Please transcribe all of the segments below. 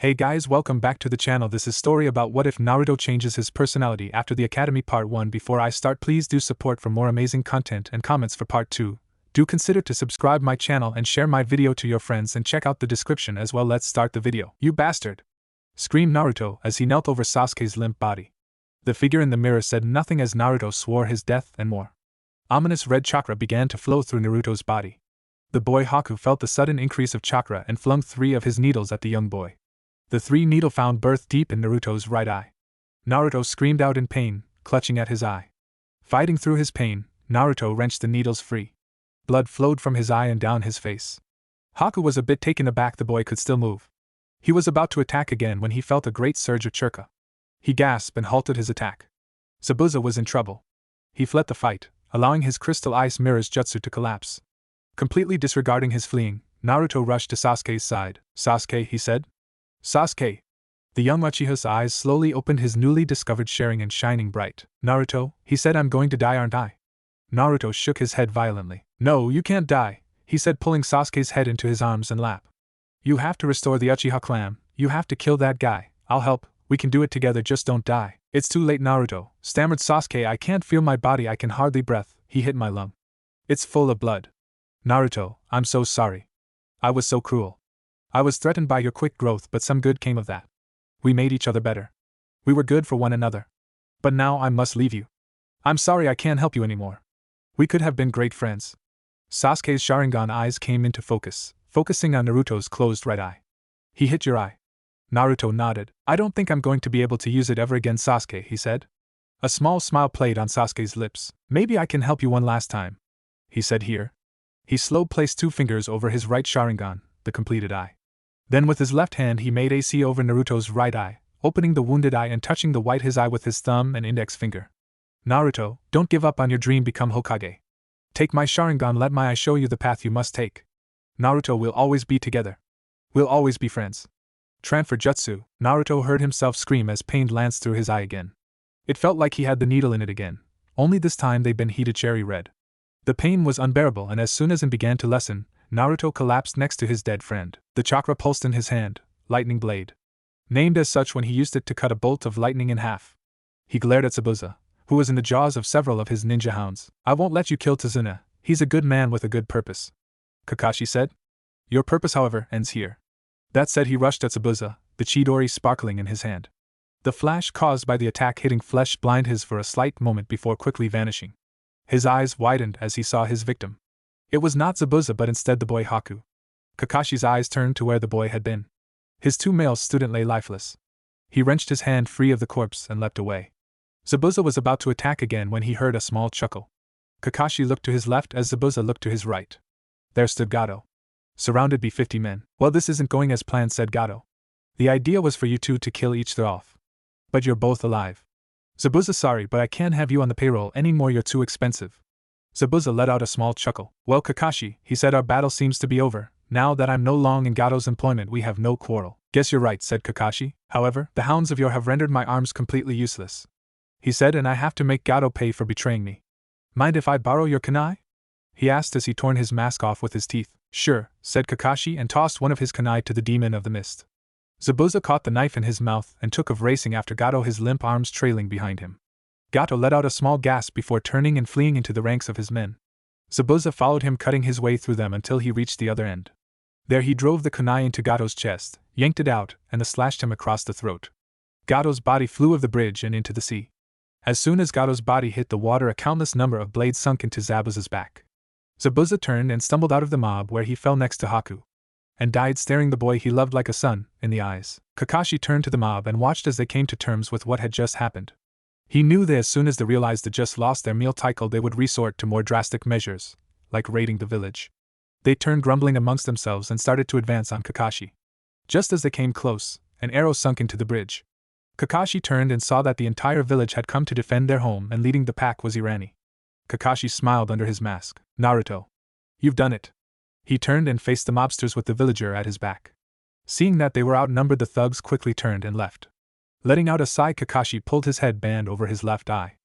Hey guys, welcome back to the channel. This is story about what if Naruto changes his personality after the Academy Part 1. Before I start, please do support for more amazing content and comments for Part 2. Do consider to subscribe my channel and share my video to your friends and check out the description as well. Let's start the video. You bastard! Screamed Naruto as he knelt over Sasuke's limp body. The figure in the mirror said nothing as Naruto swore his death and more. Ominous red chakra began to flow through Naruto's body. The boy Haku felt the sudden increase of chakra and flung 3 of his needles at the young boy. The 3 needle found birth deep in Naruto's right eye. Naruto screamed out in pain, clutching at his eye. Fighting through his pain, Naruto wrenched the needles free. Blood flowed from his eye and down his face. Haku was a bit taken aback. The boy could still move. He was about to attack again when he felt a great surge of chakra. He gasped and halted his attack. Zabuza was in trouble. He fled the fight, allowing his crystal ice mirror's jutsu to collapse. Completely disregarding his fleeing, Naruto rushed to Sasuke's side. "Sasuke," he said. "Sasuke." The young Uchiha's eyes slowly opened, his newly discovered sharing and shining bright. "Naruto," he said, "I'm going to die, aren't I?" Naruto shook his head violently. "No, you can't die," he said, pulling Sasuke's head into his arms and lap. "You have to restore the Uchiha clan. You have to kill that guy. I'll help. We can do it together, just don't die." "It's too late, Naruto," stammered Sasuke. "I can't feel my body, I can hardly breathe." He hit my lung. "It's full of blood." "Naruto, I'm so sorry. I was so cruel. I was threatened by your quick growth, but some good came of that. We made each other better. We were good for one another. But now I must leave you. I'm sorry I can't help you anymore. We could have been great friends." Sasuke's Sharingan eyes came into focus, focusing on Naruto's closed right eye. "He hit your eye?" Naruto nodded. "I don't think I'm going to be able to use it ever again, Sasuke," he said. A small smile played on Sasuke's lips. "Maybe I can help you one last time," he said. Here. He slowly placed 2 fingers over his right Sharingan, the completed eye. Then with his left hand he made AC over Naruto's right eye, opening the wounded eye and touching the white his eye with his thumb and index finger. "Naruto, don't give up on your dream, become Hokage. Take my Sharingan, let my eye show you the path you must take. Naruto, we'll always be together. We'll always be friends." Transfer jutsu, Naruto heard himself scream as pain lanced through his eye again. It felt like he had the needle in it again, only this time they'd been heated cherry red. The pain was unbearable, and as soon as it began to lessen, Naruto collapsed next to his dead friend. The chakra pulsed in his hand, lightning blade. Named as such when he used it to cut a bolt of lightning in half. He glared at Zabuza, who was in the jaws of several of his ninja hounds. "I won't let you kill Tazuna. He's a good man with a good purpose," Kakashi said. "Your purpose, however, ends here." That said, he rushed at Zabuza, the Chidori sparkling in his hand. The flash caused by the attack hitting flesh blinded his for a slight moment before quickly vanishing. His eyes widened as he saw his victim. It was not Zabuza but instead the boy Haku. Kakashi's eyes turned to where the boy had been. His 2 male students lay lifeless. He wrenched his hand free of the corpse and leapt away. Zabuza was about to attack again when he heard a small chuckle. Kakashi looked to his left as Zabuza looked to his right. There stood Gato, surrounded by 50 men. "Well, this isn't going as planned," said Gato. "The idea was for you 2 to kill each other off. But you're both alive. Zabuza, sorry, but I can't have you on the payroll anymore, you're too expensive." Zabuza let out a small chuckle. "Well, Kakashi," he said, "our battle seems to be over. Now that I'm no longer in Gato's employment, we have no quarrel." "Guess you're right," said Kakashi. "However, the hounds of yours have rendered my arms completely useless," he said, "and I have to make Gato pay for betraying me. Mind if I borrow your kunai?" he asked as he torn his mask off with his teeth. "Sure," said Kakashi and tossed one of his kunai to the demon of the mist. Zabuza caught the knife in his mouth and took off racing after Gato, his limp arms trailing behind him. Gato let out a small gasp before turning and fleeing into the ranks of his men. Zabuza followed him, cutting his way through them until he reached the other end. There he drove the kunai into Gato's chest, yanked it out, and slashed him across the throat. Gato's body flew off the bridge and into the sea. As soon as Gato's body hit the water, a countless number of blades sunk into Zabuza's back. Zabuza turned and stumbled out of the mob, where he fell next to Haku, and died, staring the boy he loved like a son in the eyes. Kakashi turned to the mob and watched as they came to terms with what had just happened. He knew that as soon as they realized they just lost their meal title, they would resort to more drastic measures, like raiding the village. They turned grumbling amongst themselves and started to advance on Kakashi. Just as they came close, an arrow sunk into the bridge. Kakashi turned and saw that the entire village had come to defend their home, and leading the pack was Irani. Kakashi smiled under his mask. "Naruto, you've done it." He turned and faced the mobsters with the villager at his back. Seeing that they were outnumbered, the thugs quickly turned and left. Letting out a sigh, Kakashi pulled his headband over his left eye.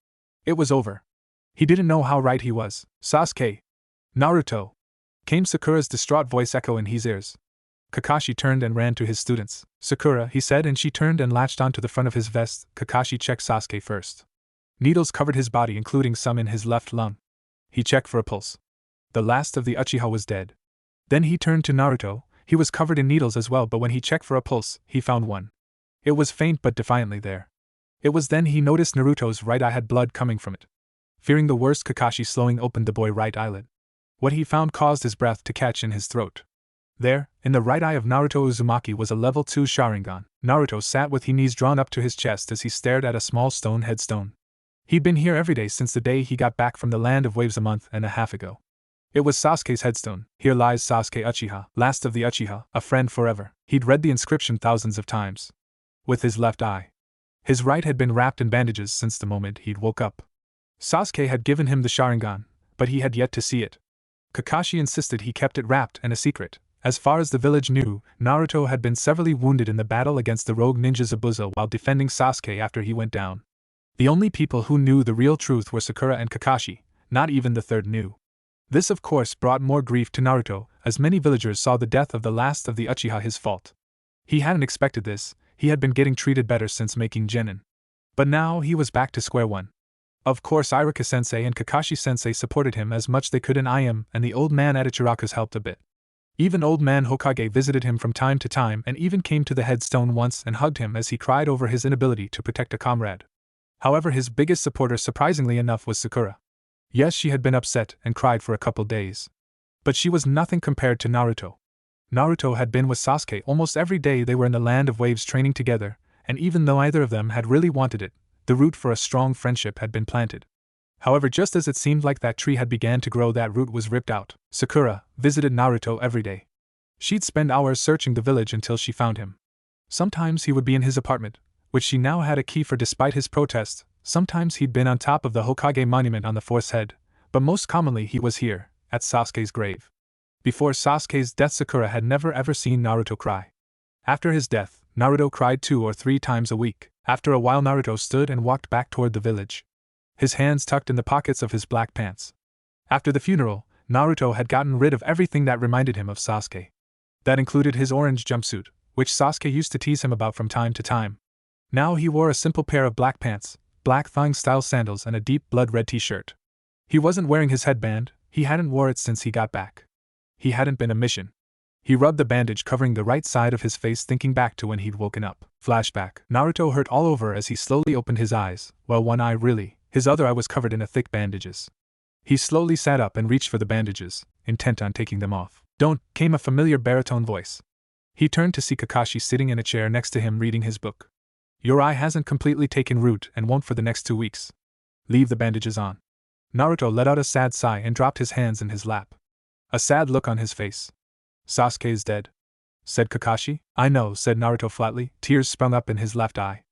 It was over. He didn't know how right he was. "Sasuke! Naruto!" came Sakura's distraught voice echo in his ears. Kakashi turned and ran to his students. Sakura, he said, and she turned and latched onto the front of his vest. Kakashi checked Sasuke first. Needles covered his body, including some in his left lung. He checked for a pulse. The last of the Uchiha was dead. Then he turned to Naruto. He was covered in needles as well, but when he checked for a pulse, he found one. It was faint but defiantly there. It was then he noticed Naruto's right eye had blood coming from it. Fearing the worst, Kakashi slowly opened the boy's right eyelid. What he found caused his breath to catch in his throat. There, in the right eye of Naruto Uzumaki was a level 2 Sharingan. Naruto sat with his knees drawn up to his chest as he stared at a small stone headstone. He'd been here every day since the day he got back from the Land of Waves a month and a half ago. It was Sasuke's headstone. Here lies Sasuke Uchiha, last of the Uchiha, a friend forever. He'd read the inscription thousands of times. With his left eye. His right had been wrapped in bandages since the moment he'd woke up. Sasuke had given him the Sharingan, but he had yet to see it. Kakashi insisted he kept it wrapped and a secret. As far as the village knew, Naruto had been severely wounded in the battle against the rogue ninja Zabuza while defending Sasuke after he went down. The only people who knew the real truth were Sakura and Kakashi. Not even the third knew. This of course brought more grief to Naruto, as many villagers saw the death of the last of the Uchiha his fault. He hadn't expected this. He had been getting treated better since making genin. But now he was back to square one. Of course Iruka-sensei and Kakashi-sensei supported him as much they could, and Im and the old man at Ichiraku's helped a bit. Even old man Hokage visited him from time to time and even came to the headstone once and hugged him as he cried over his inability to protect a comrade. However, his biggest supporter, surprisingly enough, was Sakura. Yes, she had been upset and cried for a couple days. But she was nothing compared to Naruto. Naruto had been with Sasuke almost every day they were in the Land of Waves training together, and even though either of them had really wanted it, the root for a strong friendship had been planted. However, just as it seemed like that tree had began to grow, that root was ripped out. Sakura visited Naruto every day. She'd spend hours searching the village until she found him. Sometimes he would be in his apartment, which she now had a key for despite his protests. Sometimes he'd been on top of the Hokage monument on the fourth's head, but most commonly he was here, at Sasuke's grave. Before Sasuke's death, Sakura had never ever seen Naruto cry. After his death, Naruto cried 2 or 3 times a week. After a while, Naruto stood and walked back toward the village, his hands tucked in the pockets of his black pants. After the funeral, Naruto had gotten rid of everything that reminded him of Sasuke. That included his orange jumpsuit, which Sasuke used to tease him about from time to time. Now he wore a simple pair of black pants, black thong-style sandals, and a deep blood-red t-shirt. He wasn't wearing his headband. He hadn't wore it since he got back. He hadn't been a mission. He rubbed the bandage covering the right side of his face, thinking back to when he'd woken up. Flashback. Naruto hurt all over as he slowly opened his eyes. Well, one eye really. His other eye was covered in thick bandages. He slowly sat up and reached for the bandages, intent on taking them off. "Don't," came a familiar baritone voice. He turned to see Kakashi sitting in a chair next to him reading his book. "Your eye hasn't completely taken root and won't for the next 2 weeks. Leave the bandages on." Naruto let out a sad sigh and dropped his hands in his lap. A sad look on his face. "Sasuke is dead," said Kakashi. "I know," said Naruto flatly. Tears sprung up in his left eye.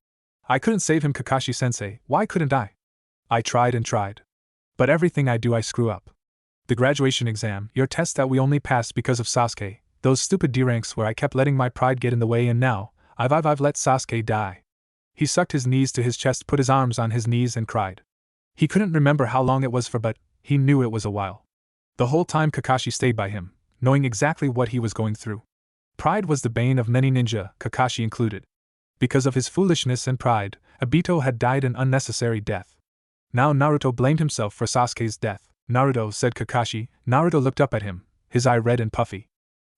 "I couldn't save him, Kakashi-sensei. Why couldn't I? I tried and tried. But everything I do I screw up. The graduation exam, your test that we only passed because of Sasuke, those stupid D-ranks where I kept letting my pride get in the way, and now, I've let Sasuke die." He sucked his knees to his chest, put his arms on his knees and cried. He couldn't remember how long it was for, but he knew it was a while. The whole time Kakashi stayed by him, knowing exactly what he was going through. Pride was the bane of many ninja, Kakashi included. Because of his foolishness and pride, Obito had died an unnecessary death. Now Naruto blamed himself for Sasuke's death. "Naruto," said Kakashi. Naruto looked up at him, his eye red and puffy.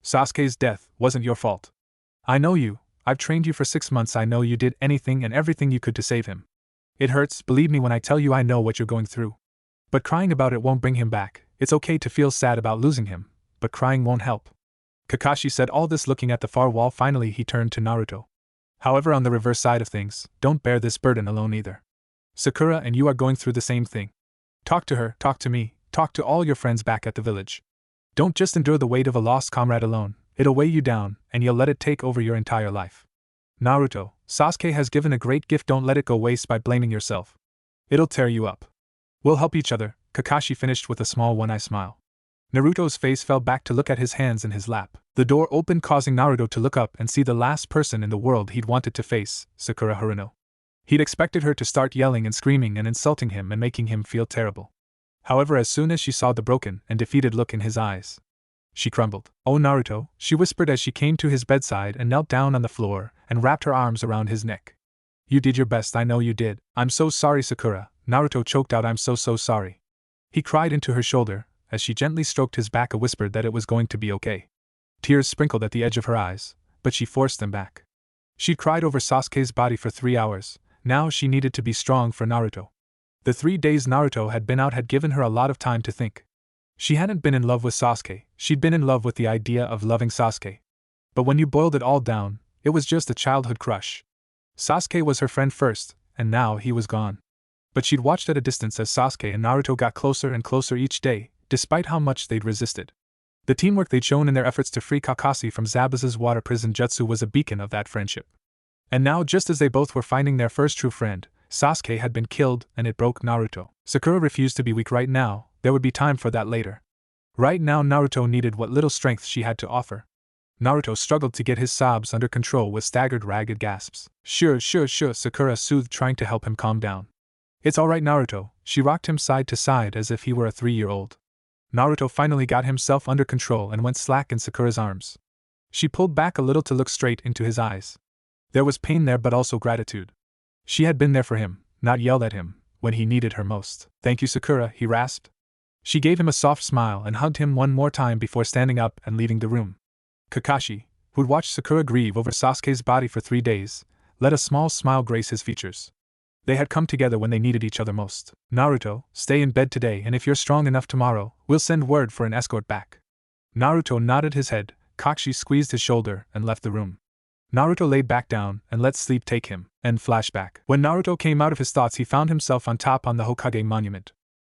"Sasuke's death wasn't your fault. I know you. I've trained you for 6 months. I know you did anything and everything you could to save him. It hurts, believe me when I tell you I know what you're going through. But crying about it won't bring him back. It's okay to feel sad about losing him, but crying won't help." Kakashi said all this looking at the far wall. Finally he turned to Naruto. "However, on the reverse side of things, don't bear this burden alone either. Sakura and you are going through the same thing. Talk to her, talk to me, talk to all your friends back at the village. Don't just endure the weight of a lost comrade alone. It'll weigh you down, and you'll let it take over your entire life. Naruto, Sasuke has given a great gift. Don't let it go waste by blaming yourself. It'll tear you up. We'll help each other," Kakashi finished with a small one-eye smile. Naruto's face fell back to look at his hands in his lap. The door opened, causing Naruto to look up and see the last person in the world he'd wanted to face, Sakura Haruno. He'd expected her to start yelling and screaming and insulting him and making him feel terrible. However, as soon as she saw the broken and defeated look in his eyes, she crumbled. "Oh Naruto," she whispered as she came to his bedside and knelt down on the floor and wrapped her arms around his neck. "You did your best, I know you did." "I'm so sorry, Sakura," Naruto choked out. "I'm so sorry." He cried into her shoulder, as she gently stroked his back and whispered that it was going to be okay. Tears sprinkled at the edge of her eyes, but she forced them back. She'd cried over Sasuke's body for 3 hours, now she needed to be strong for Naruto. The 3 days Naruto had been out had given her a lot of time to think. She hadn't been in love with Sasuke, she'd been in love with the idea of loving Sasuke. But when you boiled it all down, it was just a childhood crush. Sasuke was her friend first, and now he was gone. But she'd watched at a distance as Sasuke and Naruto got closer and closer each day, despite how much they'd resisted. The teamwork they'd shown in their efforts to free Kakashi from Zabuza's water prison jutsu was a beacon of that friendship. And now, just as they both were finding their first true friend, Sasuke had been killed, and it broke Naruto. Sakura refused to be weak right now, there would be time for that later. Right now Naruto needed what little strength she had to offer. Naruto struggled to get his sobs under control with staggered, ragged gasps. Sure, Sakura soothed, trying to help him calm down. "It's alright Naruto," she rocked him side to side as if he were a 3-year-old. Naruto finally got himself under control and went slack in Sakura's arms. She pulled back a little to look straight into his eyes. There was pain there, but also gratitude. She had been there for him, not yelled at him, when he needed her most. "Thank you, Sakura," he rasped. She gave him a soft smile and hugged him one more time before standing up and leaving the room. Kakashi, who'd watched Sakura grieve over Sasuke's body for 3 days, let a small smile grace his features. They had come together when they needed each other most. "Naruto, stay in bed today, and if you're strong enough tomorrow, we'll send word for an escort back." Naruto nodded his head, Kakashi squeezed his shoulder, and left the room. Naruto laid back down and let sleep take him. End flashback. When Naruto came out of his thoughts, he found himself on top on the Hokage monument.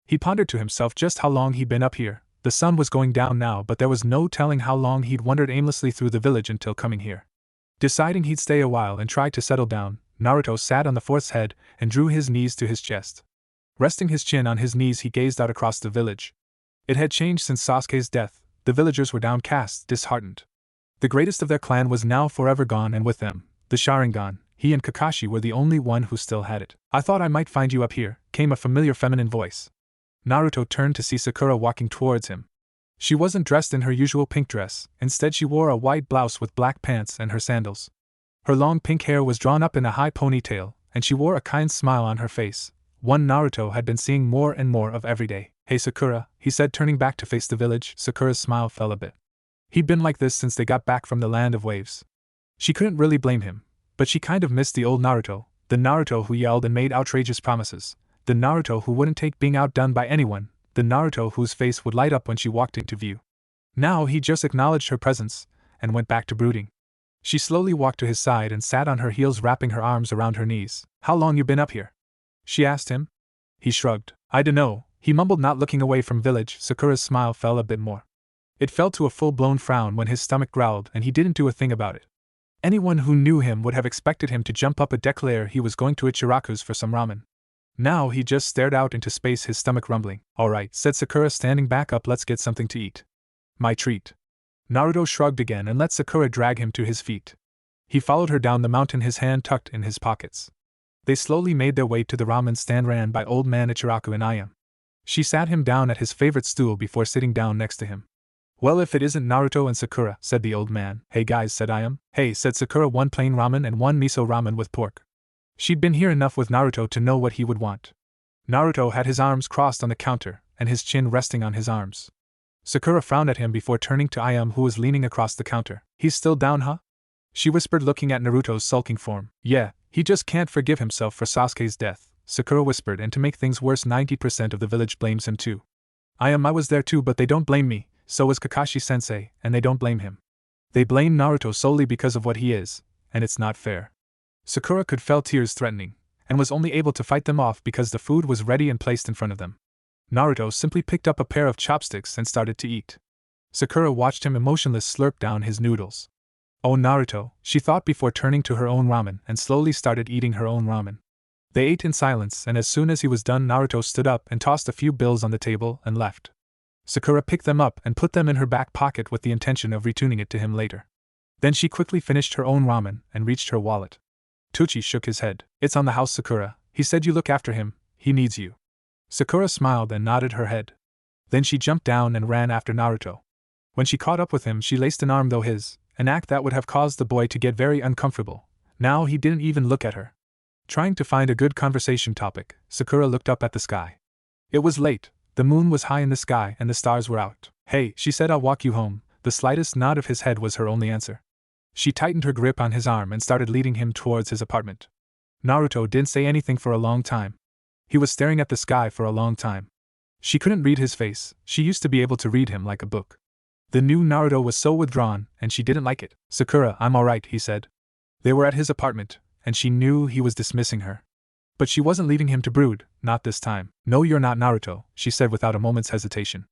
He pondered to himself just how long he'd been up here. The sun was going down now, but there was no telling how long he'd wandered aimlessly through the village until coming here. Deciding he'd stay a while and try to settle down, Naruto sat on the fourth's head and drew his knees to his chest. Resting his chin on his knees, he gazed out across the village. It had changed since Sasuke's death. The villagers were downcast, disheartened. The greatest of their clan was now forever gone, and with them, the Sharingan. He and Kakashi were the only one who still had it. "I thought I might find you up here," came a familiar feminine voice. Naruto turned to see Sakura walking towards him. She wasn't dressed in her usual pink dress, instead she wore a white blouse with black pants and her sandals. Her long pink hair was drawn up in a high ponytail, and she wore a kind smile on her face, one Naruto had been seeing more and more of every day. "Hey Sakura," he said, turning back to face the village. Sakura's smile fell a bit. He'd been like this since they got back from the Land of Waves. She couldn't really blame him, but she kind of missed the old Naruto, the Naruto who yelled and made outrageous promises, the Naruto who wouldn't take being outdone by anyone, the Naruto whose face would light up when she walked into view. Now he just acknowledged her presence, and went back to brooding. She slowly walked to his side and sat on her heels, wrapping her arms around her knees. "How long you been up here?" she asked him. He shrugged. "I dunno," he mumbled, not looking away from village. Sakura's smile fell a bit more. It fell to a full-blown frown when his stomach growled, and he didn't do a thing about it. Anyone who knew him would have expected him to jump up and declare he was going to Ichiraku's for some ramen. Now he just stared out into space, his stomach rumbling. "Alright," said Sakura, standing back up, "let's get something to eat." "My treat." Naruto shrugged again and let Sakura drag him to his feet. He followed her down the mountain, his hand tucked in his pockets. They slowly made their way to the ramen stand ran by Old Man Ichiraku and Ayam. She sat him down at his favorite stool before sitting down next to him. "Well, if it isn't Naruto and Sakura," said the old man. "Hey guys," said Ayam. "Hey," said Sakura, "one plain ramen and one miso ramen with pork." She'd been here enough with Naruto to know what he would want. Naruto had his arms crossed on the counter, and his chin resting on his arms. Sakura frowned at him before turning to Ayam, who was leaning across the counter. "He's still down, huh?" she whispered, looking at Naruto's sulking form. "Yeah, he just can't forgive himself for Sasuke's death," Sakura whispered, "and to make things worse, 90% of the village blames him too." "I was there too, but they don't blame me. So was Kakashi-sensei, and they don't blame him. They blame Naruto solely because of what he is, and it's not fair." Sakura could feel tears threatening, and was only able to fight them off because the food was ready and placed in front of them. Naruto simply picked up a pair of chopsticks and started to eat. Sakura watched him emotionless slurp down his noodles. "Oh Naruto," she thought before turning to her own ramen, and slowly started eating her own ramen. They ate in silence, and as soon as he was done, Naruto stood up and tossed a few bills on the table and left. Sakura picked them up and put them in her back pocket with the intention of returning it to him later. Then she quickly finished her own ramen and reached her wallet. Tucci shook his head. "It's on the house, Sakura. He said you look after him, he needs you." Sakura smiled and nodded her head. Then she jumped down and ran after Naruto. When she caught up with him, she laced an arm through his, an act that would have caused the boy to get very uncomfortable. Now he didn't even look at her. Trying to find a good conversation topic, Sakura looked up at the sky. It was late, the moon was high in the sky and the stars were out. "Hey," she said, "I'll walk you home." The slightest nod of his head was her only answer. She tightened her grip on his arm and started leading him towards his apartment. Naruto didn't say anything for a long time. He was staring at the sky for a long time. She couldn't read his face, she used to be able to read him like a book. The new Naruto was so withdrawn, and she didn't like it. "Sakura, I'm alright," he said. They were at his apartment, and she knew he was dismissing her. But she wasn't leaving him to brood, not this time. "No, you're not Naruto," she said without a moment's hesitation.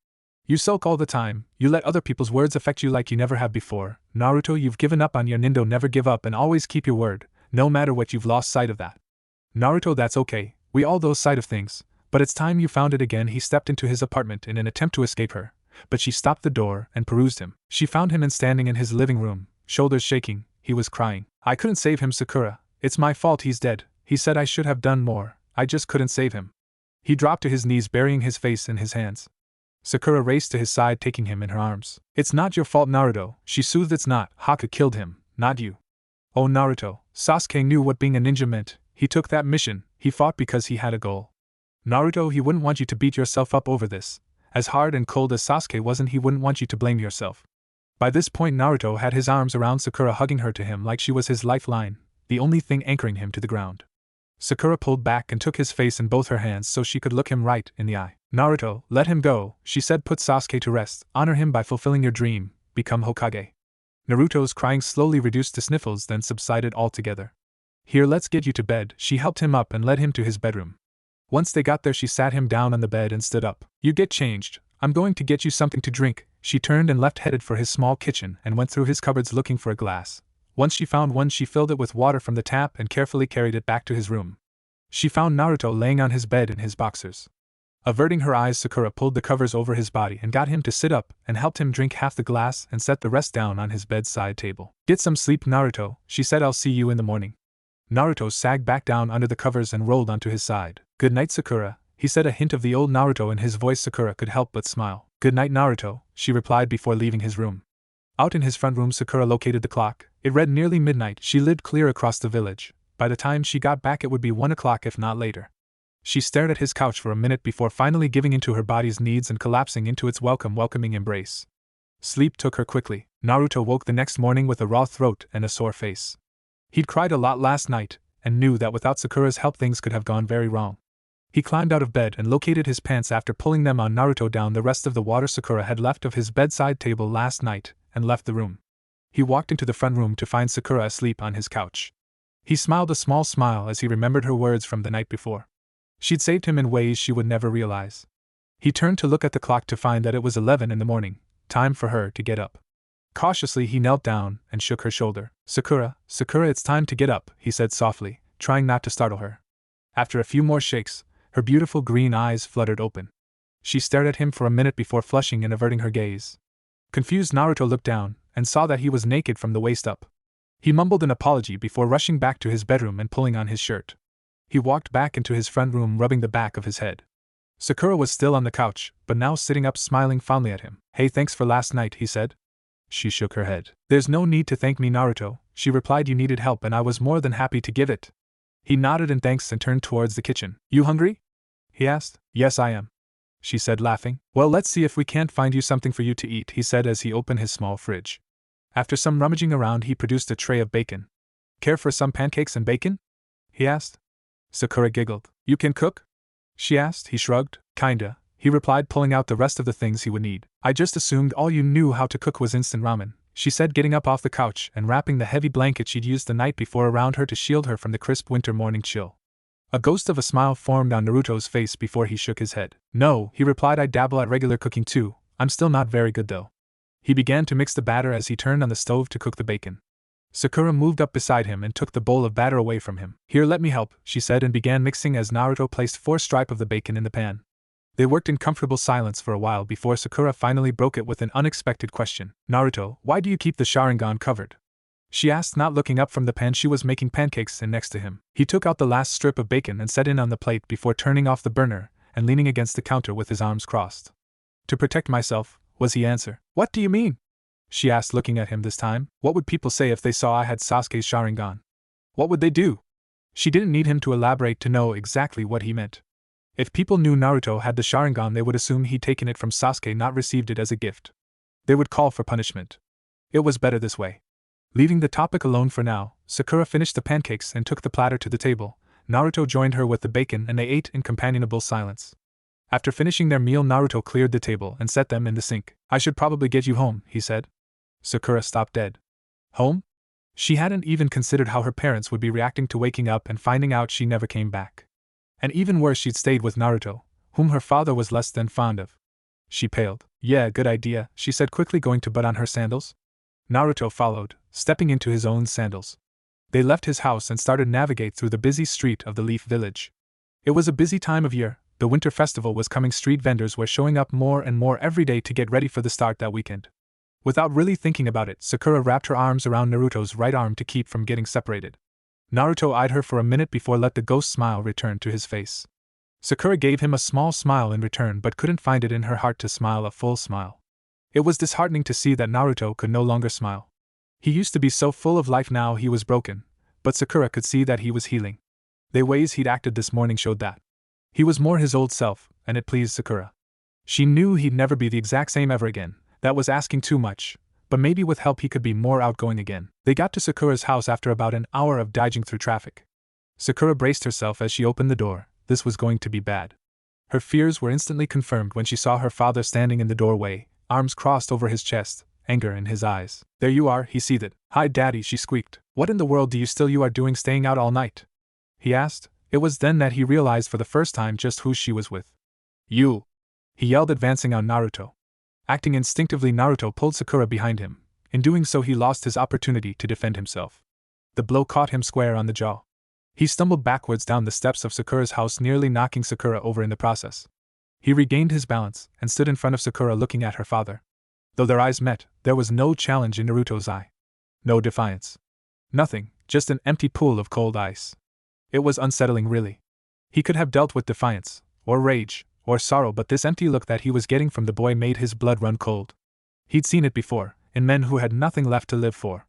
"You sulk all the time, you let other people's words affect you like you never have before. Naruto, you've given up on your Nindo. Never give up and always keep your word, no matter what. You've lost sight of that. Naruto, that's okay, we all lose sight of things, but it's time you found it again." He stepped into his apartment in an attempt to escape her, but she stopped the door and perused him. She found him standing in his living room, shoulders shaking. He was crying. "I couldn't save him, Sakura. It's my fault he's dead. He said I should have done more, I just couldn't save him." He dropped to his knees, burying his face in his hands. Sakura raced to his side, taking him in her arms. "It's not your fault, Naruto," she soothed. "It's not. Haka killed him, not you." "Oh, Naruto." Sasuke knew what being a ninja meant. He took that mission, he fought because he had a goal. "Naruto, he wouldn't want you to beat yourself up over this. As hard and cold as Sasuke wasn't, he wouldn't want you to blame yourself." By this point, Naruto had his arms around Sakura, hugging her to him like she was his lifeline, the only thing anchoring him to the ground. Sakura pulled back and took his face in both her hands so she could look him right in the eye. "Naruto, let him go," she said. "Put Sasuke to rest, honor him by fulfilling your dream, become Hokage." Naruto's crying slowly reduced to sniffles, then subsided altogether. "Here, let's get you to bed." She helped him up and led him to his bedroom. Once they got there, she sat him down on the bed and stood up. "You get changed, I'm going to get you something to drink." She turned and left, headed for his small kitchen, and went through his cupboards looking for a glass. Once she found one, she filled it with water from the tap and carefully carried it back to his room. She found Naruto laying on his bed in his boxers. Averting her eyes, Sakura pulled the covers over his body and got him to sit up and helped him drink half the glass and set the rest down on his bedside table. "Get some sleep, Naruto," she said. "I'll see you in the morning." Naruto sagged back down under the covers and rolled onto his side. "Good night, Sakura," he said, a hint of the old Naruto in his voice. Sakura could help but smile. "Good night, Naruto," she replied before leaving his room. Out in his front room, Sakura located the clock. It read nearly midnight. She lived clear across the village. By the time she got back, it would be 1 o'clock, if not later. She stared at his couch for a minute before finally giving into her body's needs and collapsing into its welcoming embrace. Sleep took her quickly. Naruto woke the next morning with a raw throat and a sore face. He'd cried a lot last night, and knew that without Sakura's help things could have gone very wrong. He climbed out of bed and located his pants after pulling them on. Naruto downed the rest of the water Sakura had left of his bedside table last night, and left the room. He walked into the front room to find Sakura asleep on his couch. He smiled a small smile as he remembered her words from the night before. She'd saved him in ways she would never realize. He turned to look at the clock to find that it was 11 in the morning, time for her to get up. Cautiously he knelt down and shook her shoulder. Sakura, it's time to get up," he said softly, trying not to startle her. After a few more shakes, her beautiful green eyes fluttered open. She stared at him for a minute before flushing and averting her gaze. Confused, Naruto looked down and saw that he was naked from the waist up. He mumbled an apology before rushing back to his bedroom and pulling on his shirt. He walked back into his front room, rubbing the back of his head. Sakura was still on the couch, but now sitting up, smiling fondly at him. "Hey, thanks for last night," he said. She shook her head. "There's no need to thank me, Naruto," she replied. "You needed help and I was more than happy to give it." He nodded in thanks and turned towards the kitchen. "You hungry?" he asked. "Yes, I am," she said, laughing. "Well, let's see if we can't find you something for you to eat," he said as he opened his small fridge. After some rummaging around, he produced a tray of bacon. "Care for some pancakes and bacon?" he asked. Sakura giggled. "You can cook?" she asked. He shrugged. "Kinda," he replied, pulling out the rest of the things he would need. "I just assumed all you knew how to cook was instant ramen," she said, getting up off the couch and wrapping the heavy blanket she'd used the night before around her to shield her from the crisp winter morning chill. A ghost of a smile formed on Naruto's face before he shook his head. "No," he replied, "I dabble at regular cooking too. I'm still not very good though." He began to mix the batter as he turned on the stove to cook the bacon. Sakura moved up beside him and took the bowl of batter away from him. "Here, let me help," she said, and began mixing as Naruto placed 4 strips of the bacon in the pan. They worked in comfortable silence for a while before Sakura finally broke it with an unexpected question. "Naruto, why do you keep the Sharingan covered?" she asked, not looking up from the pan she was making pancakes in next to him. He took out the last strip of bacon and set it on the plate before turning off the burner and leaning against the counter with his arms crossed. "To protect myself," was he answer. What do you mean? She asked, looking at him this time. What would people say if they saw I had Sasuke's Sharingan? What would they do? She didn't need him to elaborate to know exactly what he meant. If people knew Naruto had the Sharingan, they would assume he'd taken it from Sasuke, not received it as a gift. They would call for punishment. It was better this way. Leaving the topic alone for now, Sakura finished the pancakes and took the platter to the table. Naruto joined her with the bacon and they ate in companionable silence. After finishing their meal, Naruto cleared the table and set them in the sink. I should probably get you home, he said. Sakura stopped dead. Home? She hadn't even considered how her parents would be reacting to waking up and finding out she never came back. And even worse, she'd stayed with Naruto, whom her father was less than fond of. She paled. Yeah, good idea, she said quickly, going to put on her sandals. Naruto followed, stepping into his own sandals. They left his house and started navigate through the busy street of the Leaf Village. It was a busy time of year. The winter festival was coming. Street vendors were showing up more and more every day to get ready for the start that weekend. Without really thinking about it, Sakura wrapped her arms around Naruto's right arm to keep from getting separated. Naruto eyed her for a minute before let the ghost smile return to his face. Sakura gave him a small smile in return but couldn't find it in her heart to smile a full smile. It was disheartening to see that Naruto could no longer smile. He used to be so full of life, now he was broken, but Sakura could see that he was healing. The ways he'd acted this morning showed that. He was more his old self, and it pleased Sakura. She knew he'd never be the exact same ever again. That was asking too much, but maybe with help he could be more outgoing again. They got to Sakura's house after about an hour of dodging through traffic. Sakura braced herself as she opened the door. This was going to be bad. Her fears were instantly confirmed when she saw her father standing in the doorway, arms crossed over his chest, anger in his eyes. There you are, he seethed. Hi, Daddy, she squeaked. What in the world do you are doing staying out all night? He asked. It was then that he realized for the first time just who she was with. You! He yelled, advancing on Naruto. Acting instinctively, Naruto pulled Sakura behind him. In doing so, he lost his opportunity to defend himself. The blow caught him square on the jaw. He stumbled backwards down the steps of Sakura's house, nearly knocking Sakura over in the process. He regained his balance and stood in front of Sakura, looking at her father. Though their eyes met, there was no challenge in Naruto's eye. No defiance. Nothing, just an empty pool of cold ice. It was unsettling, really. He could have dealt with defiance, or rage, or sorrow, but this empty look that he was getting from the boy made his blood run cold. He'd seen it before, in men who had nothing left to live for.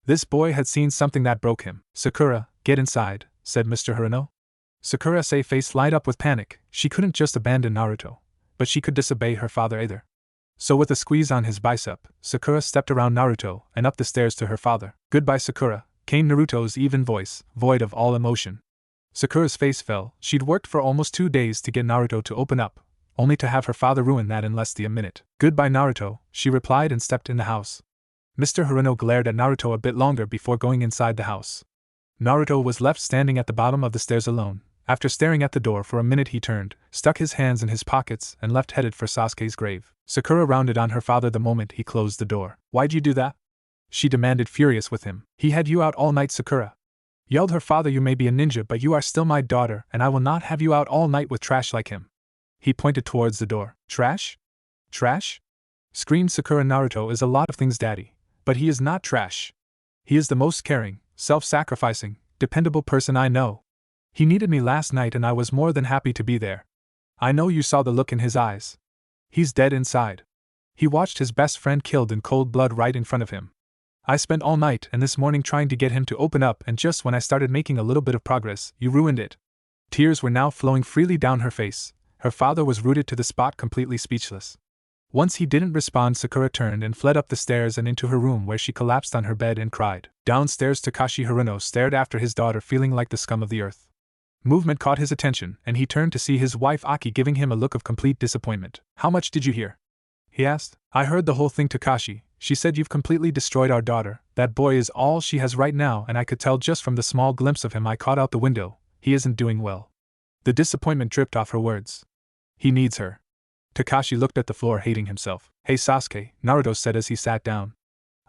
This boy had seen something that broke him. Sakura, get inside, said Mr. Hirono. Sakura's face light up with panic. She couldn't just abandon Naruto, but she could disobey her father either. So with a squeeze on his bicep, Sakura stepped around Naruto and up the stairs to her father. Goodbye, Sakura, came Naruto's even voice, void of all emotion. Sakura's face fell. She'd worked for almost 2 days to get Naruto to open up, only to have her father ruin that in less than a minute. Goodbye, Naruto, she replied and stepped in the house. Mr. Hirono glared at Naruto a bit longer before going inside the house. Naruto was left standing at the bottom of the stairs alone. After staring at the door for a minute, he turned, stuck his hands in his pockets, and left, headed for Sasuke's grave. Sakura rounded on her father the moment he closed the door. Why'd you do that? She demanded, furious with him. He had you out all night, Sakura. Yelled her father. You may be a ninja, but you are still my daughter, and I will not have you out all night with trash like him. He pointed towards the door. Trash? Trash? Screamed Sakura. Naruto is a lot of things, Daddy, but he is not trash. He is the most caring, self-sacrificing, dependable person I know. He needed me last night and I was more than happy to be there. I know you saw the look in his eyes. He's dead inside. He watched his best friend killed in cold blood right in front of him. I spent all night and this morning trying to get him to open up, and just when I started making a little bit of progress, you ruined it. Tears were now flowing freely down her face. Her father was rooted to the spot, completely speechless. Once he didn't respond, Sakura turned and fled up the stairs and into her room, where she collapsed on her bed and cried. Downstairs, Takashi Hirono stared after his daughter, feeling like the scum of the earth. Movement caught his attention, and he turned to see his wife Aki giving him a look of complete disappointment. How much did you hear? He asked. I heard the whole thing, Takashi. She said you've completely destroyed our daughter. That boy is all she has right now, and I could tell just from the small glimpse of him I caught out the window. He isn't doing well. The disappointment dripped off her words. He needs her. Takashi looked at the floor, hating himself. Hey Sasuke, Naruto said as he sat down.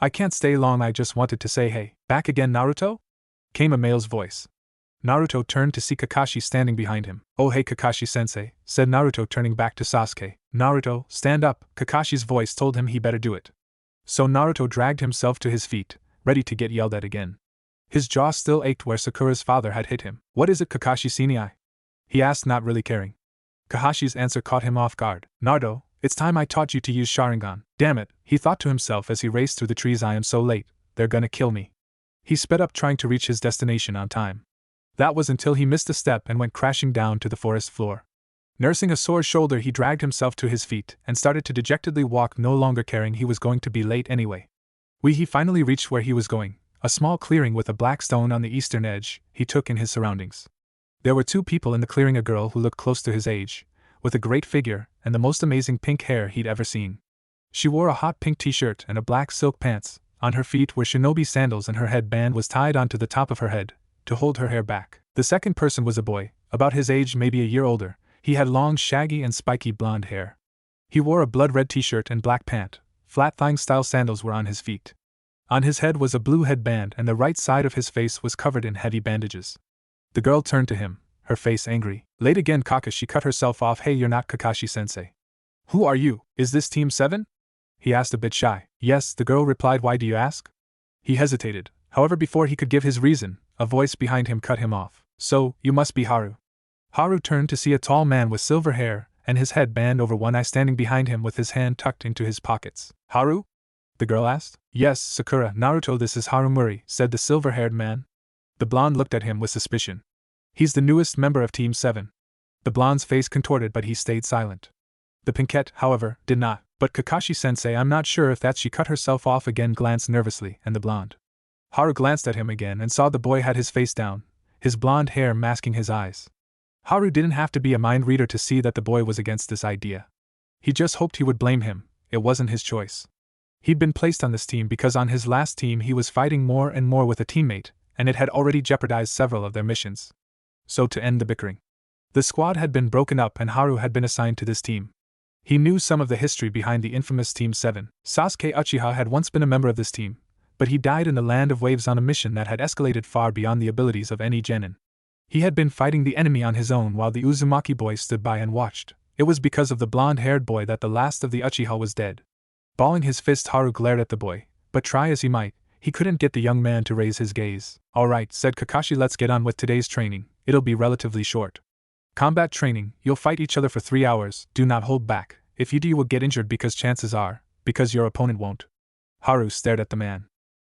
I can't stay long, I just wanted to say hey. Back again, Naruto? Came a male's voice. Naruto turned to see Kakashi standing behind him. Oh hey Kakashi-sensei, said Naruto, turning back to Sasuke. Naruto, stand up, Kakashi's voice told him he better do it. So Naruto dragged himself to his feet, ready to get yelled at again. His jaw still ached where Sakura's father had hit him. What is it, Kakashi-sensei? He asked, not really caring. Kahashi's answer caught him off guard. Naruto, It's time I taught you to use Sharingan. Damn it, he thought to himself as he raced through the trees. I am so late, they're gonna kill me. He sped up trying to reach his destination on time. That was until he missed a step and went crashing down to the forest floor. Nursing a sore shoulder, he dragged himself to his feet and started to dejectedly walk, no longer caring he was going to be late anyway. He finally reached where he was going, a small clearing with a black stone on the eastern edge. He took in his surroundings. There were 2 people in the clearing, a girl who looked close to his age, with a great figure and the most amazing pink hair he'd ever seen. She wore a hot pink t-shirt and a black silk pants. On her feet were shinobi sandals and her headband was tied onto the top of her head to hold her hair back. The second person was a boy, about his age, maybe a year older. He had long, shaggy and spiky blonde hair. He wore a blood-red t-shirt and black pant. Flat-thigh style sandals were on his feet. On his head was a blue headband and the right side of his face was covered in heavy bandages. The girl turned to him, her face angry. Late again, Kakashi cut herself off. Hey, you're not Kakashi-sensei. Who are you? Is this Team 7? He asked, a bit shy. Yes, the girl replied. Why do you ask? He hesitated. However, before he could give his reason, a voice behind him cut him off. So, you must be Haru. Haru turned to see a tall man with silver hair and his headband over one eye standing behind him with his hand tucked into his pockets. Haru? The girl asked. Yes, Sakura, Naruto, this is Haru Muri, said the silver-haired man. The blonde looked at him with suspicion. He's the newest member of Team 7. The blonde's face contorted, but he stayed silent. The pinkette, however, did not. But Kakashi-sensei, I'm not sure if that's. She cut herself off again, glanced nervously, and the blonde. Haru glanced at him again and saw the boy had his face down, his blonde hair masking his eyes. Haru didn't have to be a mind reader to see that the boy was against this idea. He just hoped he would blame him. It wasn't his choice. He'd been placed on this team because on his last team he was fighting more and more with a teammate, and it had already jeopardized several of their missions. So to end the bickering, the squad had been broken up and Haru had been assigned to this team. He knew some of the history behind the infamous Team 7. Sasuke Uchiha had once been a member of this team, but he died in the Land of Waves on a mission that had escalated far beyond the abilities of any genin. He had been fighting the enemy on his own while the Uzumaki boys stood by and watched. It was because of the blonde-haired boy that the last of the Uchiha was dead. Balling his fist, Haru glared at the boy, but try as he might, he couldn't get the young man to raise his gaze. Alright, said Kakashi, let's get on with today's training. It'll be relatively short. Combat training, you'll fight each other for 3 hours, do not hold back. If you do, you will get injured because your opponent won't. Haru stared at the man.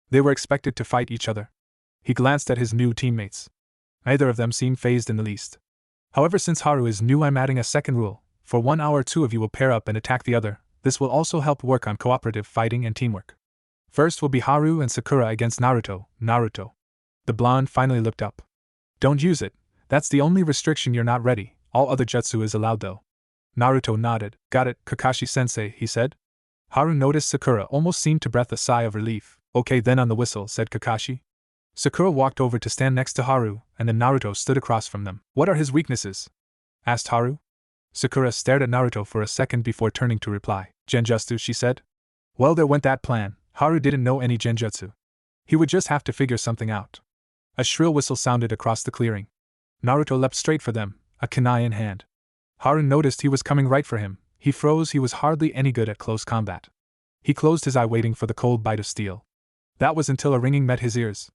They were expected to fight each other. He glanced at his new teammates. Neither of them seemed fazed in the least. However, since Haru is new, I'm adding a second rule. For 1 hour, 2 of you will pair up and attack the other. This will also help work on cooperative fighting and teamwork. First will be Haru and Sakura against Naruto. The blonde finally looked up. Don't use it. That's the only restriction. You're not ready. All other jutsu is allowed though. Naruto nodded. Got it, Kakashi-sensei, he said. Haru noticed Sakura almost seemed to breathe a sigh of relief. Okay then, on the whistle, said Kakashi. Sakura walked over to stand next to Haru, and then Naruto stood across from them. What are his weaknesses? Asked Haru. Sakura stared at Naruto for a second before turning to reply. Genjutsu, she said. Well, there went that plan. Haru didn't know any genjutsu. He would just have to figure something out. A shrill whistle sounded across the clearing. Naruto leapt straight for them, a kunai in hand. Haru noticed he was coming right for him. He froze. He was hardly any good at close combat. He closed his eye, waiting for the cold bite of steel. That was until a ringing met his ears.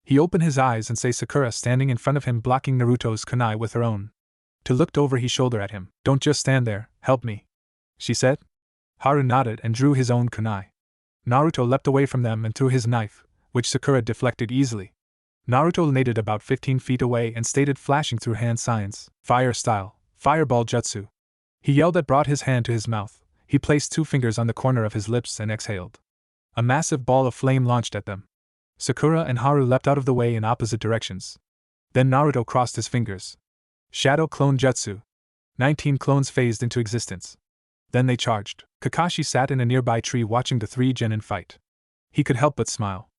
He opened his eyes and saw Sakura standing in front of him, blocking Naruto's kunai with her own. To looked over his shoulder at him. Don't just stand there, help me, she said. Haru nodded and drew his own kunai. Naruto leapt away from them and threw his knife, which Sakura deflected easily. Naruto laid it about 15 feet away and stated, flashing through hand signs, fire style, fireball jutsu. He yelled and brought his hand to his mouth. He placed 2 fingers on the corner of his lips and exhaled. A massive ball of flame launched at them. Sakura and Haru leapt out of the way in opposite directions. Then Naruto crossed his fingers. Shadow Clone Jutsu. 19 clones phased into existence. Then they charged. Kakashi sat in a nearby tree watching the 3 genin fight. He could help but smile.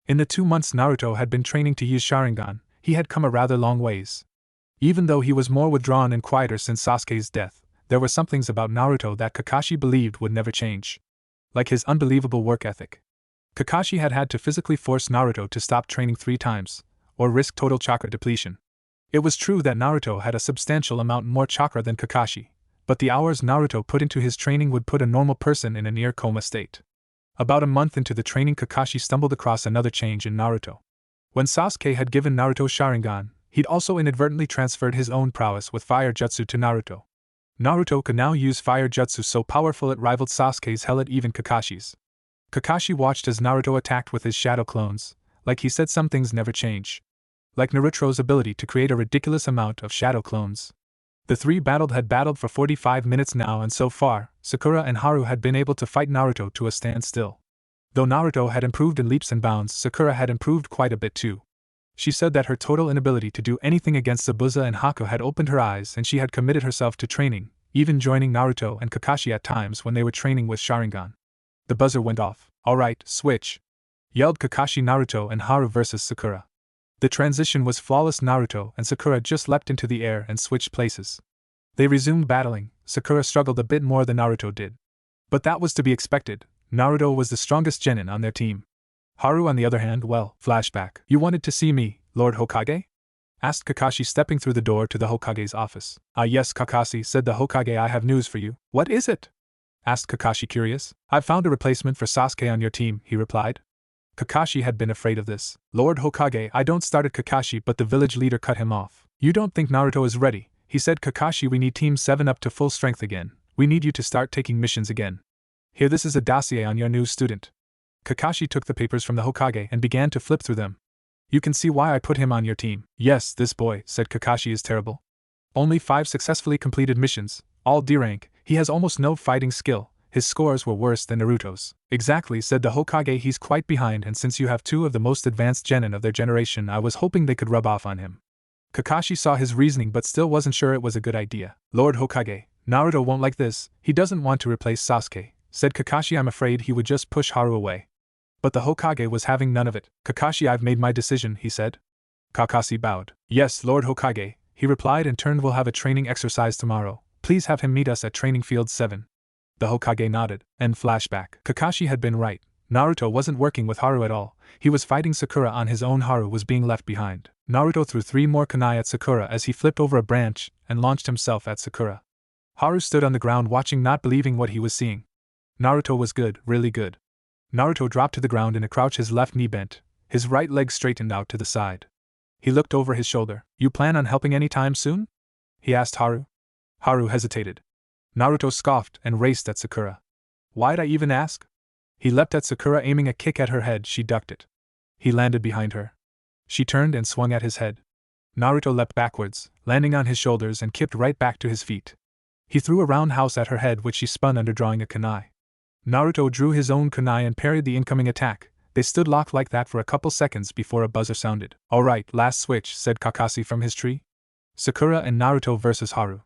In the 2 months Naruto had been training to use Sharingan, he had come a rather long ways. Even though he was more withdrawn and quieter since Sasuke's death, there were some things about Naruto that Kakashi believed would never change. Like his unbelievable work ethic. Kakashi had had to physically force Naruto to stop training 3 times, or risk total chakra depletion. It was true that Naruto had a substantial amount more chakra than Kakashi, but the hours Naruto put into his training would put a normal person in a near coma state. About a month into the training, Kakashi stumbled across another change in Naruto. When Sasuke had given Naruto Sharingan, he'd also inadvertently transferred his own prowess with fire jutsu to Naruto. Naruto could now use fire jutsu so powerful it rivaled Sasuke's, hell it even Kakashi's. Kakashi watched as Naruto attacked with his shadow clones, like he said some things never change. Like Naruto's ability to create a ridiculous amount of shadow clones. The three had battled for 45 minutes now, and so far, Sakura and Haru had been able to fight Naruto to a standstill. Though Naruto had improved in leaps and bounds, Sakura had improved quite a bit too. She said that her total inability to do anything against Zabuza and Haku had opened her eyes, and she had committed herself to training, even joining Naruto and Kakashi at times when they were training with Sharingan. The buzzer went off. "Alright, switch!" yelled Kakashi. Naruto and Haru versus Sakura. The transition was flawless. Naruto and Sakura just leapt into the air and switched places. They resumed battling. Sakura struggled a bit more than Naruto did. But that was to be expected. Naruto was the strongest genin on their team. Haru, on the other hand, well, flashback. "You wanted to see me, Lord Hokage?" asked Kakashi, stepping through the door to the Hokage's office. "Ah yes, Kakashi," said the Hokage, "I have news for you." "What is it?" asked Kakashi, curious. "I've found a replacement for Sasuke on your team," he replied. Kakashi had been afraid of this. "Lord Hokage, I don't," started Kakashi, but the village leader cut him off. "You don't think Naruto is ready," he said. "Kakashi, we need Team 7 up to full strength again. We need you to start taking missions again. Here, this is a dossier on your new student." Kakashi took the papers from the Hokage and began to flip through them. "You can see why I put him on your team." "Yes, this boy," said Kakashi, "is terrible. Only 5 successfully completed missions, all D rank. He has almost no fighting skill. His scores were worse than Naruto's." "Exactly," said the Hokage, "he's quite behind, and since you have 2 of the most advanced genin of their generation, I was hoping they could rub off on him." Kakashi saw his reasoning but still wasn't sure it was a good idea. "Lord Hokage, Naruto won't like this. He doesn't want to replace Sasuke," said Kakashi. "I'm afraid he would just push Haru away." But the Hokage was having none of it. "Kakashi, I've made my decision," he said. Kakashi bowed. "Yes, Lord Hokage," he replied in turn. "We'll have a training exercise tomorrow. Please have him meet us at Training Field 7. The Hokage nodded. And flashback. Kakashi had been right. Naruto wasn't working with Haru at all. He was fighting Sakura on his own. Haru was being left behind. Naruto threw 3 more kunai at Sakura as he flipped over a branch and launched himself at Sakura. Haru stood on the ground watching, not believing what he was seeing. Naruto was good, really good. Naruto dropped to the ground in a crouch, his left knee bent, his right leg straightened out to the side. He looked over his shoulder. "You plan on helping any time soon?" he asked Haru. Haru hesitated. Naruto scoffed and raced at Sakura. "Why'd I even ask?" He leapt at Sakura, aiming a kick at her head. She ducked it. He landed behind her. She turned and swung at his head. Naruto leapt backwards, landing on his shoulders, and kipped right back to his feet. He threw a roundhouse at her head, which she spun under, drawing a kunai. Naruto drew his own kunai and parried the incoming attack. They stood locked like that for a couple seconds before a buzzer sounded. "Alright, last switch," said Kakashi from his tree. Sakura and Naruto versus Haru.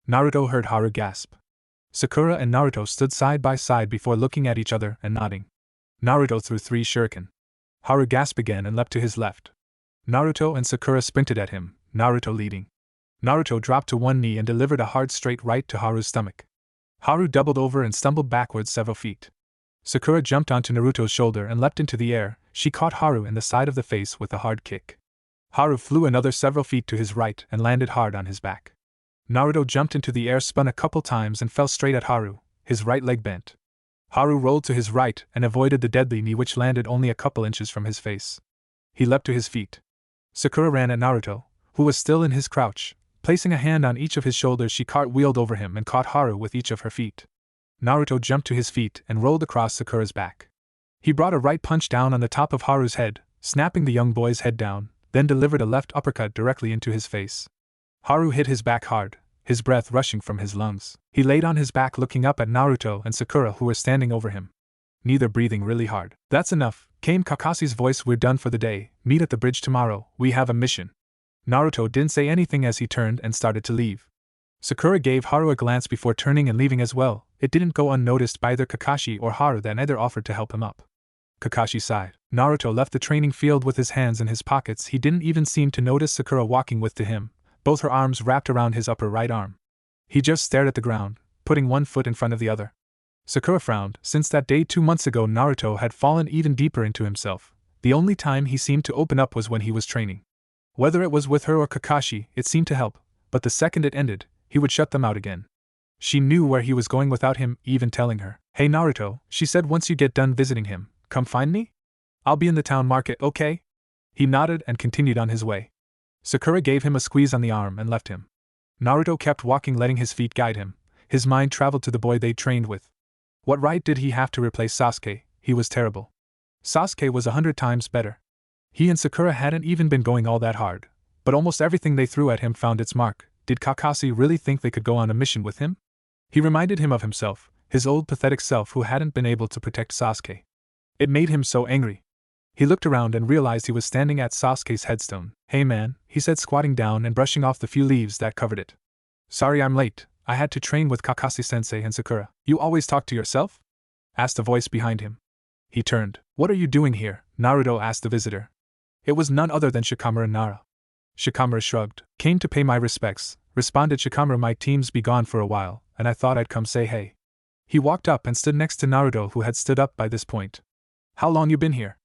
Naruto heard Haru gasp. Sakura and Naruto stood side by side before looking at each other and nodding. Naruto threw 3 shuriken. Haru gasped again and leapt to his left. Naruto and Sakura sprinted at him, Naruto leading. Naruto dropped to one knee and delivered a hard straight right to Haru's stomach. Haru doubled over and stumbled backwards several feet. Sakura jumped onto Naruto's shoulder and leapt into the air. She caught Haru in the side of the face with a hard kick. Haru flew another several feet to his right and landed hard on his back. Naruto jumped into the air, spun a couple times, and fell straight at Haru, his right leg bent. Haru rolled to his right and avoided the deadly knee, which landed only a couple inches from his face. He leapt to his feet. Sakura ran at Naruto, who was still in his crouch. Placing a hand on each of his shoulders, she cartwheeled over him and caught Haru with each of her feet. Naruto jumped to his feet and rolled across Sakura's back. He brought a right punch down on the top of Haru's head, snapping the young boy's head down, then delivered a left uppercut directly into his face. Haru hit his back hard, his breath rushing from his lungs. He laid on his back, looking up at Naruto and Sakura, who were standing over him, neither breathing really hard. "That's enough," came Kakashi's voice. "We're done for the day. Meet at the bridge tomorrow. We have a mission." Naruto didn't say anything as he turned and started to leave. Sakura gave Haru a glance before turning and leaving as well. It didn't go unnoticed by either Kakashi or Haru that neither offered to help him up. Kakashi sighed. Naruto left the training field with his hands in his pockets. He didn't even seem to notice Sakura walking with to him, both her arms wrapped around his upper right arm. He just stared at the ground, putting one foot in front of the other. Sakura frowned. Since that day 2 months ago, Naruto had fallen even deeper into himself. The only time he seemed to open up was when he was training. Whether it was with her or Kakashi, it seemed to help, but the second it ended, he would shut them out again. She knew where he was going without him even telling her. "Hey Naruto," she said, "once you get done visiting him, come find me? I'll be in the town market, okay?" He nodded and continued on his way. Sakura gave him a squeeze on the arm and left him. Naruto kept walking, letting his feet guide him. His mind traveled to the boy they'd trained with. What right did he have to replace Sasuke? He was terrible. Sasuke was 100 times better. He and Sakura hadn't even been going all that hard, but almost everything they threw at him found its mark. Did Kakashi really think they could go on a mission with him? He reminded him of himself, his old pathetic self who hadn't been able to protect Sasuke. It made him so angry. He looked around and realized he was standing at Sasuke's headstone. "Hey man," he said, squatting down and brushing off the few leaves that covered it. "Sorry I'm late. I had to train with Kakashi-sensei and Sakura." "You always talk to yourself?" asked a voice behind him. He turned. "What are you doing here?" Naruto asked the visitor. It was none other than Shikamaru Nara. Shikamaru shrugged. "Came to pay my respects," responded Shikamaru. "My team's be gone for a while, and I thought I'd come say hey." He walked up and stood next to Naruto, who had stood up by this point. "How long you been here?"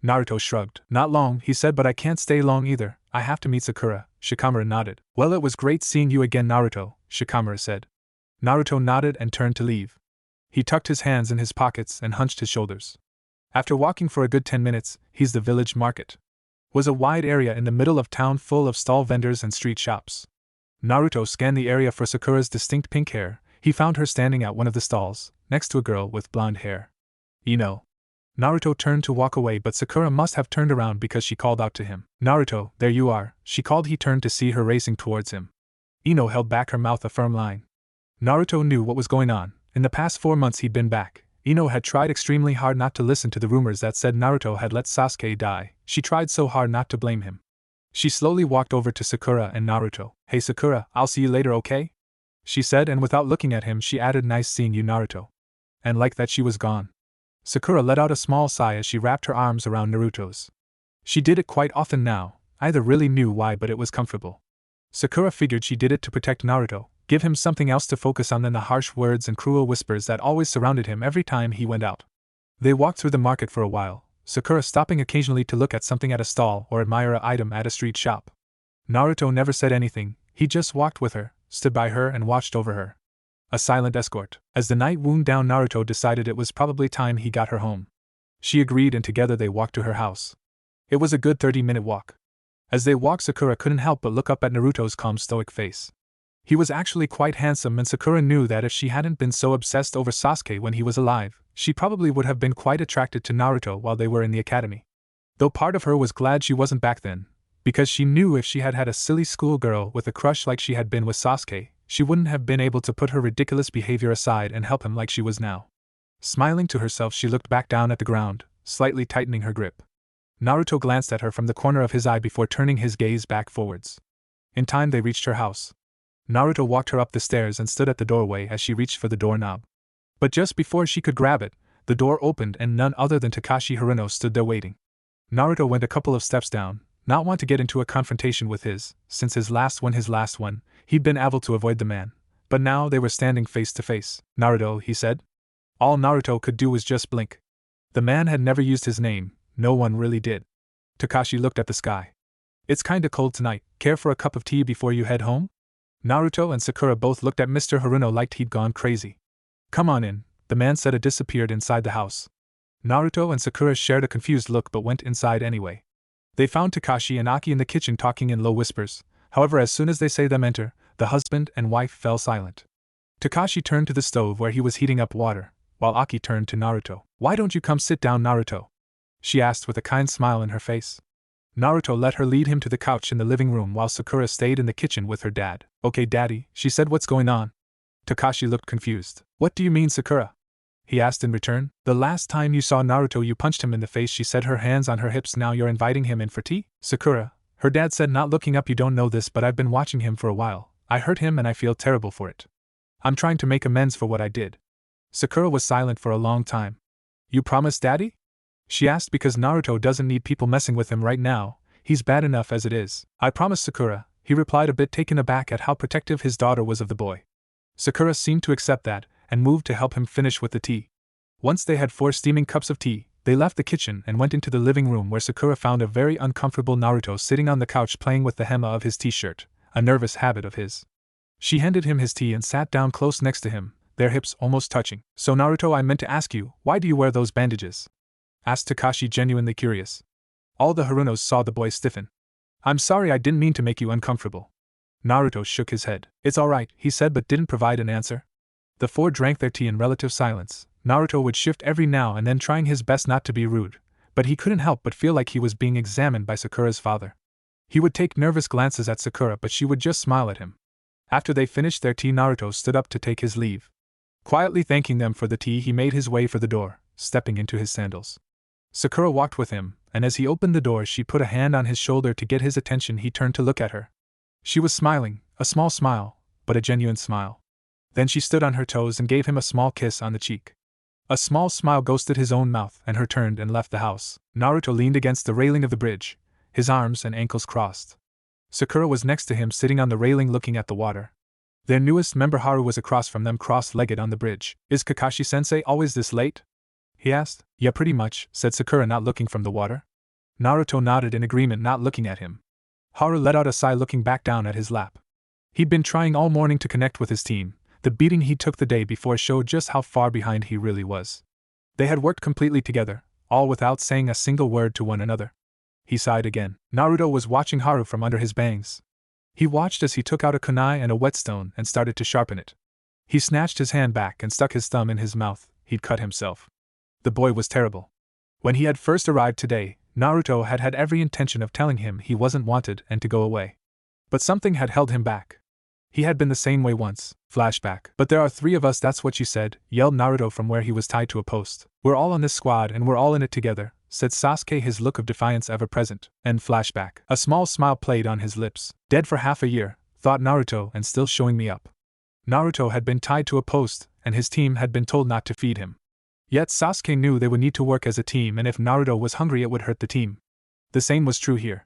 Naruto shrugged. "Not long," he said, "but I can't stay long either. I have to meet Sakura." Shikamaru nodded. "Well, it was great seeing you again, Naruto," Shikamaru said. Naruto nodded and turned to leave. He tucked his hands in his pockets and hunched his shoulders. After walking for a good 10 minutes, he's the village market. Was a wide area in the middle of town full of stall vendors and street shops. Naruto scanned the area for Sakura's distinct pink hair. He found her standing at one of the stalls, next to a girl with blonde hair. "Ino." Naruto turned to walk away, but Sakura must have turned around because she called out to him. "Naruto, there you are," she called. He turned to see her racing towards him. Ino held back her mouth a firm line. Naruto knew what was going on. In the past 4 months he'd been back. Ino had tried extremely hard not to listen to the rumors that said Naruto had let Sasuke die. She tried so hard not to blame him. She slowly walked over to Sakura and Naruto. "Hey Sakura, I'll see you later, okay?" she said, and without looking at him she added, "Nice seeing you, Naruto." And like that she was gone. Sakura let out a small sigh as she wrapped her arms around Naruto's. She did it quite often now, either really knew why, but it was comfortable. Sakura figured she did it to protect Naruto, give him something else to focus on than the harsh words and cruel whispers that always surrounded him every time he went out. They walked through the market for a while, Sakura stopping occasionally to look at something at a stall or admire an item at a street shop. Naruto never said anything, he just walked with her, stood by her and watched over her. A silent escort. As the night wound down, Naruto decided it was probably time he got her home. She agreed and together they walked to her house. It was a good 30-minute walk. As they walked, Sakura couldn't help but look up at Naruto's calm, stoic face. He was actually quite handsome, and Sakura knew that if she hadn't been so obsessed over Sasuke when he was alive, she probably would have been quite attracted to Naruto while they were in the academy. Though part of her was glad she wasn't back then, because she knew if she had had a silly schoolgirl with a crush like she had been with Sasuke, she wouldn't have been able to put her ridiculous behavior aside and help him like she was now. Smiling to herself, she looked back down at the ground, slightly tightening her grip. Naruto glanced at her from the corner of his eye before turning his gaze back forwards. In time they reached her house. Naruto walked her up the stairs and stood at the doorway as she reached for the doorknob. But just before she could grab it, the door opened and none other than Takashi Haruno stood there waiting. Naruto went a couple of steps down, not want to get into a confrontation with since his last one, he'd been able to avoid the man. But now they were standing face to face. "Naruto," he said. All Naruto could do was just blink. The man had never used his name, no one really did. Takashi looked at the sky. "It's kinda cold tonight, care for a cup of tea before you head home?" Naruto and Sakura both looked at Mr. Haruno like he'd gone crazy. "Come on in," the man said and disappeared inside the house. Naruto and Sakura shared a confused look but went inside anyway. They found Takashi and Aki in the kitchen talking in low whispers. However, as soon as they saw them enter, the husband and wife fell silent. Takashi turned to the stove where he was heating up water, while Aki turned to Naruto. "Why don't you come sit down, Naruto?" she asked with a kind smile in her face. Naruto let her lead him to the couch in the living room while Sakura stayed in the kitchen with her dad. "Okay, Daddy," she said, "what's going on?" Takashi looked confused. "What do you mean, Sakura?" he asked in return. "The last time you saw Naruto you punched him in the face," she said, her hands on her hips. "Now you're inviting him in for tea?" "Sakura," her dad said, not looking up, "you don't know this, but I've been watching him for a while. I hurt him and I feel terrible for it. I'm trying to make amends for what I did." Sakura was silent for a long time. "You promise, Daddy?" she asked, because Naruto doesn't need people messing with him right now, he's bad enough as it is. "I promise, Sakura," he replied, a bit taken aback at how protective his daughter was of the boy. Sakura seemed to accept that, and moved to help him finish with the tea. Once they had 4 steaming cups of tea, they left the kitchen and went into the living room where Sakura found a very uncomfortable Naruto sitting on the couch playing with the hem of his t-shirt, a nervous habit of his. She handed him his tea and sat down close next to him, their hips almost touching. "So Naruto, I meant to ask you, why do you wear those bandages?" asked Takashi, genuinely curious. All the Harunos saw the boy stiffen. "I'm sorry, I didn't mean to make you uncomfortable." Naruto shook his head. It's alright, he said, but didn't provide an answer. The four drank their tea in relative silence. Naruto would shift every now and then, trying his best not to be rude, but he couldn't help but feel like he was being examined by Sakura's father. He would take nervous glances at Sakura, but she would just smile at him. After they finished their tea, Naruto stood up to take his leave. Quietly thanking them for the tea, he made his way for the door, stepping into his sandals. Sakura walked with him, and as he opened the door, she put a hand on his shoulder to get his attention. He turned to look at her. She was smiling, a small smile, but a genuine smile. Then she stood on her toes and gave him a small kiss on the cheek. A small smile ghosted his own mouth, and her turned and left the house. Naruto leaned against the railing of the bridge, his arms and ankles crossed. Sakura was next to him, sitting on the railing looking at the water. Their newest member Haru was across from them, cross-legged on the bridge. Is Kakashi-sensei always this late? He asked. Yeah, pretty much, said Sakura, not looking from the water. Naruto nodded in agreement, not looking at him. Haru let out a sigh, looking back down at his lap. He'd been trying all morning to connect with his team. The beating he took the day before showed just how far behind he really was. They had worked completely together, all without saying a single word to one another. He sighed again. Naruto was watching Haru from under his bangs. He watched as he took out a kunai and a whetstone and started to sharpen it. He snatched his hand back and stuck his thumb in his mouth. He'd cut himself. The boy was terrible. When he had first arrived today, Naruto had had every intention of telling him he wasn't wanted and to go away. But something had held him back. He had been the same way once. Flashback. But there are three of us, that's what you said, yelled Naruto from where he was tied to a post. We're all on this squad and we're all in it together, said Sasuke, his look of defiance ever present. And flashback. A small smile played on his lips. Dead for half a year, thought Naruto, and still showing me up. Naruto had been tied to a post, and his team had been told not to feed him. Yet Sasuke knew they would need to work as a team, and if Naruto was hungry it would hurt the team. The same was true here.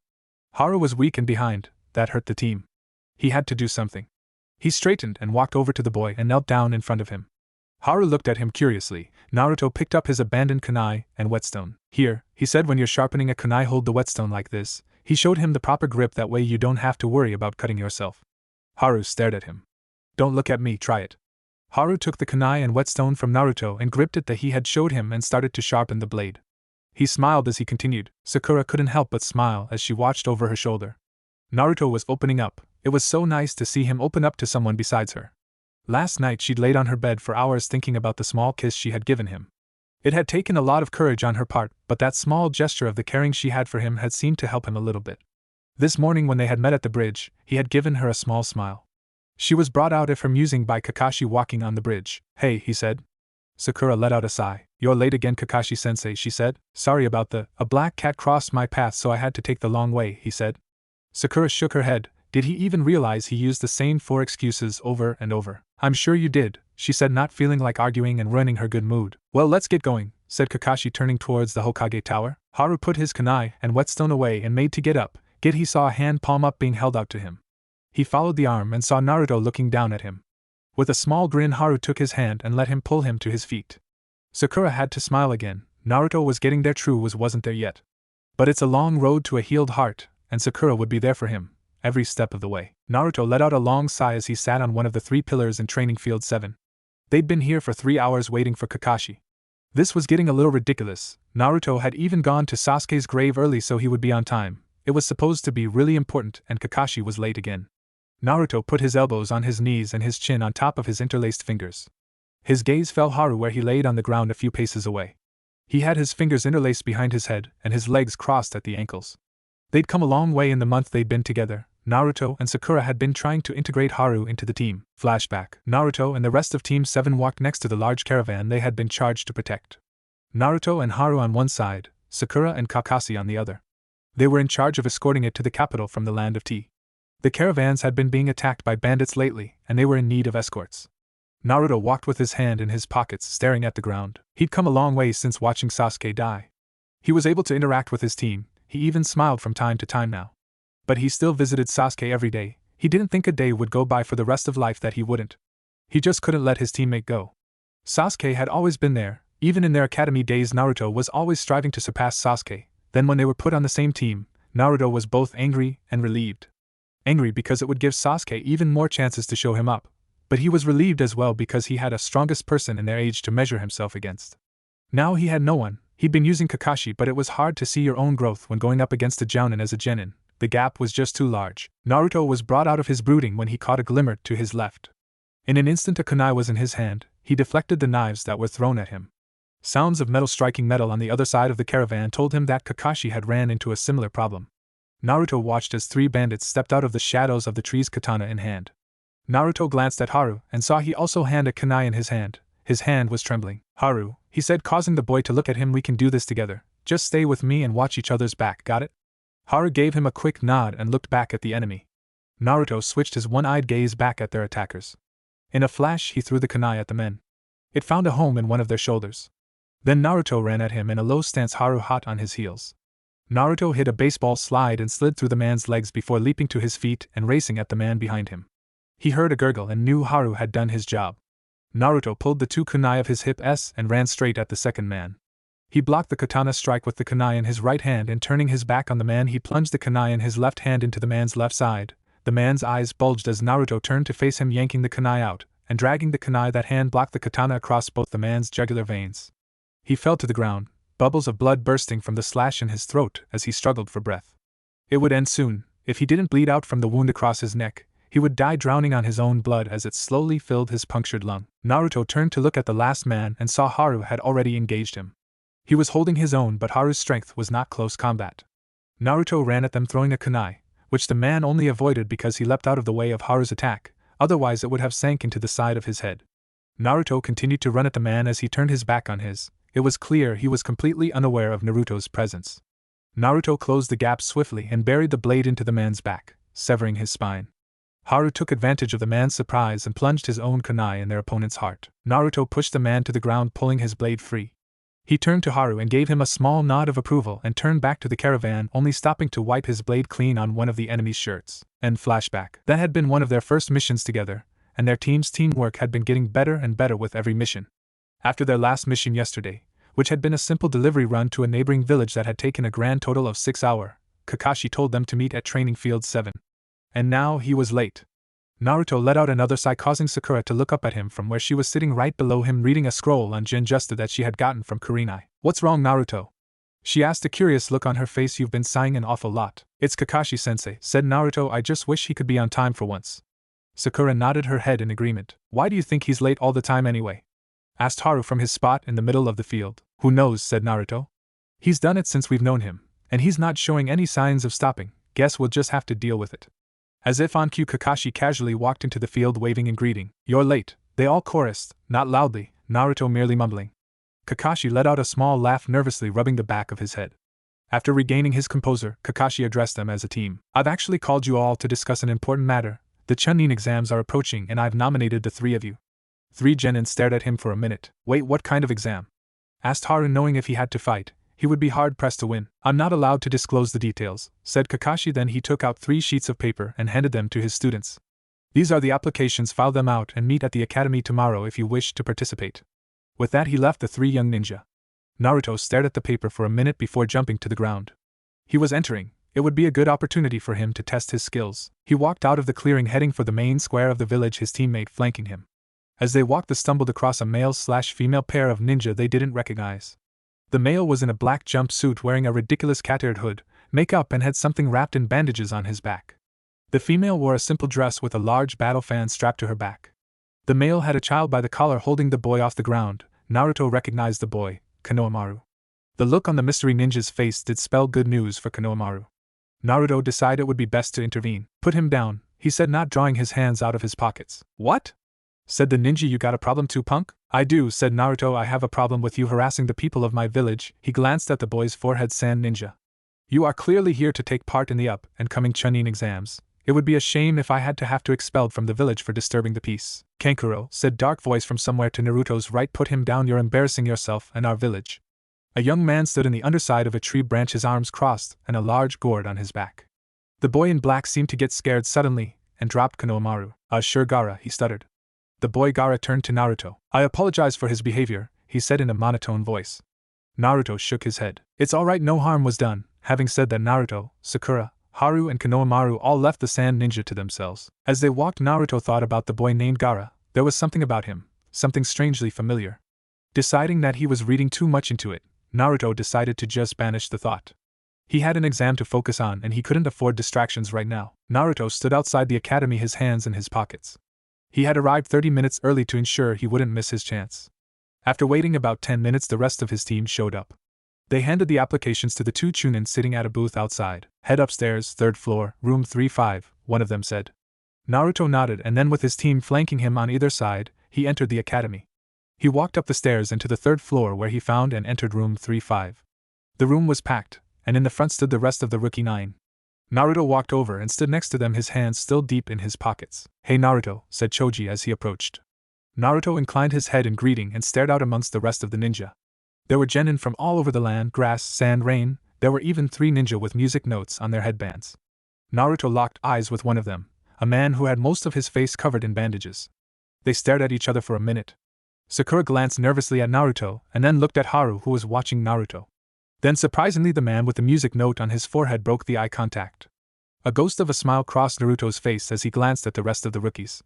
Haru was weak and behind, that hurt the team. He had to do something. He straightened and walked over to the boy and knelt down in front of him. Haru looked at him curiously. Naruto picked up his abandoned kunai and whetstone. Here, he said, when you're sharpening a kunai, hold the whetstone like this. He showed him the proper grip, that way you don't have to worry about cutting yourself. Haru stared at him. Don't look at me, try it. Haru took the kunai and whetstone from Naruto and gripped it that he had showed him and started to sharpen the blade. He smiled as he continued. Sakura couldn't help but smile as she watched over her shoulder. Naruto was opening up. It was so nice to see him open up to someone besides her. Last night she'd laid on her bed for hours thinking about the small kiss she had given him. It had taken a lot of courage on her part, but that small gesture of the caring she had for him had seemed to help him a little bit. This morning when they had met at the bridge, he had given her a small smile. She was brought out of her musing by Kakashi walking on the bridge. Hey, he said. Sakura let out a sigh. You're late again, Kakashi-sensei, she said. Sorry about a black cat crossed my path, so I had to take the long way, he said. Sakura shook her head. Did he even realize he used the same four excuses over and over? I'm sure you did, she said, not feeling like arguing and ruining her good mood. Well, let's get going, said Kakashi, turning towards the Hokage tower. Haru put his kunai and whetstone away and made to get up, yet he saw a hand palm up being held out to him. He followed the arm and saw Naruto looking down at him. With a small grin, Haru took his hand and let him pull him to his feet. Sakura had to smile again. Naruto was getting there, true wasn't there yet. But it's a long road to a healed heart, and Sakura would be there for him every step of the way. Naruto let out a long sigh as he sat on one of the 3 pillars in Training Field 7. They'd been here for 3 hours waiting for Kakashi. This was getting a little ridiculous. Naruto had even gone to Sasuke's grave early so he would be on time. It was supposed to be really important, and Kakashi was late again. Naruto put his elbows on his knees and his chin on top of his interlaced fingers. His gaze fell Haru where he laid on the ground a few paces away. He had his fingers interlaced behind his head and his legs crossed at the ankles. They'd come a long way in the month they'd been together. Naruto and Sakura had been trying to integrate Haru into the team. Flashback. Naruto and the rest of Team 7 walked next to the large caravan they had been charged to protect. Naruto and Haru on one side, Sakura and Kakashi on the other. They were in charge of escorting it to the capital from the land of tea. The caravans had been being attacked by bandits lately, and they were in need of escorts. Naruto walked with his hand in his pockets, staring at the ground. He'd come a long way since watching Sasuke die. He was able to interact with his team. He even smiled from time to time now. But he still visited Sasuke every day. He didn't think a day would go by for the rest of life that he wouldn't. He just couldn't let his teammate go. Sasuke had always been there. Even in their academy days, Naruto was always striving to surpass Sasuke. Then when they were put on the same team, Naruto was both angry and relieved. Angry because it would give Sasuke even more chances to show him up. But he was relieved as well because he had a strongest person in their age to measure himself against. Now he had no one. He'd been using Kakashi, but it was hard to see your own growth when going up against a Jounin as a genin. The gap was just too large. Naruto was brought out of his brooding when he caught a glimmer to his left. In an instant a kunai was in his hand. He deflected the knives that were thrown at him. Sounds of metal striking metal on the other side of the caravan told him that Kakashi had ran into a similar problem. Naruto watched as 3 bandits stepped out of the shadows of the trees, katana in hand. Naruto glanced at Haru and saw he also had a kunai in his hand. His hand was trembling. "Haru," he said, causing the boy to look at him, "we can do this together. Just stay with me and watch each other's back, got it?" Haru gave him a quick nod and looked back at the enemy. Naruto switched his one-eyed gaze back at their attackers. In a flash he threw the kunai at the men. It found a home in one of their shoulders. Then Naruto ran at him in a low stance, Haru hot on his heels. Naruto hit a baseball slide and slid through the man's legs before leaping to his feet and racing at the man behind him. He heard a gurgle and knew Haru had done his job. Naruto pulled the 2 kunai of his hips and ran straight at the second man. He blocked the katana strike with the kunai in his right hand, and turning his back on the man he plunged the kunai in his left hand into the man's left side. The man's eyes bulged as Naruto turned to face him, yanking the kunai out, and dragging the kunai that hand blocked the katana across both the man's jugular veins. He fell to the ground, bubbles of blood bursting from the slash in his throat as he struggled for breath. It would end soon. If he didn't bleed out from the wound across his neck, he would die drowning on his own blood as it slowly filled his punctured lung. Naruto turned to look at the last man and saw Haru had already engaged him. He was holding his own, but Haru's strength was not close combat. Naruto ran at them throwing a kunai, which the man only avoided because he leapt out of the way of Haru's attack, otherwise it would have sank into the side of his head. Naruto continued to run at the man as he turned his back on his. It was clear he was completely unaware of Naruto's presence. Naruto closed the gap swiftly and buried the blade into the man's back, severing his spine. Haru took advantage of the man's surprise and plunged his own kunai in their opponent's heart. Naruto pushed the man to the ground, pulling his blade free. He turned to Haru and gave him a small nod of approval and turned back to the caravan, only stopping to wipe his blade clean on one of the enemy's shirts. And flashback. That had been one of their first missions together, and their team's teamwork had been getting better and better with every mission. After their last mission yesterday, which had been a simple delivery run to a neighboring village that had taken a grand total of 6 hours, Kakashi told them to meet at Training Field 7. And now he was late. Naruto let out another sigh, causing Sakura to look up at him from where she was sitting right below him, reading a scroll on Genjusta that she had gotten from Kurenai. "What's wrong, Naruto?" she asked, a curious look on her face. "You've been sighing an awful lot." "It's Kakashi-sensei," said Naruto. "I just wish he could be on time for once." Sakura nodded her head in agreement. "Why do you think he's late all the time anyway?" asked Haru from his spot in the middle of the field. "Who knows," said Naruto. "He's done it since we've known him, and he's not showing any signs of stopping. Guess we'll just have to deal with it." As if on cue, Kakashi casually walked into the field waving in greeting. "You're late," they all chorused, not loudly, Naruto merely mumbling. Kakashi let out a small laugh, nervously rubbing the back of his head. After regaining his composure, Kakashi addressed them as a team. "I've actually called you all to discuss an important matter. The Chunin exams are approaching and I've nominated the 3 of you." 3 genin stared at him for a minute. "Wait, what kind of exam?" asked Haru, knowing if he had to fight, he would be hard-pressed to win. "I'm not allowed to disclose the details," said Kakashi. Then he took out 3 sheets of paper and handed them to his students. "These are the applications, file them out and meet at the academy tomorrow if you wish to participate." With that he left the 3 young ninja. Naruto stared at the paper for a minute before jumping to the ground. He was entering. It would be a good opportunity for him to test his skills. He walked out of the clearing, heading for the main square of the village, his teammate flanking him. As they walked, they stumbled across a male/female pair of ninja they didn't recognize. The male was in a black jumpsuit wearing a ridiculous cat-eared hood, makeup, and had something wrapped in bandages on his back. The female wore a simple dress with a large battle fan strapped to her back. The male had a child by the collar holding the boy off the ground. Naruto recognized the boy, Konohamaru. The look on the mystery ninja's face did spell good news for Konohamaru. Naruto decided it would be best to intervene. "Put him down," he said, not drawing his hands out of his pockets. "What?" said the ninja. "You got a problem too, punk?" "I do," said Naruto. "I have a problem with you harassing the people of my village." He glanced at the boy's forehead. "Sand ninja. You are clearly here to take part in the up-and-coming Chunin exams. It would be a shame if I had to have to expelled from the village for disturbing the peace." "Kankuro," said dark voice from somewhere to Naruto's right. "Put him down. You're embarrassing yourself and our village." A young man stood in the underside of a tree branch, his arms crossed and a large gourd on his back. The boy in black seemed to get scared suddenly and dropped Konohamaru. "Sure, Gaara," he stuttered. The boy Gaara turned to Naruto. "I apologize for his behavior," he said in a monotone voice. Naruto shook his head. "It's alright, no harm was done." Having said that, Naruto, Sakura, Haru, and Konohamaru all left the sand ninja to themselves. As they walked, Naruto thought about the boy named Gaara. There was something about him, something strangely familiar. Deciding that he was reading too much into it, Naruto decided to just banish the thought. He had an exam to focus on and he couldn't afford distractions right now. Naruto stood outside the academy, his hands in his pockets. He had arrived 30 minutes early to ensure he wouldn't miss his chance. After waiting about 10 minutes, the rest of his team showed up. They handed the applications to the two Chunin sitting at a booth outside. Head upstairs, 3rd floor, room 35, one of them said. Naruto nodded, and then with his team flanking him on either side, he entered the academy. He walked up the stairs and to the 3rd floor where he found and entered room 35. The room was packed, and in the front stood the rest of the rookie 9. Naruto walked over and stood next to them, his hands still deep in his pockets. "Hey Naruto," said Choji as he approached. Naruto inclined his head in greeting and stared out amongst the rest of the ninja. There were genin from all over the land, grass, sand, rain. There were even 3 ninja with music notes on their headbands. Naruto locked eyes with one of them, a man who had most of his face covered in bandages. They stared at each other for a minute. Sakura glanced nervously at Naruto and then looked at Haru, who was watching Naruto. Then surprisingly, the man with the music note on his forehead broke the eye contact. A ghost of a smile crossed Naruto's face as he glanced at the rest of the rookies.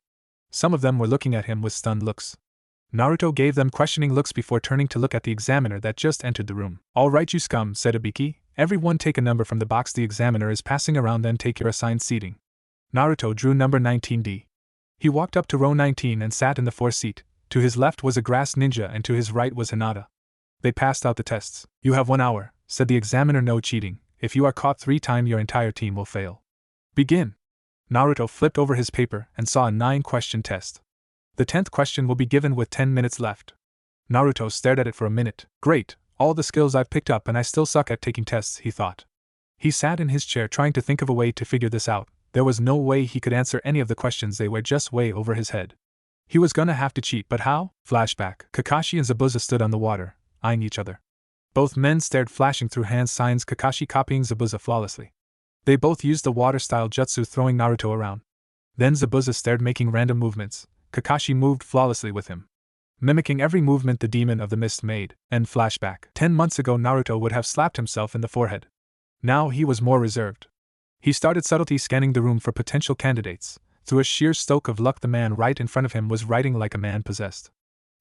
Some of them were looking at him with stunned looks. Naruto gave them questioning looks before turning to look at the examiner that just entered the room. "All right, you scum," said Ibiki. "Everyone take a number from the box the examiner is passing around, then take your assigned seating." Naruto drew number 19D. He walked up to row 19 and sat in the 4th seat. To his left was a grass ninja and to his right was Hinata. They passed out the tests. "You have 1 hour, said the examiner. "No cheating. If you are caught 3 times, your entire team will fail. Begin." Naruto flipped over his paper and saw a 9-question test. The 10th question will be given with 10 minutes left. Naruto stared at it for a minute. "Great, all the skills I've picked up and I still suck at taking tests," he thought. He sat in his chair trying to think of a way to figure this out. There was no way he could answer any of the questions, they were just way over his head. He was gonna have to cheat, but how? Flashback. Kakashi and Zabuza stood on the water, eyeing each other. Both men stared, flashing through hand signs, Kakashi copying Zabuza flawlessly. They both used the water-style jutsu, throwing Naruto around. Then Zabuza stared, making random movements. Kakashi moved flawlessly with him, mimicking every movement the demon of the mist made. And flashback. 10 months ago Naruto would have slapped himself in the forehead. Now he was more reserved. He started subtly scanning the room for potential candidates. Through a sheer stroke of luck, the man right in front of him was writing like a man possessed.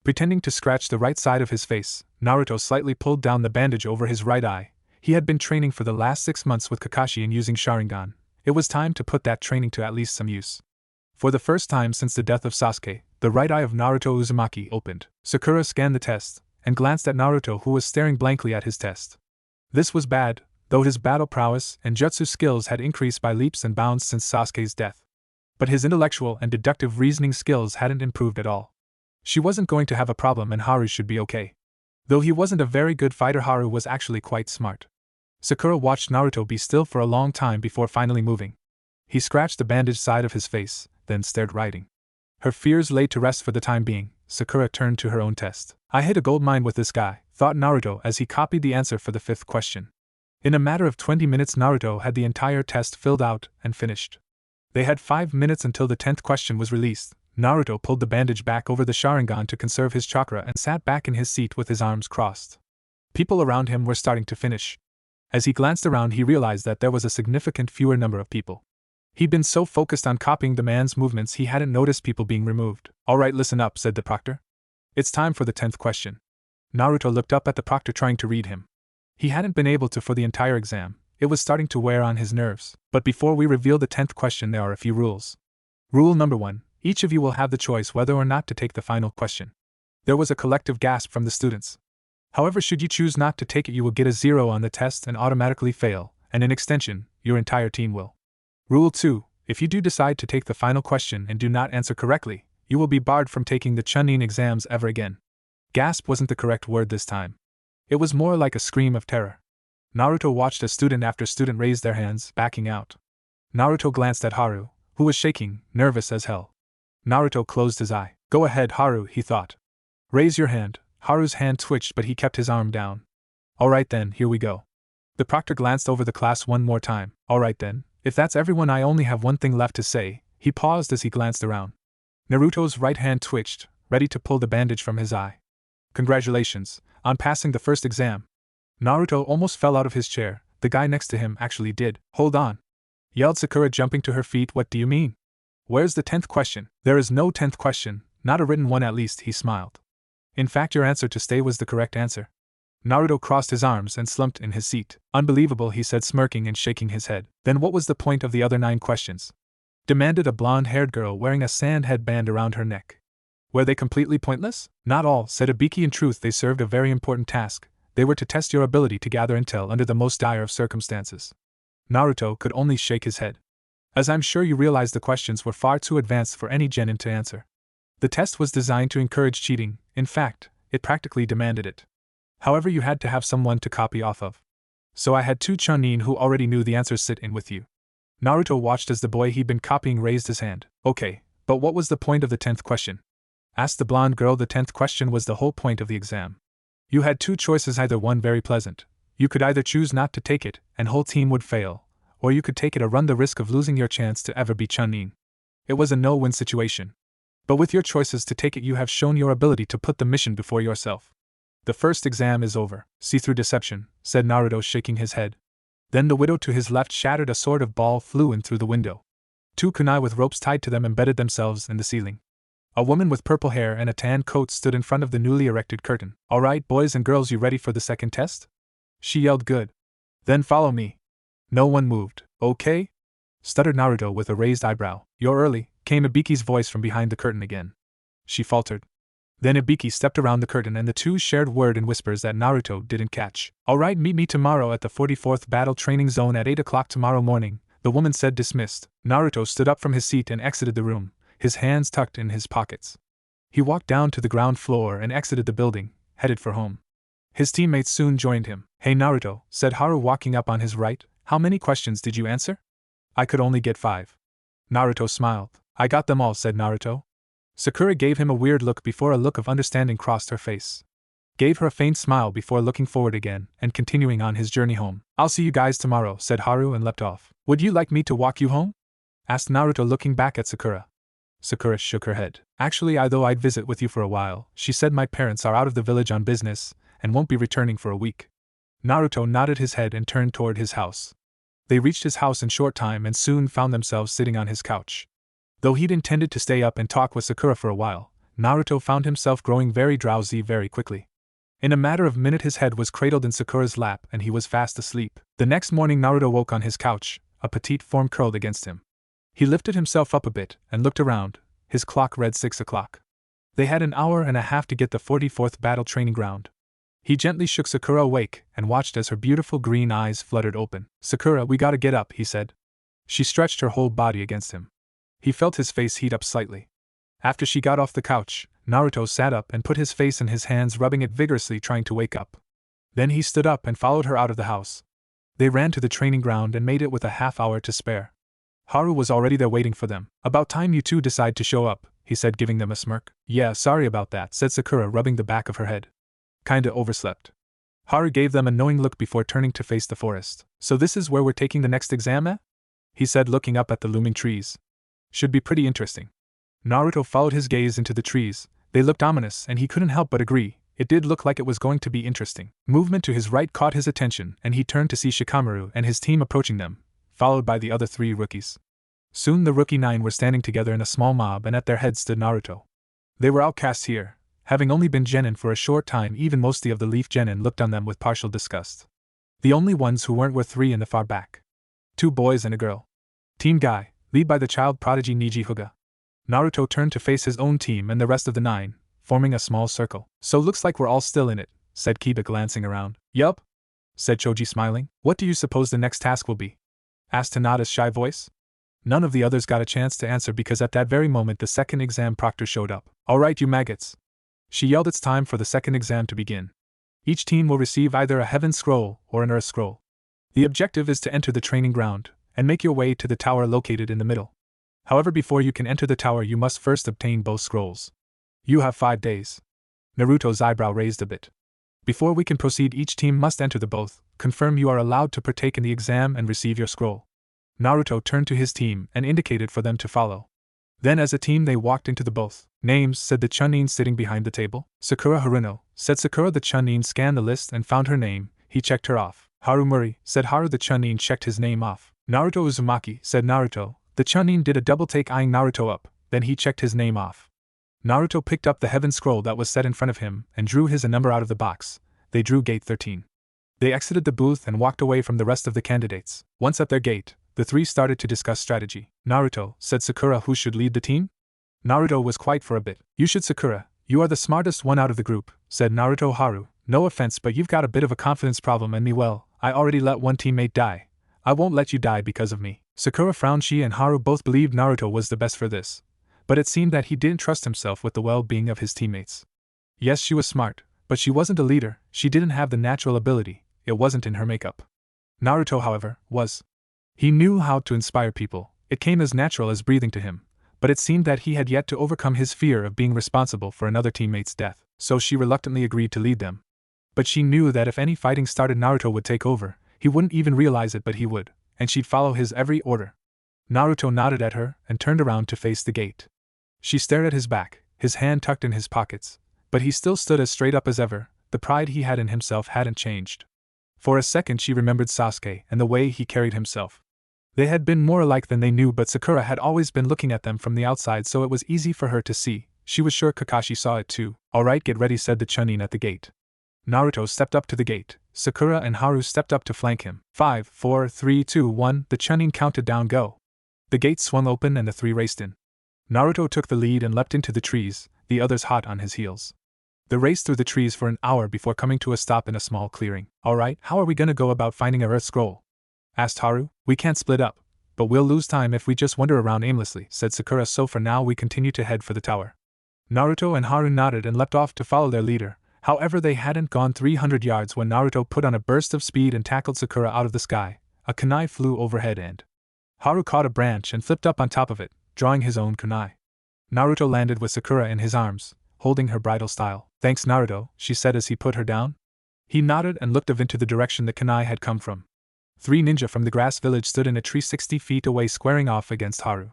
Pretending to scratch the right side of his face, Naruto slightly pulled down the bandage over his right eye. He had been training for the last 6 months with Kakashi and using Sharingan. It was time to put that training to at least some use. For the first time since the death of Sasuke, the right eye of Naruto Uzumaki opened. Sakura scanned the test, and glanced at Naruto, who was staring blankly at his test. This was bad, though his battle prowess and jutsu skills had increased by leaps and bounds since Sasuke's death. But his intellectual and deductive reasoning skills hadn't improved at all. She wasn't going to have a problem and Haru should be okay. Though he wasn't a very good fighter, Haru was actually quite smart. Sakura watched Naruto be still for a long time before finally moving. He scratched the bandaged side of his face, then stared writing. Her fears laid to rest for the time being, Sakura turned to her own test. "I hit a gold mine with this guy," thought Naruto as he copied the answer for the 5th question. In a matter of 20 minutes Naruto had the entire test filled out and finished. They had 5 minutes until the 10th question was released. Naruto pulled the bandage back over the Sharingan to conserve his chakra and sat back in his seat with his arms crossed. People around him were starting to finish. As he glanced around, he realized that there was a significant fewer number of people. He'd been so focused on copying the man's movements he hadn't noticed people being removed. "All right, listen up," said the proctor. "It's time for the 10th question." Naruto looked up at the proctor, trying to read him. He hadn't been able to for the entire exam. It was starting to wear on his nerves. "But before we reveal the 10th question, there are a few rules. Rule number 1. Each of you will have the choice whether or not to take the final question." There was a collective gasp from the students. "However, should you choose not to take it, you will get a 0 on the test and automatically fail, and in extension, your entire team will. Rule 2. If you do decide to take the final question and do not answer correctly, you will be barred from taking the Chunin exams ever again." Gasp wasn't the correct word this time. It was more like a scream of terror. Naruto watched as student after student raised their hands, backing out. Naruto glanced at Haru, who was shaking, nervous as hell. Naruto closed his eye. "Go ahead, Haru," he thought. "Raise your hand." Haru's hand twitched, but he kept his arm down. "All right then, here we go." The proctor glanced over the class one more time. "All right then, if that's everyone, I only have one thing left to say." He paused as he glanced around. Naruto's right hand twitched, ready to pull the bandage from his eye. "Congratulations on passing the first exam." Naruto almost fell out of his chair. The guy next to him actually did. "Hold on," yelled Sakura, jumping to her feet. "What do you mean? Where's the 10th question?" "There is no 10th question, not a written one at least," he smiled. "In fact, your answer to stay was the correct answer." Naruto crossed his arms and slumped in his seat. Unbelievable, he said, smirking and shaking his head. Then what was the point of the other 9 questions? Demanded a blonde-haired girl wearing a sand headband around her neck. Were they completely pointless? Not all, said Ibiki. In truth, they served a very important task. They were to test your ability to gather intel under the most dire of circumstances. Naruto could only shake his head. As I'm sure you realize, the questions were far too advanced for any genin to answer. The test was designed to encourage cheating. In fact, it practically demanded it. However, you had to have someone to copy off of. So I had 2 chunin who already knew the answers sit in with you. Naruto watched as the boy he'd been copying raised his hand. Okay, but what was the point of the 10th question? Asked the blonde girl. The 10th question was the whole point of the exam. You had 2 choices, either one very pleasant. You could either choose not to take it, and whole team would fail, or you could take it or run the risk of losing your chance to ever be chunin. It was a no-win situation. But with your choices to take it, you have shown your ability to put the mission before yourself. The first exam is over. See through deception, said Naruto, shaking his head. Then the widow to his left shattered. A sort of ball flew in through the window. 2 kunai with ropes tied to them embedded themselves in the ceiling. A woman with purple hair and a tan coat stood in front of the newly erected curtain. All right, boys and girls, you ready for the second test? She yelled. Good. Then follow me. No one moved. Okay? Stuttered Naruto with a raised eyebrow. You're early, came Ibiki's voice from behind the curtain again. She faltered. Then Ibiki stepped around the curtain and the 2 shared word in whispers that Naruto didn't catch. All right, meet me tomorrow at the 44th Battle Training Zone at 8 o'clock tomorrow morning, the woman said, dismissed. Naruto stood up from his seat and exited the room, his hands tucked in his pockets. He walked down to the ground floor and exited the building, headed for home. His teammates soon joined him. Hey Naruto, said Haru walking up on his right, how many questions did you answer? I could only get 5. Naruto smiled. I got them all, said Naruto. Sakura gave him a weird look before a look of understanding crossed her face. Gave her a faint smile before looking forward again and continuing on his journey home. I'll see you guys tomorrow, said Haru and leapt off. Would you like me to walk you home? Asked Naruto, looking back at Sakura. Sakura shook her head. Actually, I'd visit with you for a while. She said my parents are out of the village on business and won't be returning for a week. Naruto nodded his head and turned toward his house. They reached his house in short time and soon found themselves sitting on his couch. Though he'd intended to stay up and talk with Sakura for a while, Naruto found himself growing very drowsy very quickly. In a matter of minute his head was cradled in Sakura's lap and he was fast asleep. The next morning Naruto woke on his couch, a petite form curled against him. He lifted himself up a bit and looked around. His clock read 6 o'clock. They had an hour and a half to get the 44th battle training ground. He gently shook Sakura awake and watched as her beautiful green eyes fluttered open. Sakura, we gotta get up, he said. She stretched her whole body against him. He felt his face heat up slightly. After she got off the couch, Naruto sat up and put his face in his hands, rubbing it vigorously, trying to wake up. Then he stood up and followed her out of the house. They ran to the training ground and made it with a half-hour to spare. Haru was already there waiting for them. About time you two decide to show up, he said, giving them a smirk. Yeah, sorry about that, said Sakura, rubbing the back of her head. Kinda overslept. Haru gave them a knowing look before turning to face the forest. So this is where we're taking the next exam, eh? He said, looking up at the looming trees. Should be pretty interesting. Naruto followed his gaze into the trees. They looked ominous and he couldn't help but agree. It did look like it was going to be interesting. Movement to his right caught his attention and he turned to see Shikamaru and his team approaching them, followed by the other 3 rookies. Soon the rookie 9 were standing together in a small mob and at their head stood Naruto. They were outcasts here. Having only been genin for a short time, even mostly of the Leaf genin looked on them with partial disgust. The only ones who weren't were 3 in the far back. 2 boys and a girl. Team Guy, led by the child prodigy Niji Hyuga. Naruto turned to face his own team and the rest of the 9, forming a small circle. So looks like we're all still in it, said Kiba, glancing around. Yup, said Choji, smiling. What do you suppose the next task will be? Asked Hinata's shy voice. None of the others got a chance to answer because at that very moment the second exam proctor showed up. All right, you maggots. She yelled, it's time for the second exam to begin. Each team will receive either a heaven scroll or an earth scroll. The objective is to enter the training ground and make your way to the tower located in the middle. However, before you can enter the tower you must first obtain both scrolls. You have 5 days. Naruto's eyebrow raised a bit. Before we can proceed, each team must enter the both, confirm you are allowed to partake in the exam and receive your scroll. Naruto turned to his team and indicated for them to follow. Then as a team they walked into the both. Names, said the Chunin sitting behind the table. Sakura Haruno, said Sakura. The Chunin scanned the list and found her name. He checked her off. Harumuri, said Haru. The Chunin checked his name off. Naruto Uzumaki, said Naruto. The Chunin did a double take, eyeing Naruto up, then he checked his name off. Naruto picked up the heaven scroll that was set in front of him and drew his a number out of the box, they drew Gate 13. They exited the booth and walked away from the rest of the candidates. Once at their gate, the three started to discuss strategy. Naruto, said Sakura, who should lead the team? Naruto was quiet for a bit. You should, Sakura. You are the smartest one out of the group, said Naruto. Haru, no offense, but you've got a bit of a confidence problem, and me, well, I already let one teammate die. I won't let you die because of me. Sakura frowned. She and Haru both believed Naruto was the best for this, but it seemed that he didn't trust himself with the well-being of his teammates. Yes, she was smart, but she wasn't a leader. She didn't have the natural ability. It wasn't in her makeup. Naruto, however, was. He knew how to inspire people. It came as natural as breathing to him, but it seemed that he had yet to overcome his fear of being responsible for another teammate's death, so she reluctantly agreed to lead them. But she knew that if any fighting started, Naruto would take over. He wouldn't even realize it, but he would, and she'd follow his every order. Naruto nodded at her and turned around to face the gate. She stared at his back, his hand tucked in his pockets, but he still stood as straight up as ever. The pride he had in himself hadn't changed. For a second she remembered Sasuke and the way he carried himself. They had been more alike than they knew, but Sakura had always been looking at them from the outside, so it was easy for her to see. She was sure Kakashi saw it too. Alright, get ready, said the Chunin at the gate. Naruto stepped up to the gate. Sakura and Haru stepped up to flank him. 5, 4, 3, 2, 1, the Chunin counted down, go. The gate swung open and the three raced in. Naruto took the lead and leapt into the trees, the others hot on his heels. They raced through the trees for an hour before coming to a stop in a small clearing. Alright, how are we gonna go about finding a Earth Scroll? Asked Haru. We can't split up, but we'll lose time if we just wander around aimlessly, said Sakura, so for now we continue to head for the tower. Naruto and Haru nodded and leapt off to follow their leader. However, they hadn't gone 300 yards when Naruto put on a burst of speed and tackled Sakura out of the sky. A kunai flew overhead and Haru caught a branch and flipped up on top of it, drawing his own kunai. Naruto landed with Sakura in his arms, holding her bridal style. Thanks, Naruto, she said as he put her down. He nodded and looked into the direction the kunai had come from. 3 ninja from the grass village stood in a tree 60 feet away, squaring off against Haru.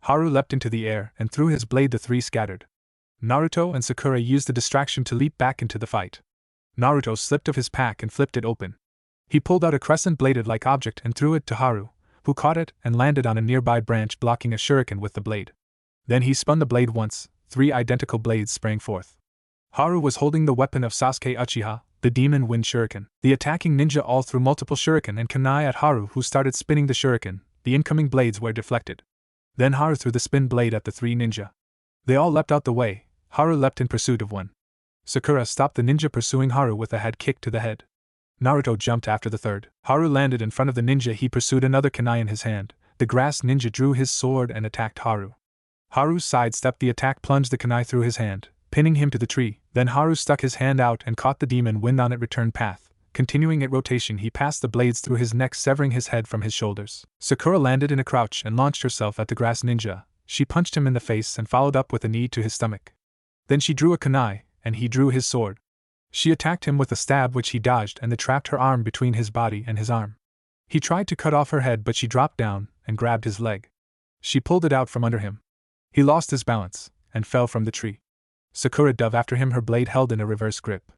Haru leapt into the air and threw his blade. The 3 scattered. Naruto and Sakura used the distraction to leap back into the fight. Naruto slipped of his pack and flipped it open. He pulled out a crescent-bladed-like object and threw it to Haru, who caught it and landed on a nearby branch, blocking a shuriken with the blade. Then he spun the blade once. 3 identical blades sprang forth. Haru was holding the weapon of Sasuke Uchiha, the Demon Wind Shuriken. The attacking ninja all threw multiple shuriken and kunai at Haru, who started spinning the shuriken. The incoming blades were deflected. Then Haru threw the spin blade at the 3 ninja. They all leapt out the way. Haru leapt in pursuit of one. Sakura stopped the ninja pursuing Haru with a head kick to the head. Naruto jumped after the 3rd. Haru landed in front of the ninja. He pursued, another kunai in his hand. The grass ninja drew his sword and attacked Haru. Haru sidestepped the attack, plunged the kunai through his hand, pinning him to the tree. Then Haru stuck his hand out and caught the demon wind on its return path. Continuing its rotation, he passed the blades through his neck, severing his head from his shoulders. Sakura landed in a crouch and launched herself at the grass ninja. She punched him in the face and followed up with a knee to his stomach. Then she drew a kunai, and he drew his sword. She attacked him with a stab which he dodged and trapped her arm between his body and his arm. He tried to cut off her head, but she dropped down and grabbed his leg. She pulled it out from under him. He lost his balance and fell from the tree. Sakura dove after him, her blade held in a reverse grip.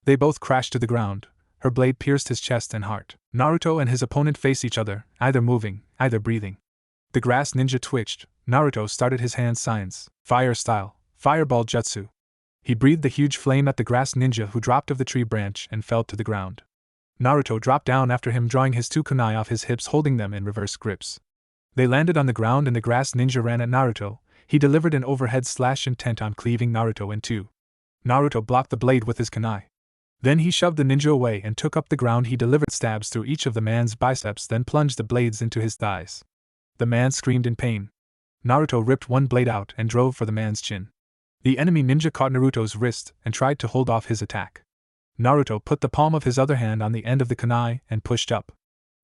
They both crashed to the ground. Her blade pierced his chest and heart. Naruto and his opponent faced each other, either moving, either breathing. The grass ninja twitched. Naruto started his hand signs. Fire style. Fireball jutsu. He breathed the huge flame at the grass ninja, who dropped of the tree branch and fell to the ground. Naruto dropped down after him, drawing his 2 kunai off his hips, holding them in reverse grips. They landed on the ground and the grass ninja ran at Naruto. He delivered an overhead slash intent on cleaving Naruto in 2. Naruto blocked the blade with his kunai. Then he shoved the ninja away and took up the ground. He delivered stabs through each of the man's biceps, then plunged the blades into his thighs. The man screamed in pain. Naruto ripped one blade out and drove for the man's chin. The enemy ninja caught Naruto's wrist and tried to hold off his attack. Naruto put the palm of his other hand on the end of the kunai and pushed up.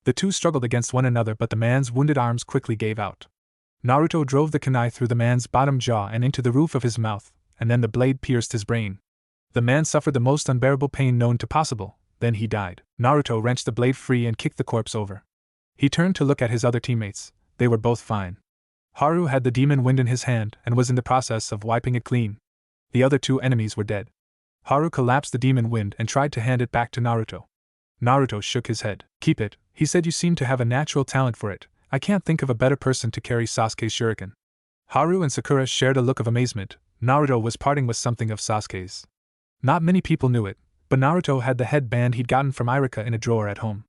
The two struggled against one another, but the man's wounded arms quickly gave out. Naruto drove the kunai through the man's bottom jaw and into the roof of his mouth, and then the blade pierced his brain. The man suffered the most unbearable pain known to possible, then he died. Naruto wrenched the blade free and kicked the corpse over. He turned to look at his other teammates. They were both fine. Haru had the demon wind in his hand and was in the process of wiping it clean. The other 2 enemies were dead. Haru collapsed the demon wind and tried to hand it back to Naruto. Naruto shook his head. Keep it, he said, you seem to have a natural talent for it. I can't think of a better person to carry Sasuke's shuriken. Haru and Sakura shared a look of amazement. Naruto was parting with something of Sasuke's. Not many people knew it, But Naruto had the headband he'd gotten from Irika in a drawer at home.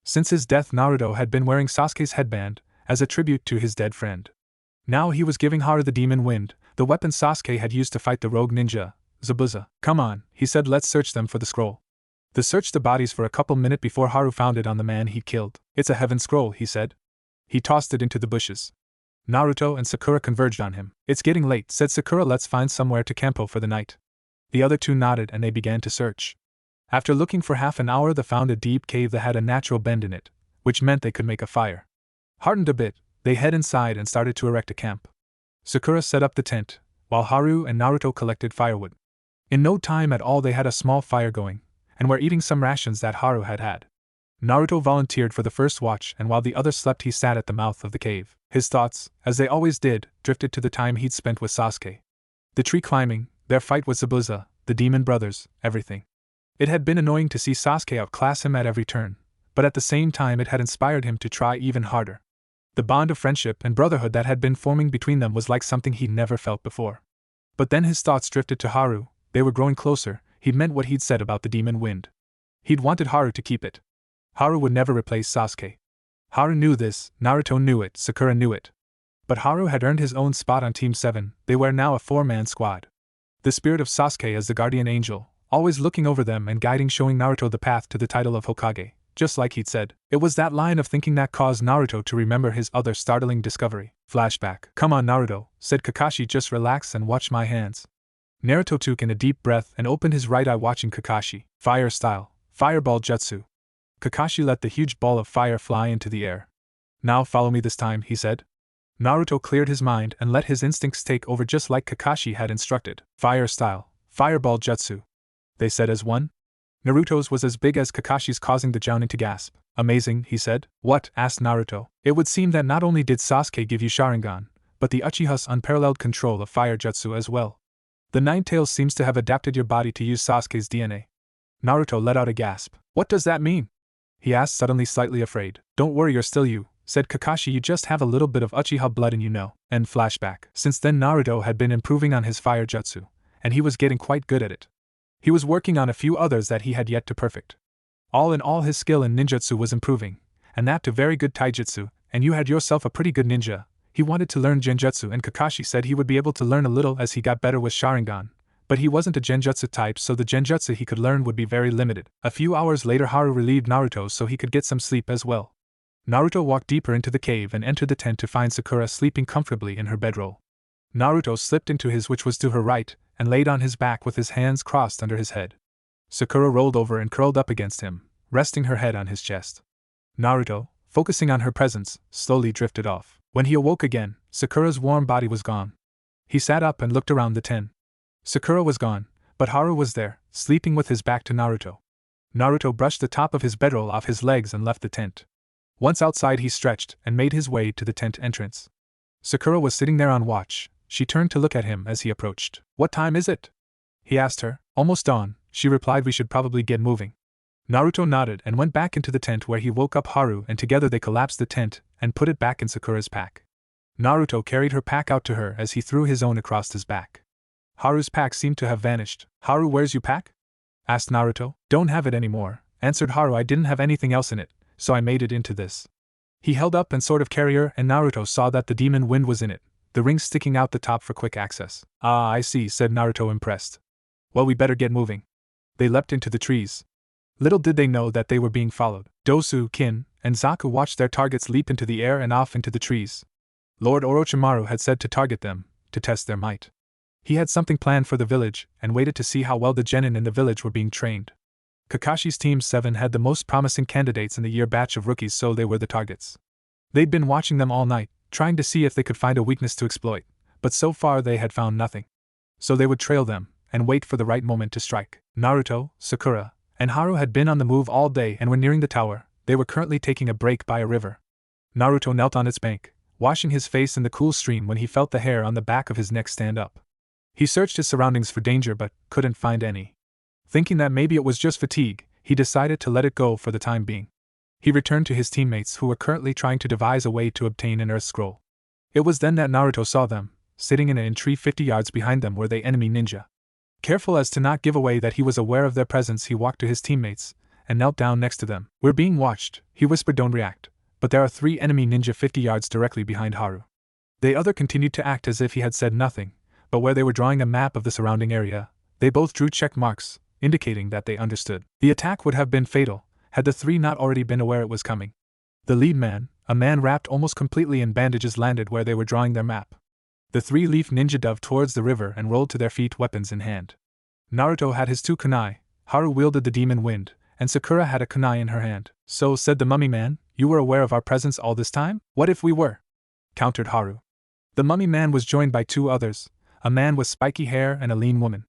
Since his death, Naruto had been wearing Sasuke's headband, as a tribute to his dead friend. Now he was giving Haru the demon wind, the weapon Sasuke had used to fight the rogue ninja, Zabuza. Come on, he said, let's search them for the scroll. They searched the bodies for a couple minutes before Haru found it on the man he'd killed. It's a heaven scroll, he said. He tossed it into the bushes. Naruto and Sakura converged on him. It's getting late, said Sakura, let's find somewhere to campo for the night. The other two nodded and they began to search. After looking for half an hour, they found a deep cave that had a natural bend in it, which meant they could make a fire. Heartened a bit, they head inside and started to erect a camp. Sakura set up the tent, while Haru and Naruto collected firewood. In no time at all they had a small fire going, and were eating some rations that Haru had had. Naruto volunteered for the first watch, and while the others slept he sat at the mouth of the cave. His thoughts, as they always did, drifted to the time he'd spent with Sasuke. The tree climbing, their fight with Zabuza, the demon brothers, everything. It had been annoying to see Sasuke outclass him at every turn, but at the same time it had inspired him to try even harder. The bond of friendship and brotherhood that had been forming between them was like something he'd never felt before. But then his thoughts drifted to Haru. They were growing closer. He'd meant what he'd said about the demon wind. He'd wanted Haru to keep it. Haru would never replace Sasuke. Haru knew this, Naruto knew it, Sakura knew it. But Haru had earned his own spot on Team 7, they were now a 4-man squad. The spirit of Sasuke as the guardian angel, always looking over them and guiding, showing Naruto the path to the title of Hokage, just like he'd said. It was that line of thinking that caused Naruto to remember his other startling discovery. Flashback. Come on, Naruto, said Kakashi, just relax and watch my hands. Naruto took in a deep breath and opened his right eye, watching Kakashi. Fire style. Fireball jutsu. Kakashi let the huge ball of fire fly into the air. Now follow me this time, he said. Naruto cleared his mind and let his instincts take over, just like Kakashi had instructed. Fire style. Fireball jutsu. They said as one. Naruto's was as big as Kakashi's, causing the Jounin to gasp. Amazing, he said. What? Asked Naruto. It would seem that not only did Sasuke give you Sharingan, but the Uchiha's unparalleled control of fire jutsu as well. The Nine Tails seems to have adapted your body to use Sasuke's DNA. Naruto let out a gasp. What does that mean? He asked, suddenly slightly afraid. Don't worry, you're still you, said Kakashi, you just have a little bit of Uchiha blood in you, know. End flashback. Since then Naruto had been improving on his fire jutsu, and he was getting quite good at it. He was working on a few others that he had yet to perfect. All in all, his skill in ninjutsu was improving, and that to very good taijutsu, and you had yourself a pretty good ninja. He wanted to learn genjutsu, and Kakashi said he would be able to learn a little as he got better with Sharingan, but he wasn't a genjutsu type, so the genjutsu he could learn would be very limited. A few hours later Haru relieved Naruto so he could get some sleep as well. Naruto walked deeper into the cave and entered the tent to find Sakura sleeping comfortably in her bedroll. Naruto slipped into his, which was to her right, and laid on his back with his hands crossed under his head. Sakura rolled over and curled up against him, resting her head on his chest. Naruto, focusing on her presence, slowly drifted off. When he awoke again, Sakura's warm body was gone. He sat up and looked around the tent. Sakura was gone, but Haru was there, sleeping with his back to Naruto. Naruto brushed the top of his bedroll off his legs and left the tent. Once outside he stretched and made his way to the tent entrance. Sakura was sitting there on watch. She turned to look at him as he approached. What time is it? He asked her. Almost dawn, she replied. We should probably get moving. Naruto nodded and went back into the tent, where he woke up Haru, and together they collapsed the tent and put it back in Sakura's pack. Naruto carried her pack out to her as he threw his own across his back. Haru's pack seemed to have vanished. Haru, where's your pack? Asked Naruto. Don't have it anymore, answered Haru. I didn't have anything else in it, so I made it into this. He held up and sort of carrier, and Naruto saw that the demon wind was in it, the ring sticking out the top for quick access. Ah, I see, said Naruto, impressed. Well, we better get moving. They leapt into the trees. Little did they know that they were being followed. Dosu, Kin, and Zaku watched their targets leap into the air and off into the trees. Lord Orochimaru had said to target them, to test their might. He had something planned for the village, and waited to see how well the genin in the village were being trained. Kakashi's Team 7 had the most promising candidates in the year batch of rookies, so they were the targets. They'd been watching them all night, trying to see if they could find a weakness to exploit, but so far they had found nothing. So they would trail them, and wait for the right moment to strike. Naruto, Sakura, and Haru had been on the move all day and were nearing the tower. They were currently taking a break by a river. Naruto knelt on its bank, washing his face in the cool stream, when he felt the hair on the back of his neck stand up. He searched his surroundings for danger but couldn't find any. Thinking that maybe it was just fatigue, he decided to let it go for the time being. He returned to his teammates, who were currently trying to devise a way to obtain an earth scroll. It was then that Naruto saw them. Sitting in a tree 50 yards behind them were the enemy ninja. Careful as to not give away that he was aware of their presence, he walked to his teammates and knelt down next to them. We're being watched, he whispered. Don't react. But there are 3 enemy ninja 50 yards directly behind Haru. The other continued to act as if he had said nothing, but where they were drawing a map of the surrounding area, they both drew check marks, indicating that they understood. The attack would have been fatal had the 3 not already been aware it was coming. The lead man, a man wrapped almost completely in bandages, landed where they were drawing their map. The 3-leaf ninja dove towards the river and rolled to their feet, weapons in hand. Naruto had his 2 kunai, Haru wielded the demon wind, and Sakura had a kunai in her hand. So, said the mummy man, you were aware of our presence all this time? What if we were? Countered Haru. The mummy man was joined by 2 others, a man with spiky hair and a lean woman.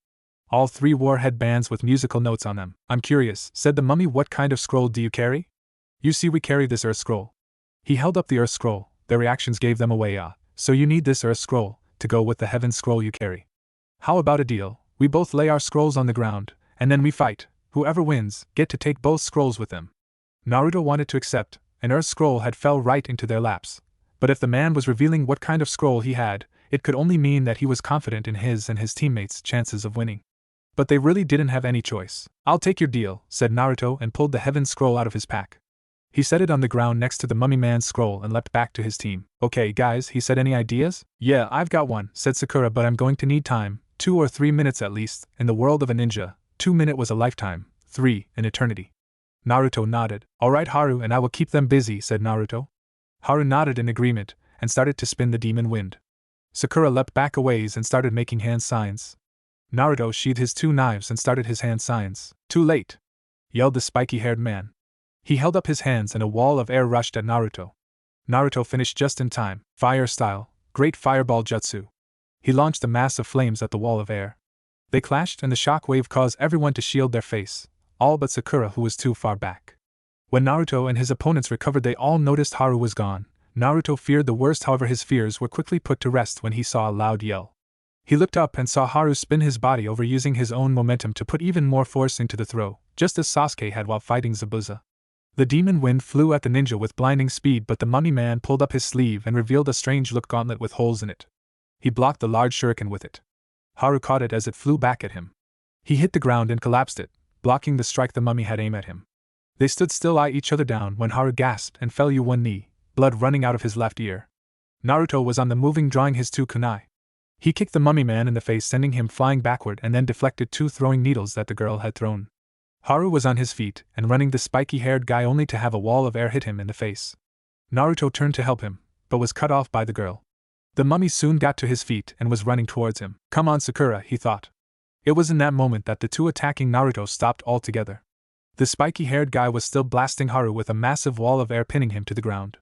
All 3 wore headbands with musical notes on them. I'm curious, said the mummy, what kind of scroll do you carry? You see, we carry this earth scroll. He held up the earth scroll. Their reactions gave them away. So you need this earth scroll to go with the heaven scroll you carry. How about a deal? We both lay our scrolls on the ground, and then we fight. Whoever wins, get to take both scrolls with them. Naruto wanted to accept. An earth scroll had fell right into their laps. But if the man was revealing what kind of scroll he had, it could only mean that he was confident in his and his teammates' chances of winning. But they really didn't have any choice. I'll take your deal, said Naruto, and pulled the heaven scroll out of his pack. He set it on the ground next to the mummy man's scroll and leapt back to his team. Okay, guys, he said, any ideas? Yeah, I've got one, said Sakura, but I'm going to need time, 2 or 3 minutes at least. In the world of a ninja, 2 minutes was a lifetime, 3, an eternity. Naruto nodded. Alright, Haru, and I will keep them busy, said Naruto. Haru nodded in agreement, and started to spin the demon wind. Sakura leapt back a ways and started making hand signs. Naruto sheathed his 2 knives and started his hand signs. Too late! Yelled the spiky-haired man. He held up his hands and a wall of air rushed at Naruto. Naruto finished just in time. Fire style, great fireball jutsu. He launched a mass of flames at the wall of air. They clashed and the shock wave caused everyone to shield their face, all but Sakura, who was too far back. When Naruto and his opponents recovered, they all noticed Haru was gone. Naruto feared the worst, however his fears were quickly put to rest when he saw a loud yell. He looked up and saw Haru spin his body over, using his own momentum to put even more force into the throw, just as Sasuke had while fighting Zabuza. The demon wind flew at the ninja with blinding speed, but the mummy man pulled up his sleeve and revealed a strange look gauntlet with holes in it. He blocked the large shuriken with it. Haru caught it as it flew back at him. He hit the ground and collapsed it, blocking the strike the mummy had aimed at him. They stood still, eyed each other down, when Haru gasped and fell to one knee, blood running out of his left ear. Naruto was on the moving, drawing his 2 kunai. He kicked the mummy man in the face, sending him flying backward, and then deflected 2 throwing needles that the girl had thrown. Haru was on his feet and running the spiky-haired guy, only to have a wall of air hit him in the face. Naruto turned to help him, but was cut off by the girl. The mummy soon got to his feet and was running towards him. Come on, Sakura, he thought. It was in that moment that the 2 attacking Naruto stopped altogether. The spiky-haired guy was still blasting Haru with a massive wall of air, pinning him to the ground.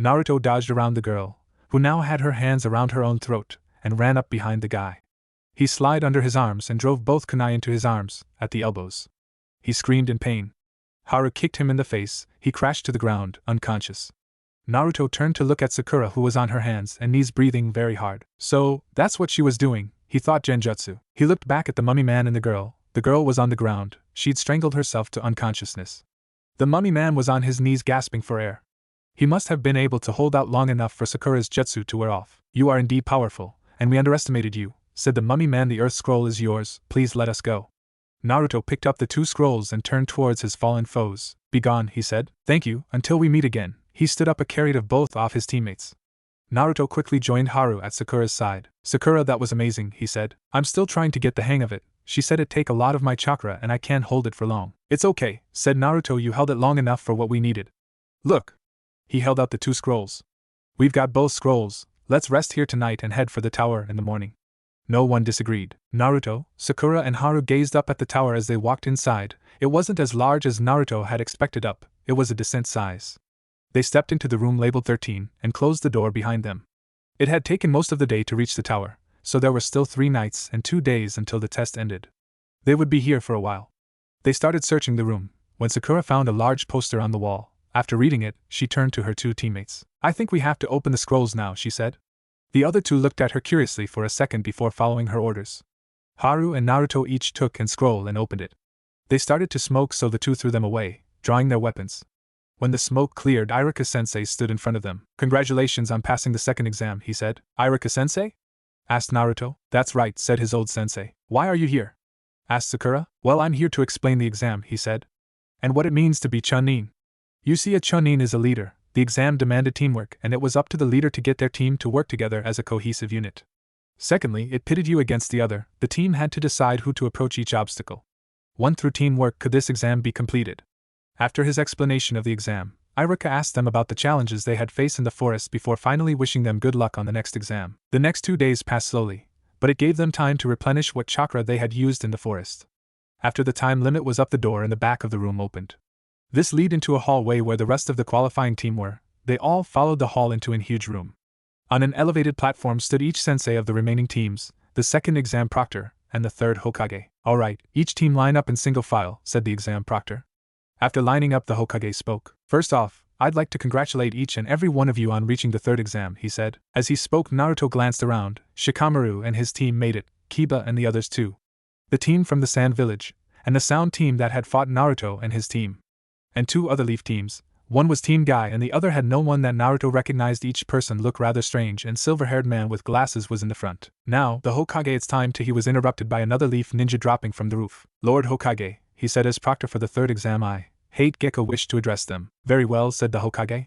Naruto dodged around the girl, who now had her hands around her own throat, and ran up behind the guy. He slid under his arms and drove both kunai into his arms, at the elbows. He screamed in pain. Haru kicked him in the face. He crashed to the ground, unconscious. Naruto turned to look at Sakura, who was on her hands and knees, breathing very hard. So, that's what she was doing, he thought, genjutsu. He looked back at the mummy man and the girl. The girl was on the ground. She'd strangled herself to unconsciousness. The mummy man was on his knees, gasping for air. He must have been able to hold out long enough for Sakura's jutsu to wear off. You are indeed powerful, and we underestimated you, said the mummy man. The earth scroll is yours, please let us go. Naruto picked up the 2 scrolls and turned towards his fallen foes. Begone, he said. Thank you, until we meet again. He stood up and carried of both off his teammates. Naruto quickly joined Haru at Sakura's side. Sakura, that was amazing, he said. I'm still trying to get the hang of it. She said it'd take a lot of my chakra and I can't hold it for long. It's okay, said Naruto, you held it long enough for what we needed. Look. He held out the 2 scrolls. We've got both scrolls. Let's rest here tonight and head for the tower in the morning. No one disagreed. Naruto, Sakura, and Haru gazed up at the tower as they walked inside. It wasn't as large as Naruto had expected up, it was a decent size. They stepped into the room labeled 13 and closed the door behind them. It had taken most of the day to reach the tower, so there were still 3 nights and 2 days until the test ended. They would be here for a while. They started searching the room, when Sakura found a large poster on the wall. After reading it, she turned to her 2 teammates. I think we have to open the scrolls now, she said. The other 2 looked at her curiously for a second before following her orders. Haru and Naruto each took a scroll and opened it. They started to smoke, so the 2 threw them away, drawing their weapons. When the smoke cleared, Iruka-sensei stood in front of them. Congratulations on passing the 2nd exam, he said. Iruka-sensei? Asked Naruto. That's right, said his old sensei. Why are you here? asked Sakura. Well, I'm here to explain the exam, he said. And what it means to be Chunin. You see, a Chunin is a leader. The exam demanded teamwork, and it was up to the leader to get their team to work together as a cohesive unit. Secondly, it pitted you against the other. The team had to decide who to approach each obstacle. One through teamwork could this exam be completed. After his explanation of the exam, Iruka asked them about the challenges they had faced in the forest before finally wishing them good luck on the next exam. The next 2 days passed slowly, but it gave them time to replenish what chakra they had used in the forest. After the time limit was up, the door in the back of the room opened. This led into a hallway where the rest of the qualifying team were. They all followed the hall into a huge room. On an elevated platform stood each sensei of the remaining teams, the second exam proctor, and the third Hokage. All right, each team line up in single file, said the exam proctor. After lining up, the Hokage spoke. First off, I'd like to congratulate each and every one of you on reaching the third exam, he said. As he spoke, Naruto glanced around. Shikamaru and his team made it, Kiba and the others too. The team from the Sand Village, and the Sound team that had fought Naruto and his team. And 2 other Leaf teams. One was Team Guy and the other had no one that Naruto recognized. Each person looked rather strange, and silver-haired man with glasses was in the front. Now, the Hokage, it's time to. He was interrupted by another Leaf ninja dropping from the roof. Lord Hokage, he said as proctor for the third exam. I, Hate Gecko, wished to address them. Very well, said the Hokage.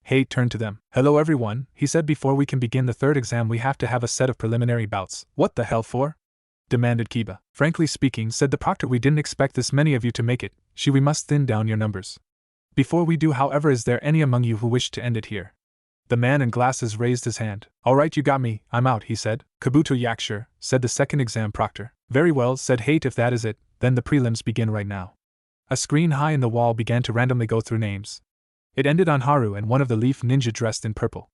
Hate turned to them. Hello everyone, he said. Before we can begin the third exam we have to have a set of preliminary bouts. What the hell for? Demanded Kiba. Frankly speaking, said the proctor, we didn't expect this many of you to make it. We must thin down your numbers. Before we do, however, is there any among you who wish to end it here? The man in glasses raised his hand. All right, you got me, I'm out, he said. Kabuto Yaksure, said the second exam proctor. Very well, said Hate, if that is it, then the prelims begin right now. A screen high in the wall began to randomly go through names. It ended on Haru and one of the Leaf ninja dressed in purple.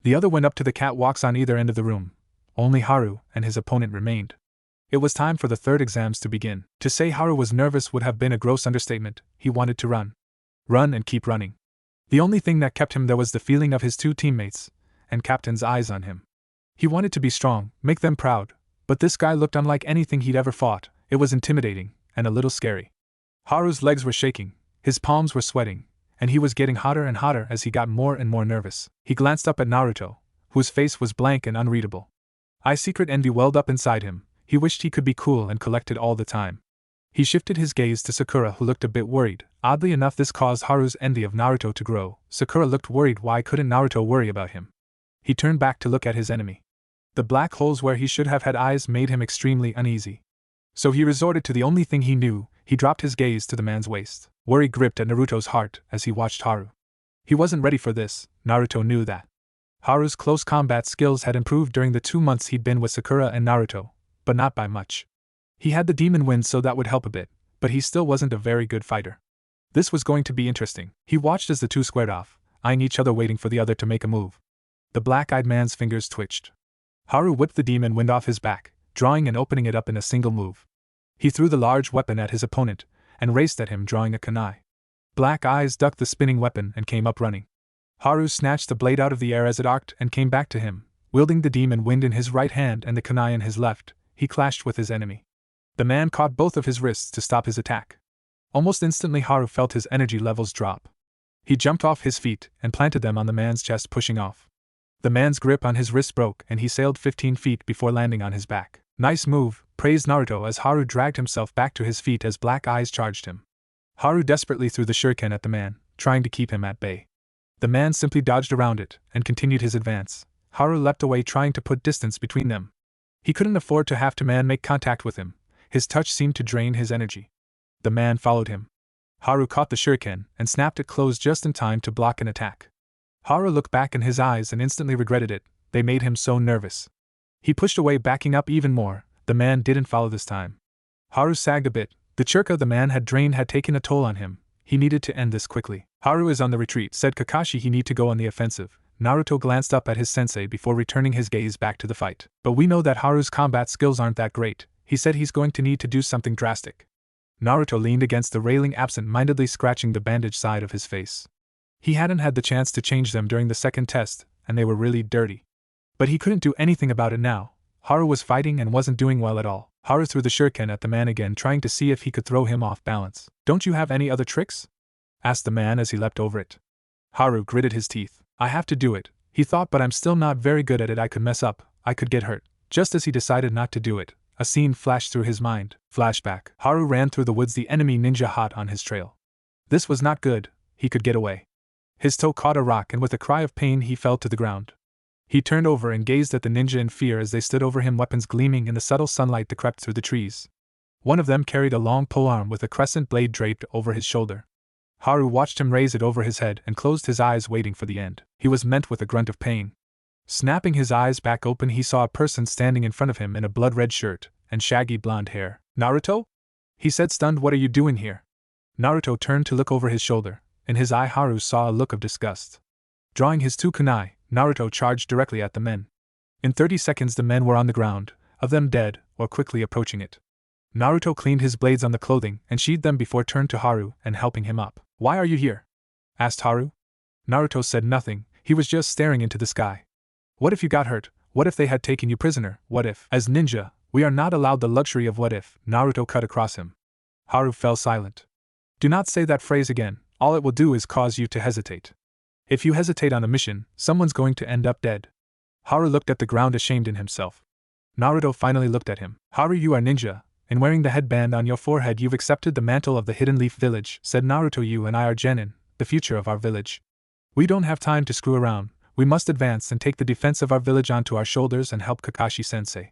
The other went up to the catwalks on either end of the room. Only Haru and his opponent remained. It was time for the third exams to begin. To say Haru was nervous would have been a gross understatement. He wanted to run. Run and keep running. The only thing that kept him there was the feeling of his 2 teammates, and Captain's eyes on him. He wanted to be strong, make them proud, but this guy looked unlike anything he'd ever fought. It was intimidating, and a little scary. Haru's legs were shaking, his palms were sweating, and he was getting hotter and hotter as he got more and more nervous. He glanced up at Naruto, whose face was blank and unreadable. Secret envy welled up inside him. He wished he could be cool and collected all the time. He shifted his gaze to Sakura, who looked a bit worried. Oddly enough, this caused Haru's envy of Naruto to grow. Sakura looked worried. Why couldn't Naruto worry about him? He turned back to look at his enemy. The black holes where he should have had eyes made him extremely uneasy. So he resorted to the only thing he knew. He dropped his gaze to the man's waist. Worry gripped at Naruto's heart as he watched Haru. He wasn't ready for this. Naruto knew that. Haru's close combat skills had improved during the 2 months he'd been with Sakura and Naruto, but not by much. He had the demon wind, so that would help a bit, but he still wasn't a very good fighter. This was going to be interesting. He watched as the 2 squared off, eyeing each other, waiting for the other to make a move. The black-eyed man's fingers twitched. Haru whipped the demon wind off his back, drawing and opening it up in a single move. He threw the large weapon at his opponent, and raced at him, drawing a kunai. Black Eyes ducked the spinning weapon and came up running. Haru snatched the blade out of the air as it arced and came back to him, wielding the demon wind in his right hand and the kunai in his left. He clashed with his enemy. The man caught both of his wrists to stop his attack. Almost instantly Haru felt his energy levels drop. He jumped off his feet and planted them on the man's chest, pushing off. The man's grip on his wrist broke and he sailed 15 feet before landing on his back. Nice move, praised Naruto as Haru dragged himself back to his feet as Black Eyes charged him. Haru desperately threw the shuriken at the man, trying to keep him at bay. The man simply dodged around it and continued his advance. Haru leapt away, trying to put distance between them. He couldn't afford to have the man make contact with him. His touch seemed to drain his energy. The man followed him. Haru caught the shuriken and snapped it closed just in time to block an attack. Haru looked back in his eyes and instantly regretted it. They made him so nervous. He pushed away, backing up even more. The man didn't follow this time. Haru sagged a bit. The chakra the man had drained had taken a toll on him. He needed to end this quickly. Haru is on the retreat, said Kakashi. He need to go on the offensive. Naruto glanced up at his sensei before returning his gaze back to the fight. But we know that Haru's combat skills aren't that great. He said he's going to need to do something drastic. Naruto leaned against the railing, absent-mindedly scratching the bandaged side of his face. He hadn't had the chance to change them during the second test, and they were really dirty. But he couldn't do anything about it now. Haru was fighting and wasn't doing well at all. Haru threw the shuriken at the man again, trying to see if he could throw him off balance. Don't you have any other tricks? Asked the man as he leapt over it. Haru gritted his teeth. I have to do it, he thought, but I'm still not very good at it. I could mess up, I could get hurt. Just as he decided not to do it, A scene flashed through his mind. Flashback. Haru ran through the woods, the enemy ninja hot on his trail. This was not good. He could get away. His toe caught a rock and with a cry of pain he fell to the ground. He turned over and gazed at the ninja in fear as they stood over him, weapons gleaming in the subtle sunlight that crept through the trees. One of them carried a long polearm with a crescent blade draped over his shoulder. Haru watched him raise it over his head and closed his eyes, waiting for the end. He was met with a grunt of pain. Snapping his eyes back open, he saw a person standing in front of him in a blood-red shirt and shaggy blonde hair. "Naruto?" he said, stunned. "What are you doing here?" Naruto turned to look over his shoulder. In his eye Haru saw a look of disgust. Drawing his two kunai, Naruto charged directly at the men. In 30 seconds the men were on the ground, of them dead, or quickly approaching it. Naruto cleaned his blades on the clothing and sheathed them before turned to Haru and helping him up. "Why are you here?" asked Haru. Naruto said nothing, he was just staring into the sky. "What if you got hurt? What if they had taken you prisoner? What if, as ninja, we are not allowed the luxury of what if?" Naruto cut across him. Haru fell silent. "Do not say that phrase again, all it will do is cause you to hesitate. If you hesitate on a mission, someone's going to end up dead." Haru looked at the ground, ashamed in himself. Naruto finally looked at him. "Haru, you are ninja, and wearing the headband on your forehead you've accepted the mantle of the Hidden Leaf Village," said Naruto. "You and I are genin, the future of our village. We don't have time to screw around, we must advance and take the defense of our village onto our shoulders and help Kakashi-sensei.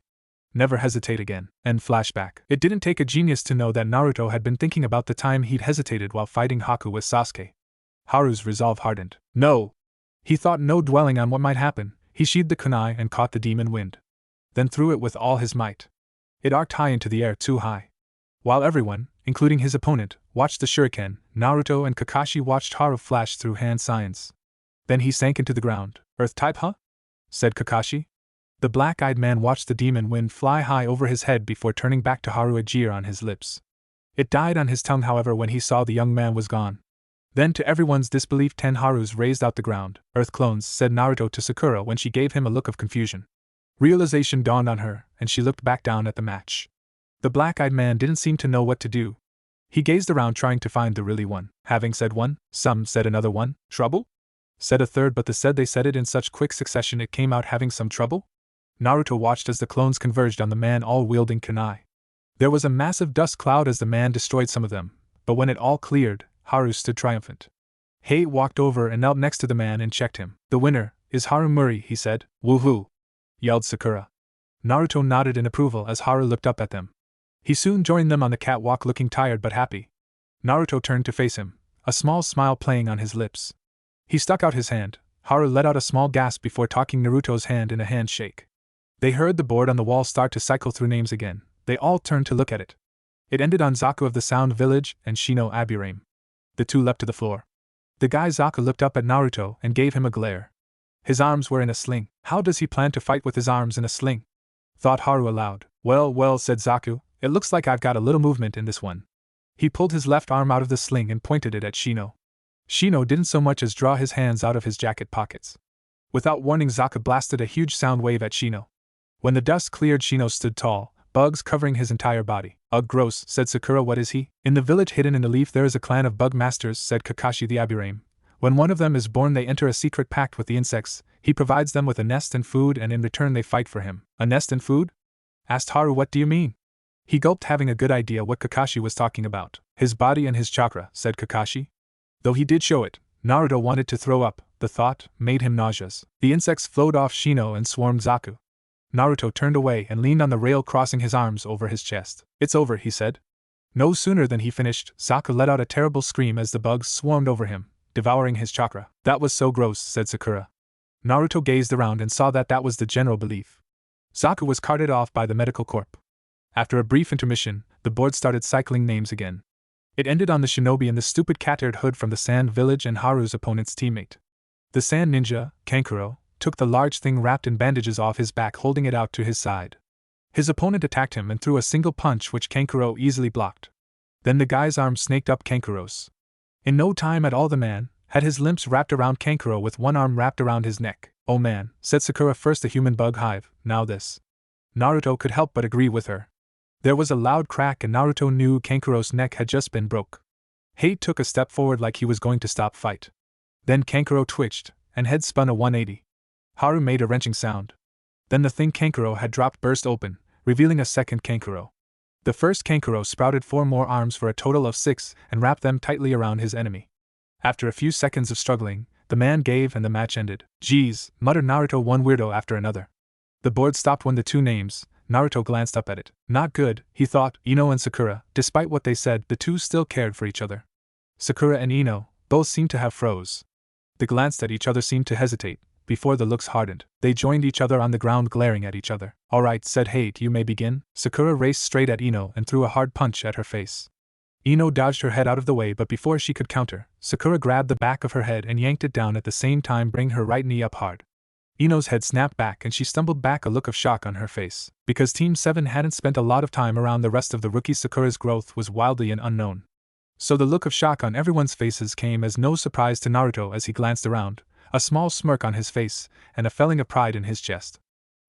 Never hesitate again." And flashback. It didn't take a genius to know that Naruto had been thinking about the time he'd hesitated while fighting Haku with Sasuke. Haru's resolve hardened. "No!" He thought, no dwelling on what might happen. He sheathed the kunai and caught the demon wind. Then threw it with all his might. It arced high into the air, too high. While everyone, including his opponent, watched the shuriken, Naruto and Kakashi watched Haru flash through hand signs. Then he sank into the ground. "Earth type, huh?" said Kakashi. The black-eyed man watched the demon wind fly high over his head before turning back to Haru, a jeer on his lips. It died on his tongue, however, when he saw the young man was gone. Then, to everyone's disbelief, 10 Harus raised out the ground. "Earth clones," said Naruto to Sakura when she gave him a look of confusion. Realization dawned on her, and she looked back down at the match. The black-eyed man didn't seem to know what to do. He gazed around trying to find the really one. Having said one, some said another one. "Trouble?" said a third, but they said it in such quick succession it came out having some trouble. Naruto watched as the clones converged on the man, all wielding kunai. There was a massive dust cloud as the man destroyed some of them, but when it all cleared, Haru stood triumphant. Hei walked over and knelt next to the man and checked him. "The winner is Haru Muri," he said. "Woohoo!" yelled Sakura. Naruto nodded in approval as Haru looked up at them. He soon joined them on the catwalk, looking tired but happy. Naruto turned to face him, a small smile playing on his lips. He stuck out his hand. Haru let out a small gasp before taking Naruto's hand in a handshake. They heard the board on the wall start to cycle through names again. They all turned to look at it. It ended on Zaku of the Sound Village and Shino Aburame. The two leapt to the floor. The guy Zaku looked up at Naruto and gave him a glare. His arms were in a sling. How does he plan to fight with his arms in a sling? Thought Haru aloud. Well, said Zaku, it looks like I've got a little movement in this one. He pulled his left arm out of the sling and pointed it at Shino. Shino didn't so much as draw his hands out of his jacket pockets. Without warning, Zaku blasted a huge sound wave at Shino. When the dust cleared, Shino stood tall, bugs covering his entire body. "Ugh, gross," said Sakura. "What is he?" "In the village hidden in the leaf there is a clan of bug masters," said Kakashi the Aburame. "When one of them is born they enter a secret pact with the insects. He provides them with a nest and food and in return they fight for him." "A nest and food?" asked Haru. "What do you mean?" He gulped, having a good idea what Kakashi was talking about. "His body and his chakra," said Kakashi. Though he did show it, Naruto wanted to throw up. The thought made him nauseous. The insects flowed off Shino and swarmed Zaku. Naruto turned away and leaned on the rail, crossing his arms over his chest. "It's over," he said. No sooner than he finished, Zaku let out a terrible scream as the bugs swarmed over him, devouring his chakra. "That was so gross," said Sakura. Naruto gazed around and saw that was the general belief. Zaku was carted off by the medical corps. After a brief intermission, the board started cycling names again. It ended on the shinobi and the stupid cat-eared hood from the Sand Village and Haru's opponent's teammate. The Sand Ninja, Kankuro, took the large thing wrapped in bandages off his back, holding it out to his side. His opponent attacked him and threw a single punch which Kankuro easily blocked. Then the guy's arm snaked up Kankuro's. In no time at all the man had his limbs wrapped around Kankuro with one arm wrapped around his neck. "Oh man," said Sakura, "first a human bug hive, now this." Naruto could help but agree with her. There was a loud crack and Naruto knew Kankuro's neck had just been broke. Hei took a step forward like he was going to stop fight. Then Kankuro twitched, and head spun a 180. Haru made a wrenching sound. Then the thing Kankuro had dropped burst open, revealing a second Kankuro. The first Kankuro sprouted 4 more arms for a total of 6 and wrapped them tightly around his enemy. After a few seconds of struggling, the man gave and the match ended. Geez, muttered Naruto, one weirdo after another. The board stopped when the two names. Naruto glanced up at it. Not good, he thought. Ino and Sakura, despite what they said, the two still cared for each other. Sakura and Ino, both seemed to have froze. They glanced at each other, seemed to hesitate. Before the looks hardened, they joined each other on the ground, glaring at each other. Alright, said Hate, you may begin. Sakura raced straight at Ino and threw a hard punch at her face. Ino dodged her head out of the way, but before she could counter, Sakura grabbed the back of her head and yanked it down, at the same time bringing her right knee up hard. Ino's head snapped back and she stumbled back, a look of shock on her face. Because Team 7 hadn't spent a lot of time around the rest of the rookies, Sakura's growth was wildly and unknown. So the look of shock on everyone's faces came as no surprise to Naruto as he glanced around, a small smirk on his face, and a feeling of pride in his chest.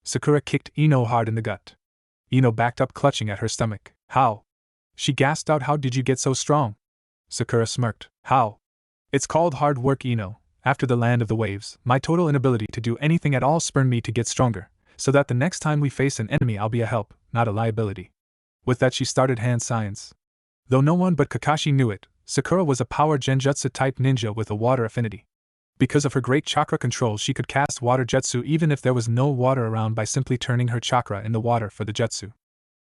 Sakura kicked Ino hard in the gut. Ino backed up, clutching at her stomach. How? She gasped out, how did you get so strong? Sakura smirked. How? It's called hard work, Ino. After the land of the waves, my total inability to do anything at all spurred me to get stronger, so that the next time we face an enemy I'll be a help, not a liability. With that she started hand signs. Though no one but Kakashi knew it, Sakura was a power genjutsu type ninja with a water affinity. Because of her great chakra control, she could cast water jutsu even if there was no water around by simply turning her chakra in the water for the jutsu.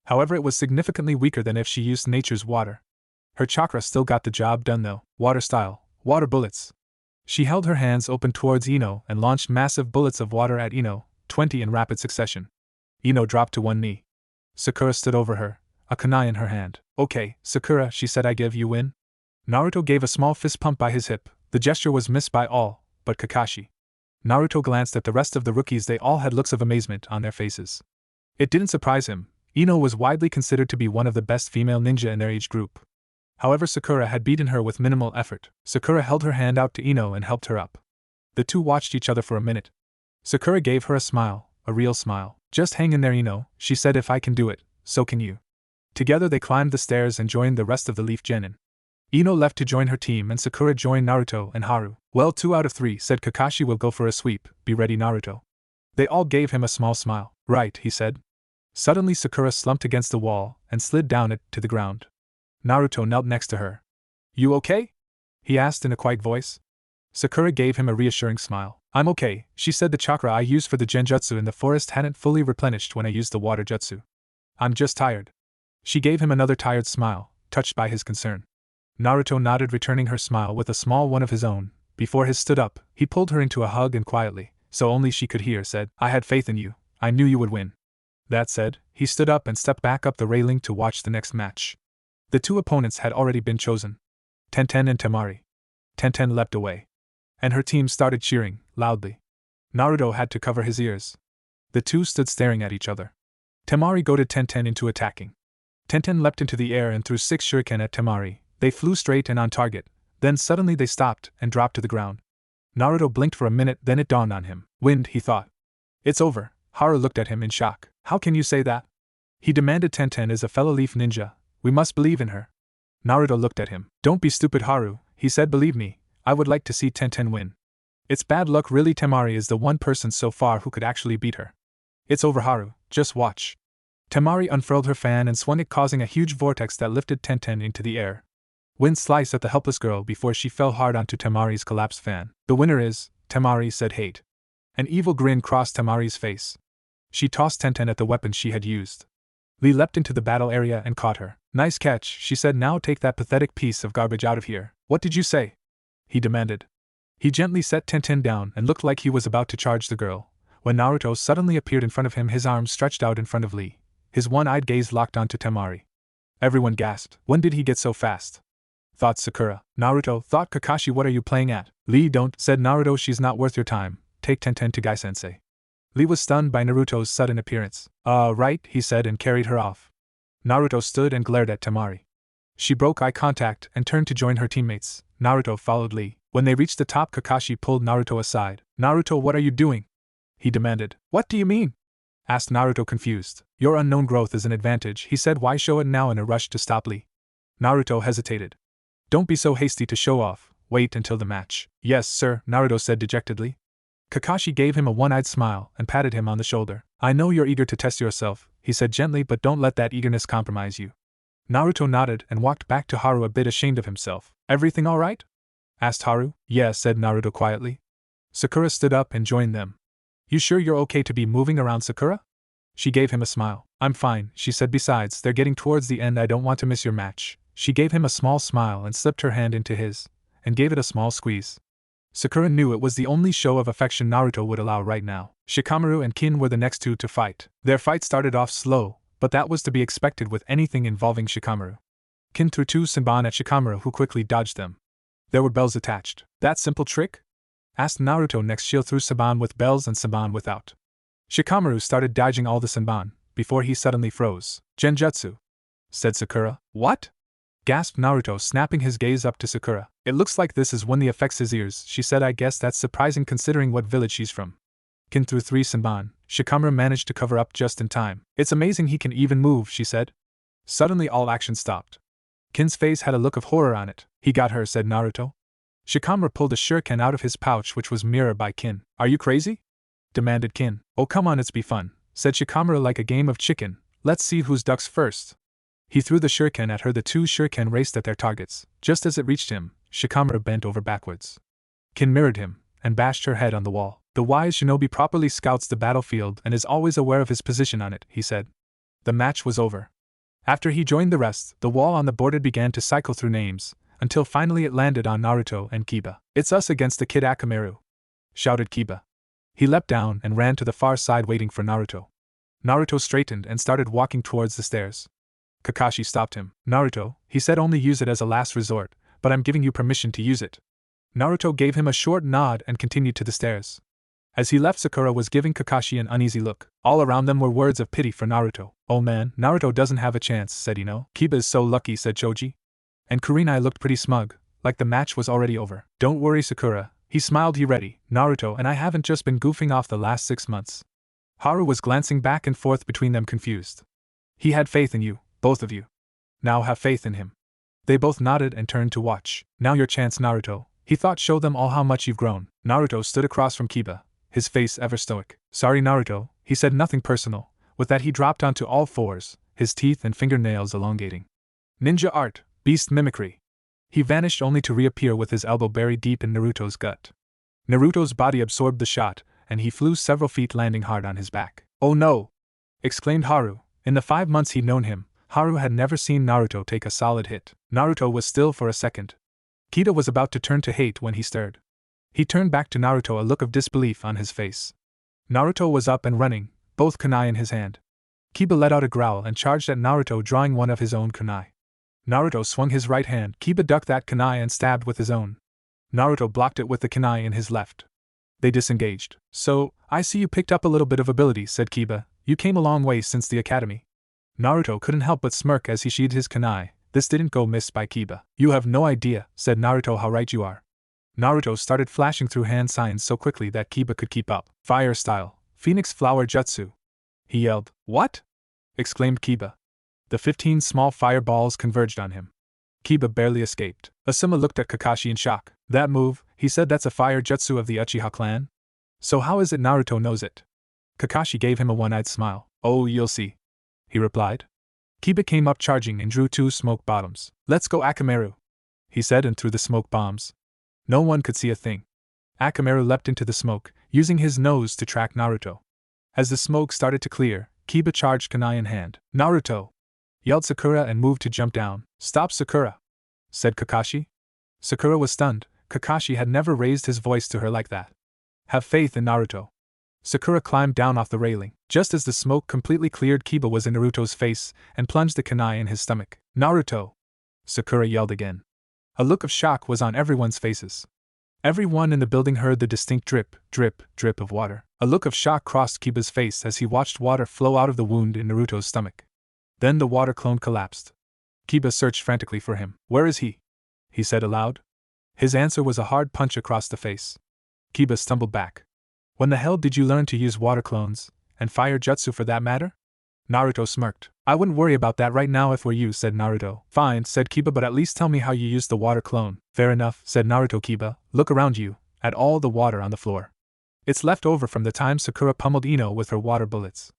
However, it was significantly weaker than if she used nature's water. Her chakra still got the job done though. Water style, water bullets. She held her hands open towards Ino and launched massive bullets of water at Ino, 20 in rapid succession. Ino dropped to one knee. Sakura stood over her, a kunai in her hand. Okay, Sakura, she said, I give you win. Naruto gave a small fist pump by his hip. The gesture was missed by all but Kakashi. Naruto glanced at the rest of the rookies. They all had looks of amazement on their faces. It didn't surprise him. Ino was widely considered to be one of the best female ninja in their age group. However, Sakura had beaten her with minimal effort. Sakura held her hand out to Ino and helped her up. The two watched each other for a minute. Sakura gave her a smile, a real smile. Just hang in there, Ino, she said, if I can do it, so can you. Together they climbed the stairs and joined the rest of the Leaf Genin. Ino left to join her team and Sakura joined Naruto and Haru. Well, 2 out of 3, said Kakashi, will go for a sweep, be ready, Naruto. They all gave him a small smile. Right, he said. Suddenly Sakura slumped against the wall and slid down it to the ground. Naruto knelt next to her. You okay? He asked in a quiet voice. Sakura gave him a reassuring smile. I'm okay, she said. The chakra I used for the genjutsu in the forest hadn't fully replenished when I used the water jutsu. I'm just tired. She gave him another tired smile, touched by his concern. Naruto nodded, returning her smile with a small one of his own. Before he stood up, he pulled her into a hug and quietly, so only she could hear, said, I had faith in you. I knew you would win. That said, he stood up and stepped back up the railing to watch the next match. The two opponents had already been chosen. Tenten and Temari. Tenten leapt away. And her team started cheering, loudly. Naruto had to cover his ears. The two stood staring at each other. Temari goaded Tenten into attacking. Tenten leapt into the air and threw 6 shuriken at Temari. They flew straight and on target, then suddenly they stopped and dropped to the ground. Naruto blinked for a minute, then it dawned on him. Wind, he thought. It's over. Haru looked at him in shock. How can you say that? He demanded. Tenten is a fellow Leaf Ninja. We must believe in her. Naruto looked at him. Don't be stupid, Haru, he said. Believe me, I would like to see Tenten win. It's bad luck, really. Temari is the one person so far who could actually beat her. It's over, Haru, just watch. Temari unfurled her fan and swung it, causing a huge vortex that lifted Tenten into the air. Wind sliced at the helpless girl before she fell hard onto Temari's collapsed fan. The winner is, Temari, said Hate. An evil grin crossed Temari's face. She tossed Tenten at the weapon she had used. Lee leapt into the battle area and caught her. Nice catch, she said. Now take that pathetic piece of garbage out of here. What did you say? He demanded. He gently set Tenten down and looked like he was about to charge the girl, when Naruto suddenly appeared in front of him, his arms stretched out in front of Lee, his one-eyed gaze locked onto Temari. Everyone gasped. When did he get so fast? Thought Sakura. Naruto thought Kakashi. What are you playing at? Lee, don't, said Naruto. She's not worth your time. Take Tenten to Gai-sensei. Lee was stunned by Naruto's sudden appearance. Right, he said and carried her off. Naruto stood and glared at Temari. She broke eye contact and turned to join her teammates. Naruto followed Lee. When they reached the top, Kakashi pulled Naruto aside. Naruto, what are you doing? He demanded. What do you mean? Asked Naruto, confused. Your unknown growth is an advantage, he said. Why show it now in a rush to stop Lee? Naruto hesitated. Don't be so hasty to show off. Wait until the match. Yes, sir, Naruto said dejectedly. Kakashi gave him a one-eyed smile and patted him on the shoulder. I know you're eager to test yourself, he said gently, but don't let that eagerness compromise you. Naruto nodded and walked back to Haru a bit ashamed of himself. Everything alright? Asked Haru. Yeah, said Naruto quietly. Sakura stood up and joined them. You sure you're okay to be moving around, Sakura? She gave him a smile. I'm fine, she said. Besides, they're getting towards the end. I don't want to miss your match. She gave him a small smile and slipped her hand into his, and gave it a small squeeze. Sakura knew it was the only show of affection Naruto would allow right now. Shikamaru and Kin were the next two to fight. Their fight started off slow, but that was to be expected with anything involving Shikamaru. Kin threw two Senbon at Shikamaru, who quickly dodged them. There were bells attached. That simple trick? Asked Naruto. Next she'll threw Senbon with bells and Senbon without. Shikamaru started dodging all the Senbon, before he suddenly froze. Genjutsu, said Sakura. What? Gasped Naruto, snapping his gaze up to Sakura. It looks like this is when the affects his ears, she said. I guess that's surprising considering what village she's from. Kin threw three Senbon. Shikamaru managed to cover up just in time. It's amazing he can even move, she said. Suddenly all action stopped. Kin's face had a look of horror on it. He got her, said Naruto. Shikamaru pulled a shuriken out of his pouch, which was mirrored by Kin. Are you crazy? Demanded Kin. Oh come on, it's be fun, said Shikamaru. Like a game of chicken. Let's see whose ducks first. He threw the shuriken at her. The two shuriken raced at their targets. Just as it reached him, Shikamaru bent over backwards. Kin mirrored him, and bashed her head on the wall. The wise shinobi properly scouts the battlefield and is always aware of his position on it, he said. The match was over. After he joined the rest, the wall on the board began to cycle through names, until finally it landed on Naruto and Kiba. It's us against the kid Akamaru, shouted Kiba. He leapt down and ran to the far side waiting for Naruto. Naruto straightened and started walking towards the stairs. Kakashi stopped him. Naruto, he said, only use it as a last resort, but I'm giving you permission to use it. Naruto gave him a short nod and continued to the stairs. As he left, Sakura was giving Kakashi an uneasy look. All around them were words of pity for Naruto. Oh man, Naruto doesn't have a chance, said Ino. Kiba is so lucky, said Choji. And Kurenai looked pretty smug, like the match was already over. Don't worry, Sakura, he smiled. You ready? Naruto and I haven't just been goofing off the last 6 months. Haru was glancing back and forth between them, confused. He had faith in you, both of you. Now have faith in him. They both nodded and turned to watch. Now your chance, Naruto, he thought. Show them all how much you've grown. Naruto stood across from Kiba, his face ever stoic. Sorry, Naruto, he said, nothing personal. With that he dropped onto all fours, his teeth and fingernails elongating. Ninja art, beast mimicry. He vanished only to reappear with his elbow buried deep in Naruto's gut. Naruto's body absorbed the shot, and he flew several feet, landing hard on his back. Oh no! Exclaimed Haru. In the 5 months he'd known him, Haru had never seen Naruto take a solid hit. Naruto was still for a second. Kida was about to turn to hate when he stirred. He turned back to Naruto, a look of disbelief on his face. Naruto was up and running, both kunai in his hand. Kiba let out a growl and charged at Naruto, drawing one of his own kunai. Naruto swung his right hand. Kiba ducked that kunai and stabbed with his own. Naruto blocked it with the kunai in his left. They disengaged. So, I see you picked up a little bit of ability, said Kiba. You came a long way since the academy. Naruto couldn't help but smirk as he sheathed his kunai. This didn't go miss by Kiba. You have no idea, said Naruto, how right you are. Naruto started flashing through hand signs so quickly that Kiba could keep up. Fire style, Phoenix Flower Jutsu. He yelled. What? Exclaimed Kiba. The 15 small fireballs converged on him. Kiba barely escaped. Asuma looked at Kakashi in shock. That move, he said, that's a fire jutsu of the Uchiha clan? So how is it Naruto knows it? Kakashi gave him a one-eyed smile. Oh, you'll see, he replied. Kiba came up charging and drew 2 smoke bottoms. Let's go, Akamaru, he said, and threw the smoke bombs. No one could see a thing. Akamaru leapt into the smoke, using his nose to track Naruto. As the smoke started to clear, Kiba charged kunai in hand. Naruto! Yelled Sakura and moved to jump down. Stop, Sakura! Said Kakashi. Sakura was stunned. Kakashi had never raised his voice to her like that. Have faith in Naruto. Sakura climbed down off the railing. Just as the smoke completely cleared, Kiba was in Naruto's face and plunged the kunai in his stomach. Naruto! Sakura yelled again. A look of shock was on everyone's faces. Everyone in the building heard the distinct drip, drip, drip of water. A look of shock crossed Kiba's face as he watched water flow out of the wound in Naruto's stomach. Then the water clone collapsed. Kiba searched frantically for him. Where is he? He said aloud. His answer was a hard punch across the face. Kiba stumbled back. When the hell did you learn to use water clones, and fire jutsu for that matter? Naruto smirked. I wouldn't worry about that right now if were you, said Naruto. Fine, said Kiba, but at least tell me how you used the water clone. Fair enough, said Naruto. Kiba, look around you, at all the water on the floor. It's left over from the time Sakura pummeled Ino with her water bullets.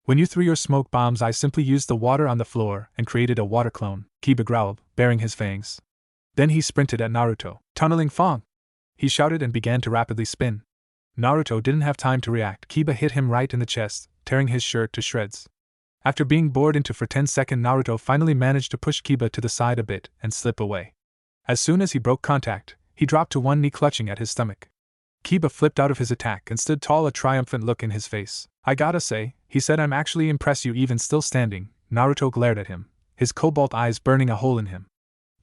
When you threw your smoke bombs, I simply used the water on the floor and created a water clone, Kiba growled, baring his fangs. Then he sprinted at Naruto. Tunneling Fang! He shouted and began to rapidly spin. Naruto didn't have time to react. Kiba hit him right in the chest, tearing his shirt to shreds. After being bored into for 10 seconds, Naruto finally managed to push Kiba to the side a bit and slip away. As soon as he broke contact, he dropped to one knee, clutching at his stomach. Kiba flipped out of his attack and stood tall, a triumphant look in his face. I gotta say, he said, I'm actually impressed you even still standing. Naruto glared at him, his cobalt eyes burning a hole in him.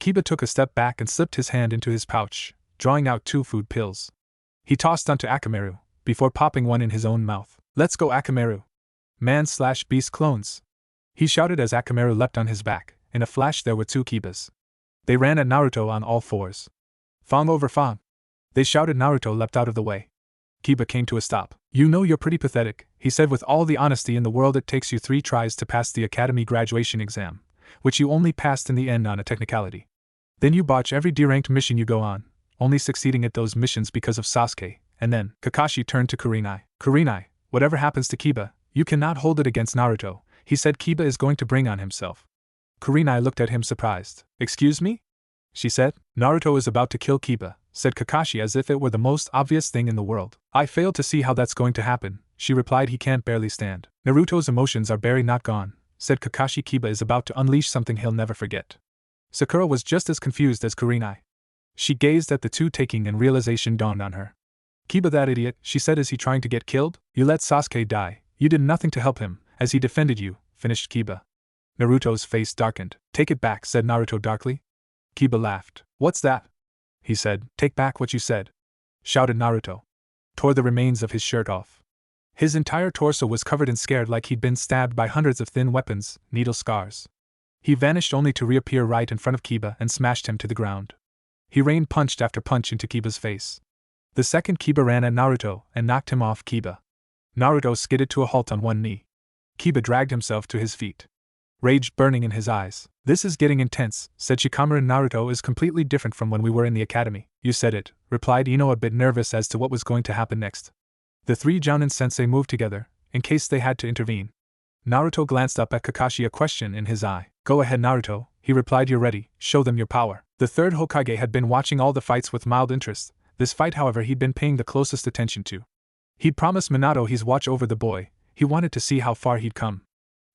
Kiba took a step back and slipped his hand into his pouch, drawing out 2 food pills. He tossed onto Akamaru, before popping one in his own mouth. Let's go, Akamaru! Man/beast clones! He shouted as Akamaru leapt on his back. In a flash there were 2 Kibas. They ran at Naruto on all fours. Fang over Fang! They shouted. Naruto leapt out of the way. Kiba came to a stop. You know you're pretty pathetic, he said with all the honesty in the world. It takes you 3 tries to pass the academy graduation exam, which you only passed in the end on a technicality. Then you botch every D-ranked mission you go on, only succeeding at those missions because of Sasuke, and then, Kakashi turned to Kurenai. Kurenai, whatever happens to Kiba, you cannot hold it against Naruto, he said. Kiba is going to bring on himself. Kurenai looked at him surprised. Excuse me? She said. Naruto is about to kill Kiba, said Kakashi as if it were the most obvious thing in the world. I fail to see how that's going to happen, she replied. He can't barely stand. Naruto's emotions are barely not gone, said Kakashi. Kiba is about to unleash something he'll never forget. Sakura was just as confused as Kurenai. She gazed at the two taking and realization dawned on her. Kiba, that idiot, she said. Is he trying to get killed? You let Sasuke die. You did nothing to help him, as he defended you, finished Kiba. Naruto's face darkened. Take it back, said Naruto darkly. Kiba laughed. What's that? He said. Take back what you said, shouted Naruto. Tore the remains of his shirt off. His entire torso was covered and scared like he'd been stabbed by hundreds of thin weapons, needle scars. He vanished only to reappear right in front of Kiba and smashed him to the ground. He rained punch after punch into Kiba's face. The second Kiba ran at Naruto and knocked him off Kiba. Naruto skidded to a halt on one knee. Kiba dragged himself to his feet, rage burning in his eyes. This is getting intense, said Shikamaru. Naruto is completely different from when we were in the academy. You said it, replied Ino, a bit nervous as to what was going to happen next. The 3 Jounin-sensei moved together, in case they had to intervene. Naruto glanced up at Kakashi, a question in his eye. Go ahead, Naruto, he replied. You're ready, show them your power. The 3rd Hokage had been watching all the fights with mild interest. This fight, however, he'd been paying the closest attention to. He'd promised Minato he'd watch over the boy. He wanted to see how far he'd come.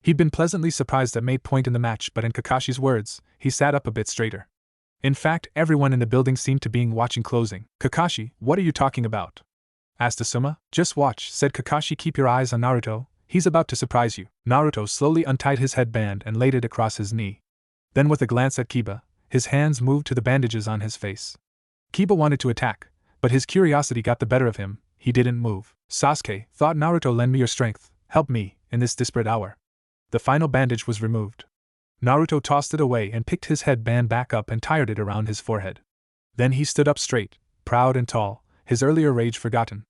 He'd been pleasantly surprised at made point in the match, but in Kakashi's words, he sat up a bit straighter. In fact, everyone in the building seemed to be watching closing. Kakashi, what are you talking about? Asked Asuma. Just watch, said Kakashi. Keep your eyes on Naruto. He's about to surprise you. Naruto slowly untied his headband and laid it across his knee. Then with a glance at Kiba, his hands moved to the bandages on his face. Kiba wanted to attack, but his curiosity got the better of him. He didn't move. Sasuke, thought Naruto, lend me your strength. Help me, in this desperate hour. The final bandage was removed. Naruto tossed it away and picked his headband back up and tied it around his forehead. Then he stood up straight, proud and tall, his earlier rage forgotten.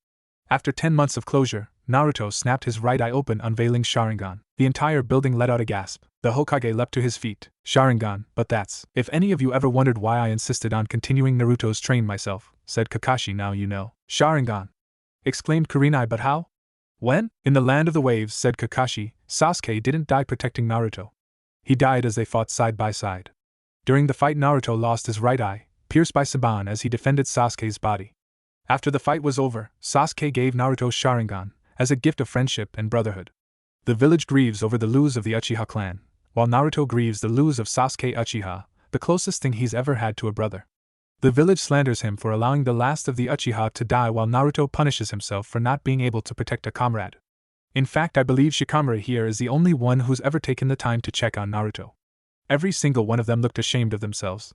After 10 months of closure, Naruto snapped his right eye open, unveiling Sharingan. The entire building let out a gasp. The Hokage leapt to his feet. Sharingan, but that's... If any of you ever wondered why I insisted on continuing Naruto's train myself, said Kakashi, now you know. Sharingan! Exclaimed Kurenai, but how? When? In the land of the waves, said Kakashi. Sasuke didn't die protecting Naruto. He died as they fought side by side. During the fight, Naruto lost his right eye, pierced by Saban as he defended Sasuke's body. After the fight was over, Sasuke gave Naruto Sharingan, as a gift of friendship and brotherhood. The village grieves over the lose of the Uchiha clan, while Naruto grieves the lose of Sasuke Uchiha, the closest thing he's ever had to a brother. The village slanders him for allowing the last of the Uchiha to die, while Naruto punishes himself for not being able to protect a comrade. In fact, I believe Shikamaru here is the only one who's ever taken the time to check on Naruto. Every single one of them looked ashamed of themselves.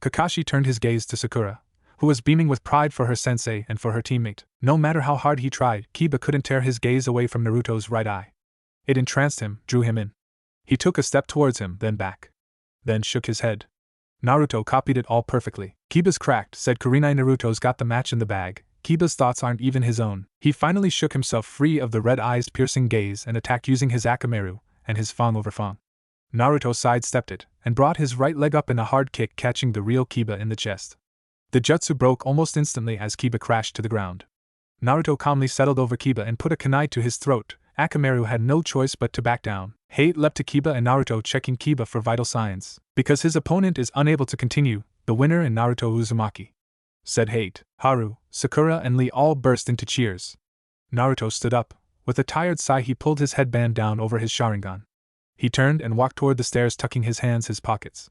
Kakashi turned his gaze to Sakura, who was beaming with pride for her sensei and for her teammate. No matter how hard he tried, Kiba couldn't tear his gaze away from Naruto's right eye. It entranced him, drew him in. He took a step towards him, then back. Then shook his head. Naruto copied it all perfectly. Kiba's cracked, said Kurenai. Naruto's got the match in the bag. Kiba's thoughts aren't even his own. He finally shook himself free of the red-eyes piercing gaze and attacked using his Akamaru and his Fang over Fang. Naruto sidestepped it and brought his right leg up in a hard kick, catching the real Kiba in the chest. The jutsu broke almost instantly as Kiba crashed to the ground. Naruto calmly settled over Kiba and put a kunai to his throat. Akamaru had no choice but to back down. Hate leapt to Kiba and Naruto, checking Kiba for vital signs. Because his opponent is unable to continue, the winner in Naruto Uzumaki, said Hate. Haru, Sakura and Lee all burst into cheers. Naruto stood up. With a tired sigh he pulled his headband down over his Sharingan. He turned and walked toward the stairs, tucking his hands in his pockets.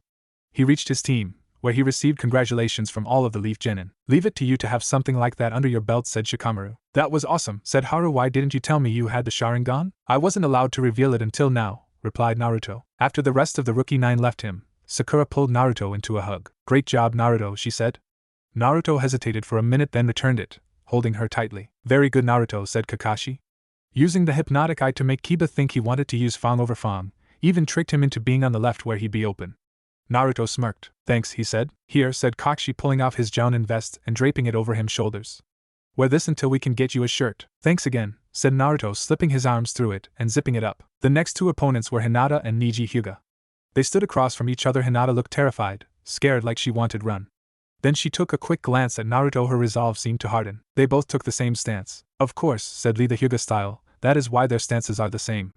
He reached his team, where he received congratulations from all of the Leaf Genin. Leave it to you to have something like that under your belt, said Shikamaru. That was awesome, said Haru. Why didn't you tell me you had the Sharingan? I wasn't allowed to reveal it until now, replied Naruto. After the rest of the Rookie 9 left him, Sakura pulled Naruto into a hug. Great job, Naruto, she said. Naruto hesitated for a minute, then returned it, holding her tightly. Very good, Naruto, said Kakashi. Using the hypnotic eye to make Kiba think he wanted to use Fang over Fang, even tricked him into being on the left where he'd be open. Naruto smirked. Thanks, he said. Here, said Kakashi, pulling off his Jounin vest and draping it over his shoulders. Wear this until we can get you a shirt. Thanks again, said Naruto, slipping his arms through it and zipping it up. The next two opponents were Hinata and Niji Hyuga. They stood across from each other. Hinata looked terrified, scared like she wanted run. Then she took a quick glance at Naruto. Her resolve seemed to harden. They both took the same stance. Of course, said Lee, the Hyuga style, that is why their stances are the same.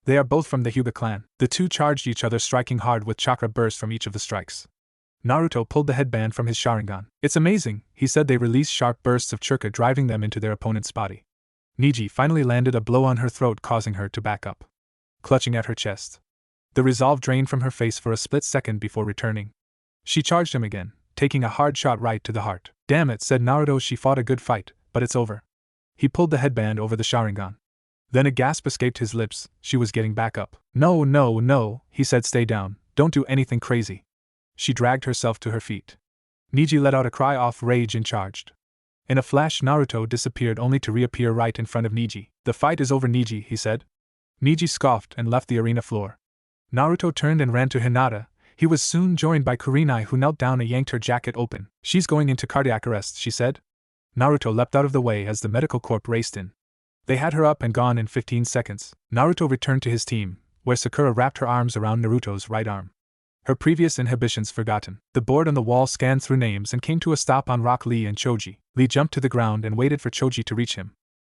They are both from the Hyuga clan. The two charged each other, striking hard with chakra bursts from each of the strikes. Naruto pulled the headband from his Sharingan. It's amazing, he said. They released sharp bursts of chakra, driving them into their opponent's body. Niji finally landed a blow on her throat, causing her to back up, clutching at her chest. The resolve drained from her face for a split second before returning. She charged him again, taking a hard shot right to the heart. Damn it, said Naruto. She fought a good fight, but it's over. He pulled the headband over the Sharingan. Then a gasp escaped his lips. She was getting back up. No, no, no, he said. Stay down. Don't do anything crazy. She dragged herself to her feet. Niji let out a cry of rage and charged. In a flash, Naruto disappeared, only to reappear right in front of Niji. The fight is over, Niji, he said. Niji scoffed and left the arena floor. Naruto turned and ran to Hinata. He was soon joined by Kurenai, who knelt down and yanked her jacket open. She's going into cardiac arrest, she said. Naruto leapt out of the way as the medical corps raced in. They had her up and gone in 15 seconds. Naruto returned to his team, where Sakura wrapped her arms around Naruto's right arm. Her previous inhibitions forgotten. The board on the wall scanned through names and came to a stop on Rock Lee and Choji. Lee jumped to the ground and waited for Choji to reach him.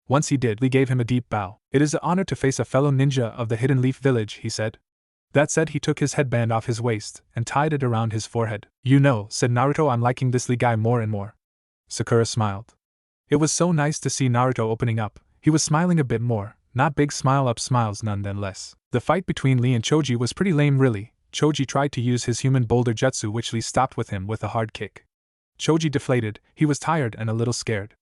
Once he did, Lee gave him a deep bow. It is an honor to face a fellow ninja of the Hidden Leaf Village, he said. That said, he took his headband off his waist and tied it around his forehead. You know, said Naruto, I'm liking this Lee guy more and more. Sakura smiled. It was so nice to see Naruto opening up. He was smiling a bit more, not big smile up smiles nonetheless. The fight between Lee and Choji was pretty lame, really. Choji tried to use his human boulder jutsu, which Lee stopped with him with a hard kick. Choji deflated. He was tired and a little scared.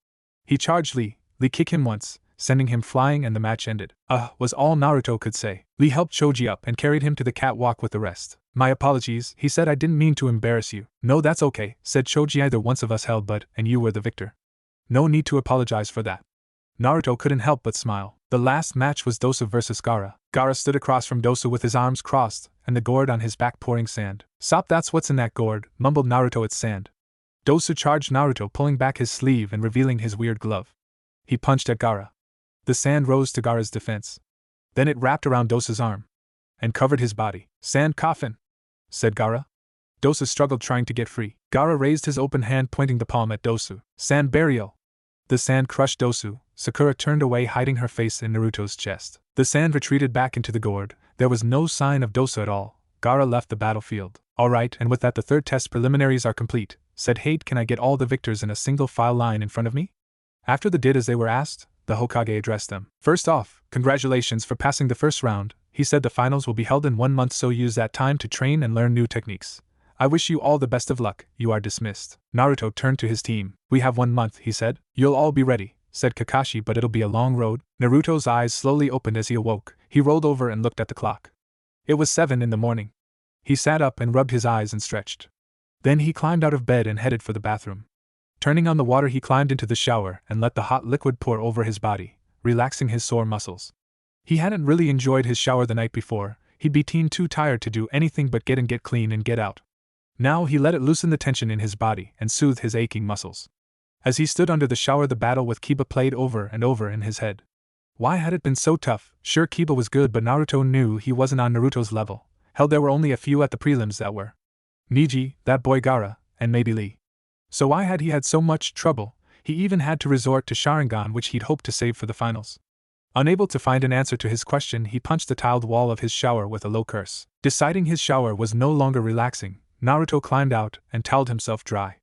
He charged Lee. Lee kicked him once, sending him flying, and the match ended. Was all Naruto could say. Lee helped Choji up and carried him to the catwalk with the rest. My apologies, he said. I didn't mean to embarrass you. No, that's okay, said Choji. Either once of us held but, and you were the victor. No need to apologize for that. Naruto couldn't help but smile. The last match was Dosu versus Gaara. Gaara stood across from Dosu with his arms crossed, and the gourd on his back pouring sand. Sop, that's what's in that gourd, mumbled Naruto. It's sand. Dosu charged Naruto, pulling back his sleeve and revealing his weird glove. He punched at Gaara. The sand rose to Gaara's defense. Then it wrapped around Dosu's arm and covered his body. Sand coffin, said Gaara. Dosu struggled, trying to get free. Gaara raised his open hand, pointing the palm at Dosu. Sand burial. The sand crushed Dosu. Sakura turned away, hiding her face in Naruto's chest. The sand retreated back into the gourd. There was no sign of Dosu at all. Gaara left the battlefield. Alright, and with that the third test preliminaries are complete, said Hate. Can I get all the victors in a single file line in front of me? After they did as they were asked, the Hokage addressed them. First off, congratulations for passing the first round, he said. The finals will be held in 1 month, so use that time to train and learn new techniques. I wish you all the best of luck. You are dismissed. Naruto turned to his team. We have 1 month, he said. You'll all be ready, said Kakashi, but it'll be a long road. Naruto's eyes slowly opened as he awoke. He rolled over and looked at the clock. It was 7 in the morning. He sat up and rubbed his eyes and stretched. Then he climbed out of bed and headed for the bathroom. Turning on the water, he climbed into the shower and let the hot liquid pour over his body, relaxing his sore muscles. He hadn't really enjoyed his shower the night before. He'd been too tired to do anything but get clean and get out. Now he let it loosen the tension in his body and soothe his aching muscles. As he stood under the shower, the battle with Kiba played over and over in his head. Why had it been so tough? Sure, Kiba was good, but Naruto knew he wasn't on Naruto's level. Hell, there were only a few at the prelims that were. Niji, that boy Gaara, and maybe Lee. So why had he had so much trouble? He even had to resort to Sharingan, which he'd hoped to save for the finals. Unable to find an answer to his question, he punched the tiled wall of his shower with a low curse. Deciding his shower was no longer relaxing, Naruto climbed out and toweled himself dry.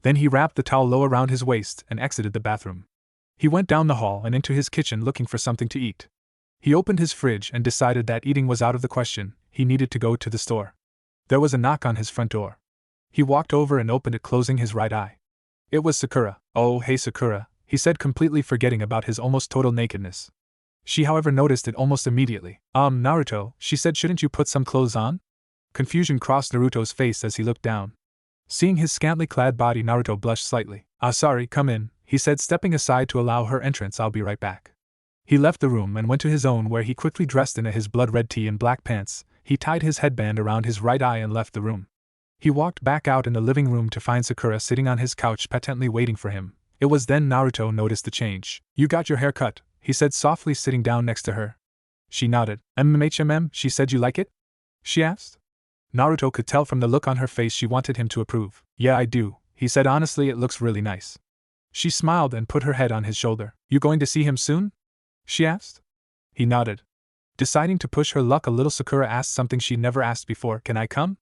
Then he wrapped the towel low around his waist and exited the bathroom. He went down the hall and into his kitchen looking for something to eat. He opened his fridge and decided that eating was out of the question. He needed to go to the store. There was a knock on his front door. He walked over and opened it, closing his right eye. It was Sakura. "Oh, hey Sakura," he said, completely forgetting about his almost total nakedness. She, however, noticed it almost immediately. Naruto," she said, "shouldn't you put some clothes on?" Confusion crossed Naruto's face as he looked down. Seeing his scantily clad body, Naruto blushed slightly. Sorry, come in," he said, stepping aside to allow her entrance. "I'll be right back." He left the room and went to his own, where he quickly dressed in his blood-red tee and black pants. He tied his headband around his right eye and left the room. He walked back out in the living room to find Sakura sitting on his couch, patently waiting for him. It was then Naruto noticed the change. "You got your hair cut," he said softly, sitting down next to her. She nodded. She said, "You like it?" she asked. Naruto could tell from the look on her face she wanted him to approve. "Yeah, I do," he said honestly, "it looks really nice." She smiled and put her head on his shoulder. "You going to see him soon?" she asked. He nodded. Deciding to push her luck a little, Sakura asked something she never asked before. "Can I come?"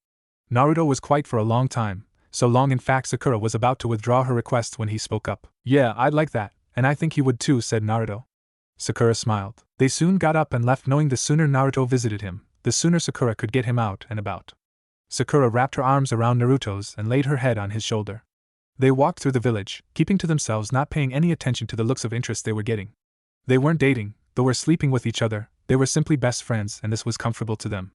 Naruto was quiet for a long time, so long in fact Sakura was about to withdraw her request when he spoke up. "Yeah, I'd like that, and I think he would too," said Naruto. Sakura smiled. They soon got up and left, knowing the sooner Naruto visited him, the sooner Sakura could get him out and about. Sakura wrapped her arms around Naruto's and laid her head on his shoulder. They walked through the village, keeping to themselves, not paying any attention to the looks of interest they were getting. They weren't dating, though were sleeping with each other, they were simply best friends, and this was comfortable to them.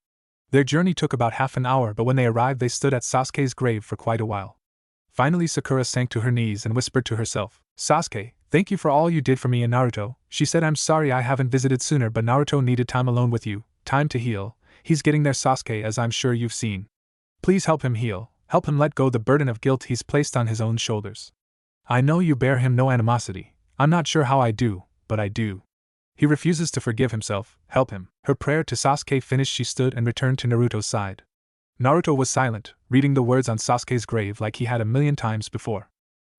Their journey took about half an hour, but when they arrived they stood at Sasuke's grave for quite a while. Finally Sakura sank to her knees and whispered to herself, "Sasuke, thank you for all you did for me and Naruto," she said. "I'm sorry I haven't visited sooner, but Naruto needed time alone with you, time to heal. He's getting there, Sasuke, as I'm sure you've seen. Please help him heal, help him let go the burden of guilt he's placed on his own shoulders. I know you bear him no animosity. I'm not sure how I do, but I do. He refuses to forgive himself, help him." Her prayer to Sasuke finished, she stood and returned to Naruto's side. Naruto was silent, reading the words on Sasuke's grave like he had a million times before.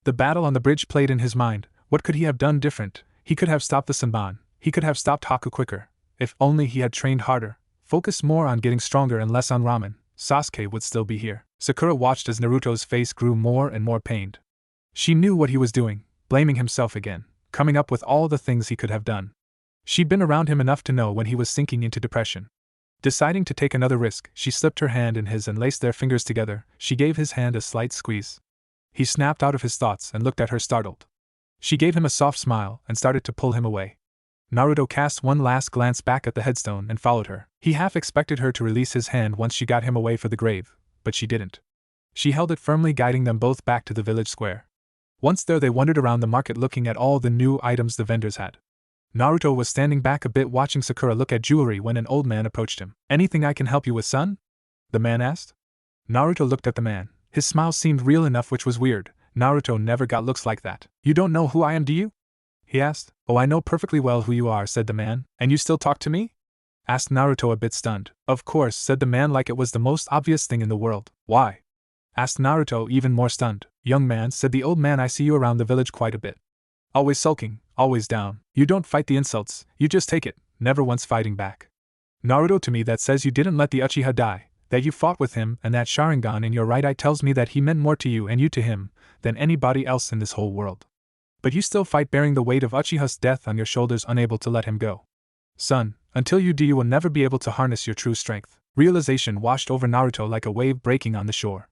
The battle on the bridge played in his mind. What could he have done different? He could have stopped the Senbon, he could have stopped Haku quicker. If only he had trained harder, focused more on getting stronger and less on ramen, Sasuke would still be here. Sakura watched as Naruto's face grew more and more pained. She knew what he was doing, blaming himself again, coming up with all the things he could have done. She'd been around him enough to know when he was sinking into depression. Deciding to take another risk, she slipped her hand in his and laced their fingers together. She gave his hand a slight squeeze. He snapped out of his thoughts and looked at her, startled. She gave him a soft smile and started to pull him away. Naruto cast one last glance back at the headstone and followed her. He half expected her to release his hand once she got him away for the grave, but she didn't. She held it firmly, guiding them both back to the village square. Once there, they wandered around the market looking at all the new items the vendors had. Naruto was standing back a bit watching Sakura look at jewelry when an old man approached him. "Anything I can help you with, son?" the man asked. Naruto looked at the man. His smile seemed real enough, which was weird. Naruto never got looks like that. "You don't know who I am, do you?" he asked. "Oh, I know perfectly well who you are," said the man. "And you still talk to me?" asked Naruto, a bit stunned. "Of course," said the man like it was the most obvious thing in the world. "Why?" asked Naruto, even more stunned. "Young man," said the old man, "I see you around the village quite a bit. Always sulking, always down. You don't fight the insults, you just take it, never once fighting back. Naruto, to me that says you didn't let the Uchiha die, that you fought with him, and that Sharingan in your right eye tells me that he meant more to you and you to him than anybody else in this whole world. But you still fight, bearing the weight of Uchiha's death on your shoulders, unable to let him go. Son, until you do, you will never be able to harness your true strength." Realization washed over Naruto like a wave breaking on the shore.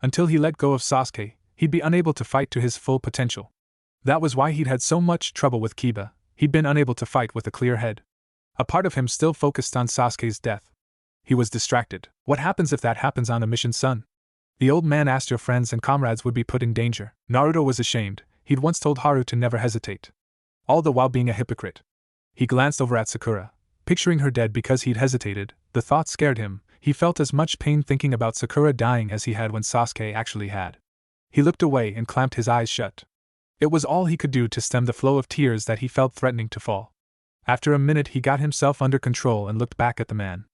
Until he let go of Sasuke, he'd be unable to fight to his full potential. That was why he'd had so much trouble with Kiba. He'd been unable to fight with a clear head. A part of him still focused on Sasuke's death. He was distracted. "What happens if that happens on a mission, son?" the old man asked. "Your friends and comrades would be put in danger." Naruto was ashamed. He'd once told Haru to never hesitate, all the while being a hypocrite. He glanced over at Sakura, picturing her dead because he'd hesitated. The thought scared him. He felt as much pain thinking about Sakura dying as he had when Sasuke actually had. He looked away and clamped his eyes shut. It was all he could do to stem the flow of tears that he felt threatening to fall. After a minute he got himself under control and looked back at the man.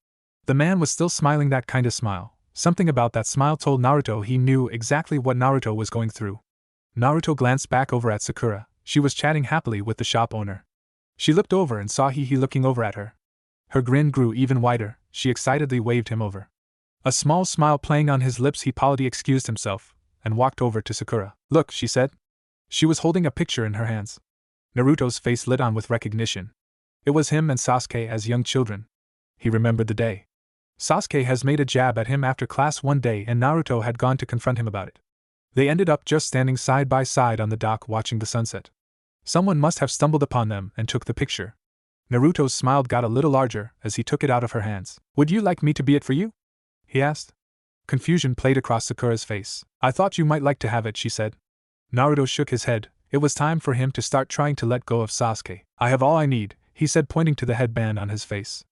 The man was still smiling, that kind of smile. Something about that smile told Naruto he knew exactly what Naruto was going through. Naruto glanced back over at Sakura. She was chatting happily with the shop owner. She looked over and saw he looking over at her. Her grin grew even wider. She excitedly waved him over. A small smile playing on his lips, he politely excused himself and walked over to Sakura. "Look," she said. She was holding a picture in her hands. Naruto's face lit on with recognition. It was him and Sasuke as young children. He remembered the day. Sasuke has made a jab at him after class one day and Naruto had gone to confront him about it. They ended up just standing side by side on the dock watching the sunset. Someone must have stumbled upon them and took the picture. Naruto's smile got a little larger as he took it out of her hands. "Would you like me to be it for you?" he asked. Confusion played across Sakura's face. "I thought you might like to have it," she said. Naruto shook his head. It was time for him to start trying to let go of Sasuke. "I have all I need," he said, pointing to the headband on his face.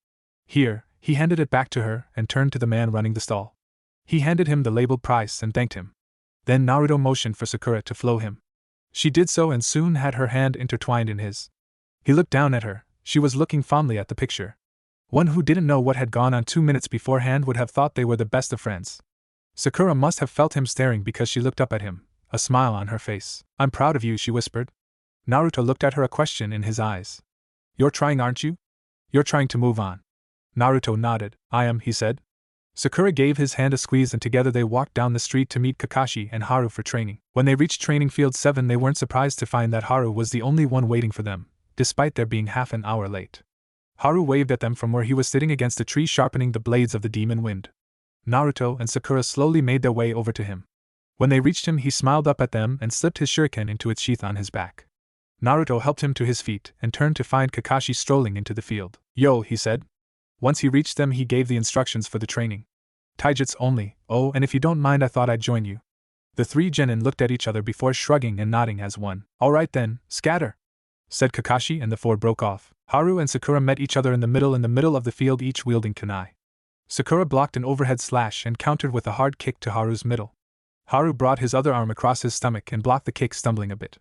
"Here." He handed it back to her and turned to the man running the stall. He handed him the labeled price and thanked him. Then Naruto motioned for Sakura to follow him. She did so and soon had her hand intertwined in his. He looked down at her. She was looking fondly at the picture. One who didn't know what had gone on 2 minutes beforehand would have thought they were the best of friends. Sakura must have felt him staring because she looked up at him, a smile on her face. "I'm proud of you," she whispered. Naruto looked at her, a question in his eyes. "You're trying, aren't you? You're trying to move on." Naruto nodded. "I am," he said. Sakura gave his hand a squeeze and together they walked down the street to meet Kakashi and Haru for training. When they reached Training Field 7 they weren't surprised to find that Haru was the only one waiting for them, despite their being half an hour late. Haru waved at them from where he was sitting against a tree sharpening the blades of the demon wind. Naruto and Sakura slowly made their way over to him. When they reached him he smiled up at them and slipped his shuriken into its sheath on his back. Naruto helped him to his feet and turned to find Kakashi strolling into the field. "Yo," he said. Once he reached them he gave the instructions for the training. "Taijutsu only, oh, and if you don't mind I thought I'd join you." The three genin looked at each other before shrugging and nodding as one. "All right then, scatter," said Kakashi and the four broke off. Haru and Sakura met each other in the middle of the field, each wielding kunai. Sakura blocked an overhead slash and countered with a hard kick to Haru's middle. Haru brought his other arm across his stomach and blocked the kick, stumbling a bit.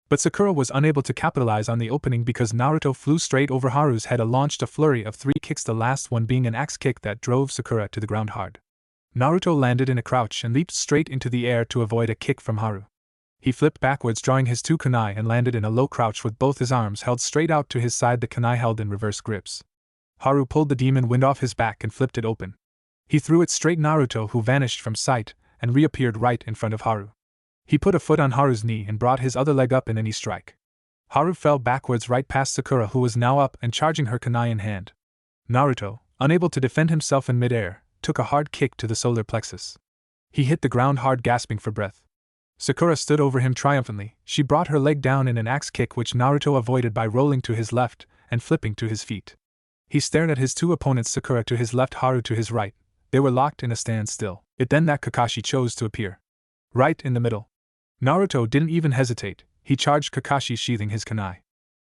But Sakura was unable to capitalize on the opening because Naruto flew straight over Haru's head and launched a flurry of 3 kicks, the last one being an axe kick that drove Sakura to the ground hard. Naruto landed in a crouch and leaped straight into the air to avoid a kick from Haru. He flipped backwards, drawing his 2 kunai, and landed in a low crouch with both his arms held straight out to his side, the kunai held in reverse grips. Haru pulled the demon wind off his back and flipped it open. He threw it straight at Naruto, who vanished from sight and reappeared right in front of Haru. He put a foot on Haru's knee and brought his other leg up in a knee strike. Haru fell backwards right past Sakura, who was now up and charging, her kunai in hand. Naruto, unable to defend himself in midair, took a hard kick to the solar plexus. He hit the ground hard, gasping for breath. Sakura stood over him triumphantly. She brought her leg down in an axe kick, which Naruto avoided by rolling to his left and flipping to his feet. He stared at his 2 opponents, Sakura to his left, Haru to his right. They were locked in a standstill. It then that Kakashi chose to appear. Right in the middle. Naruto didn't even hesitate. He charged Kakashi, sheathing his kunai.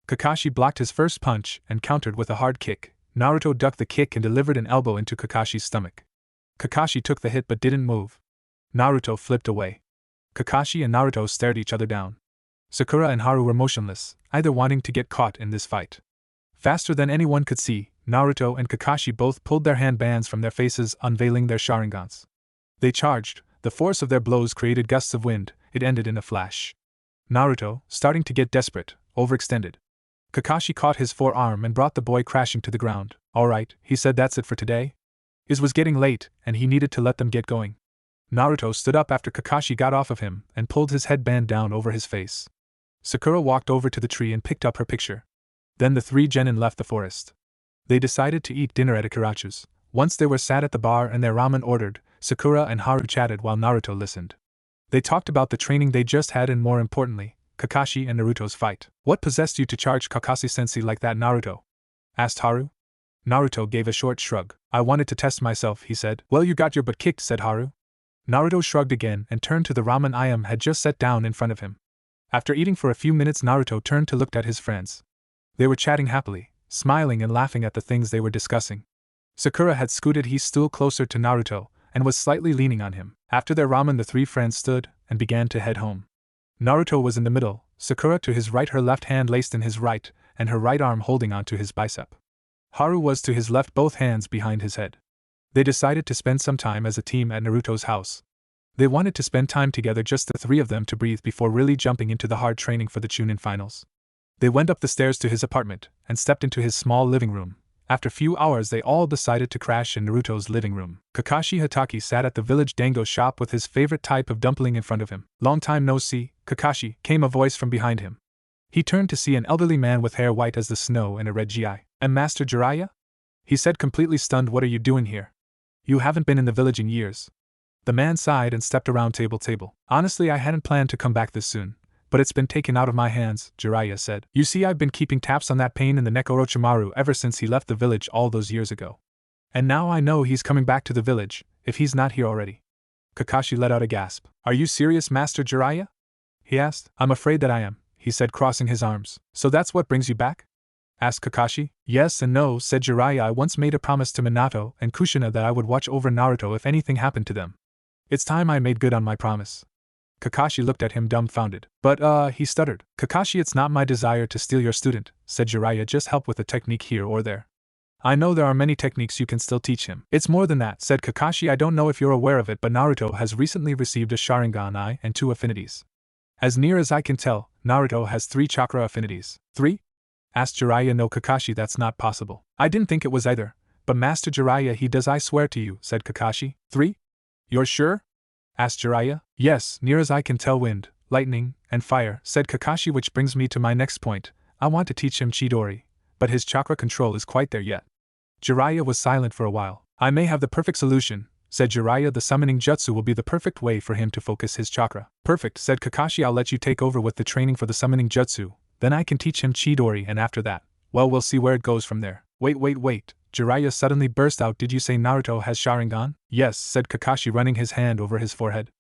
Kakashi blocked his first punch and countered with a hard kick. Naruto ducked the kick and delivered an elbow into Kakashi's stomach. Kakashi took the hit but didn't move. Naruto flipped away. Kakashi and Naruto stared each other down. Sakura and Haru were motionless, either wanting to get caught in this fight. Faster than anyone could see, Naruto and Kakashi both pulled their handbands from their faces, unveiling their sharingans. They charged. The force of their blows created gusts of wind. It ended in a flash. Naruto, starting to get desperate, overextended. Kakashi caught his forearm and brought the boy crashing to the ground. "All right," he said, "that's it for today." It was getting late, and he needed to let them get going. Naruto stood up after Kakashi got off of him and pulled his headband down over his face. Sakura walked over to the tree and picked up her picture. Then the 3 genin left the forest. They decided to eat dinner at Ikarachu's. Once they were sat at the bar and their ramen ordered, Sakura and Haru chatted while Naruto listened. They talked about the training they just had and, more importantly, Kakashi and Naruto's fight. "What possessed you to charge Kakashi-sensei like that, Naruto?" asked Haru. Naruto gave a short shrug. "I wanted to test myself," he said. "Well, you got your butt kicked," said Haru. Naruto shrugged again and turned to the ramen Ayam had just set down in front of him. After eating for a few minutes, Naruto turned to look at his friends. They were chatting happily, smiling and laughing at the things they were discussing. Sakura had scooted his stool closer to Naruto and was slightly leaning on him. After their ramen, the 3 friends stood and began to head home. Naruto was in the middle, Sakura to his right, her left hand laced in his right, and her right arm holding onto his bicep. Haru was to his left, both hands behind his head. They decided to spend some time as a team at Naruto's house. They wanted to spend time together, just the three of them, to breathe before really jumping into the hard training for the Chunin finals. They went up the stairs to his apartment and stepped into his small living room. After a few hours they all decided to crash in Naruto's living room. Kakashi Hatake sat at the village dango shop with his favorite type of dumpling in front of him. "Long time no see, Kakashi," came a voice from behind him. He turned to see an elderly man with hair white as the snow and a red gi. "And Master Jiraiya?" he said, completely stunned. "What are you doing here? You haven't been in the village in years." The man sighed and stepped around table. "Honestly, I hadn't planned to come back this soon, but it's been taken out of my hands," Jiraiya said. "You see, I've been keeping tabs on that pain in the neck Orochimaru ever since he left the village all those years ago. And now I know he's coming back to the village, if he's not here already." Kakashi let out a gasp. "Are you serious, Master Jiraiya?" he asked. "I'm afraid that I am," he said, crossing his arms. "So that's what brings you back?" asked Kakashi. "Yes and no," said Jiraiya. "I once made a promise to Minato and Kushina that I would watch over Naruto if anything happened to them. It's time I made good on my promise." Kakashi looked at him dumbfounded. "But, he stuttered. "Kakashi, it's not my desire to steal your student," said Jiraiya. "Just help with a technique here or there. I know there are many techniques you can still teach him." "It's more than that," said Kakashi. "I don't know if you're aware of it, but Naruto has recently received a Sharingan eye and 2 affinities. As near as I can tell, Naruto has 3 chakra affinities." "3?" asked Jiraiya. "No, Kakashi, that's not possible." "I didn't think it was either, but Master Jiraiya, he does, I swear to you," said Kakashi. "3? You're sure?" asked Jiraiya. "Yes, near as I can tell, wind, lightning, and fire," said Kakashi. "Which brings me to my next point. I want to teach him Chidori, but his chakra control is quite there yet." Jiraiya was silent for a while. "I may have the perfect solution," said Jiraiya. "The summoning jutsu will be the perfect way for him to focus his chakra." "Perfect," said Kakashi. "I'll let you take over with the training for the summoning jutsu, then I can teach him Chidori, and after that, well, we'll see where it goes from there." Wait, Jiraiya suddenly burst out. "Did you say Naruto has Sharingan?" "Yes," said Kakashi, running his hand over his forehead.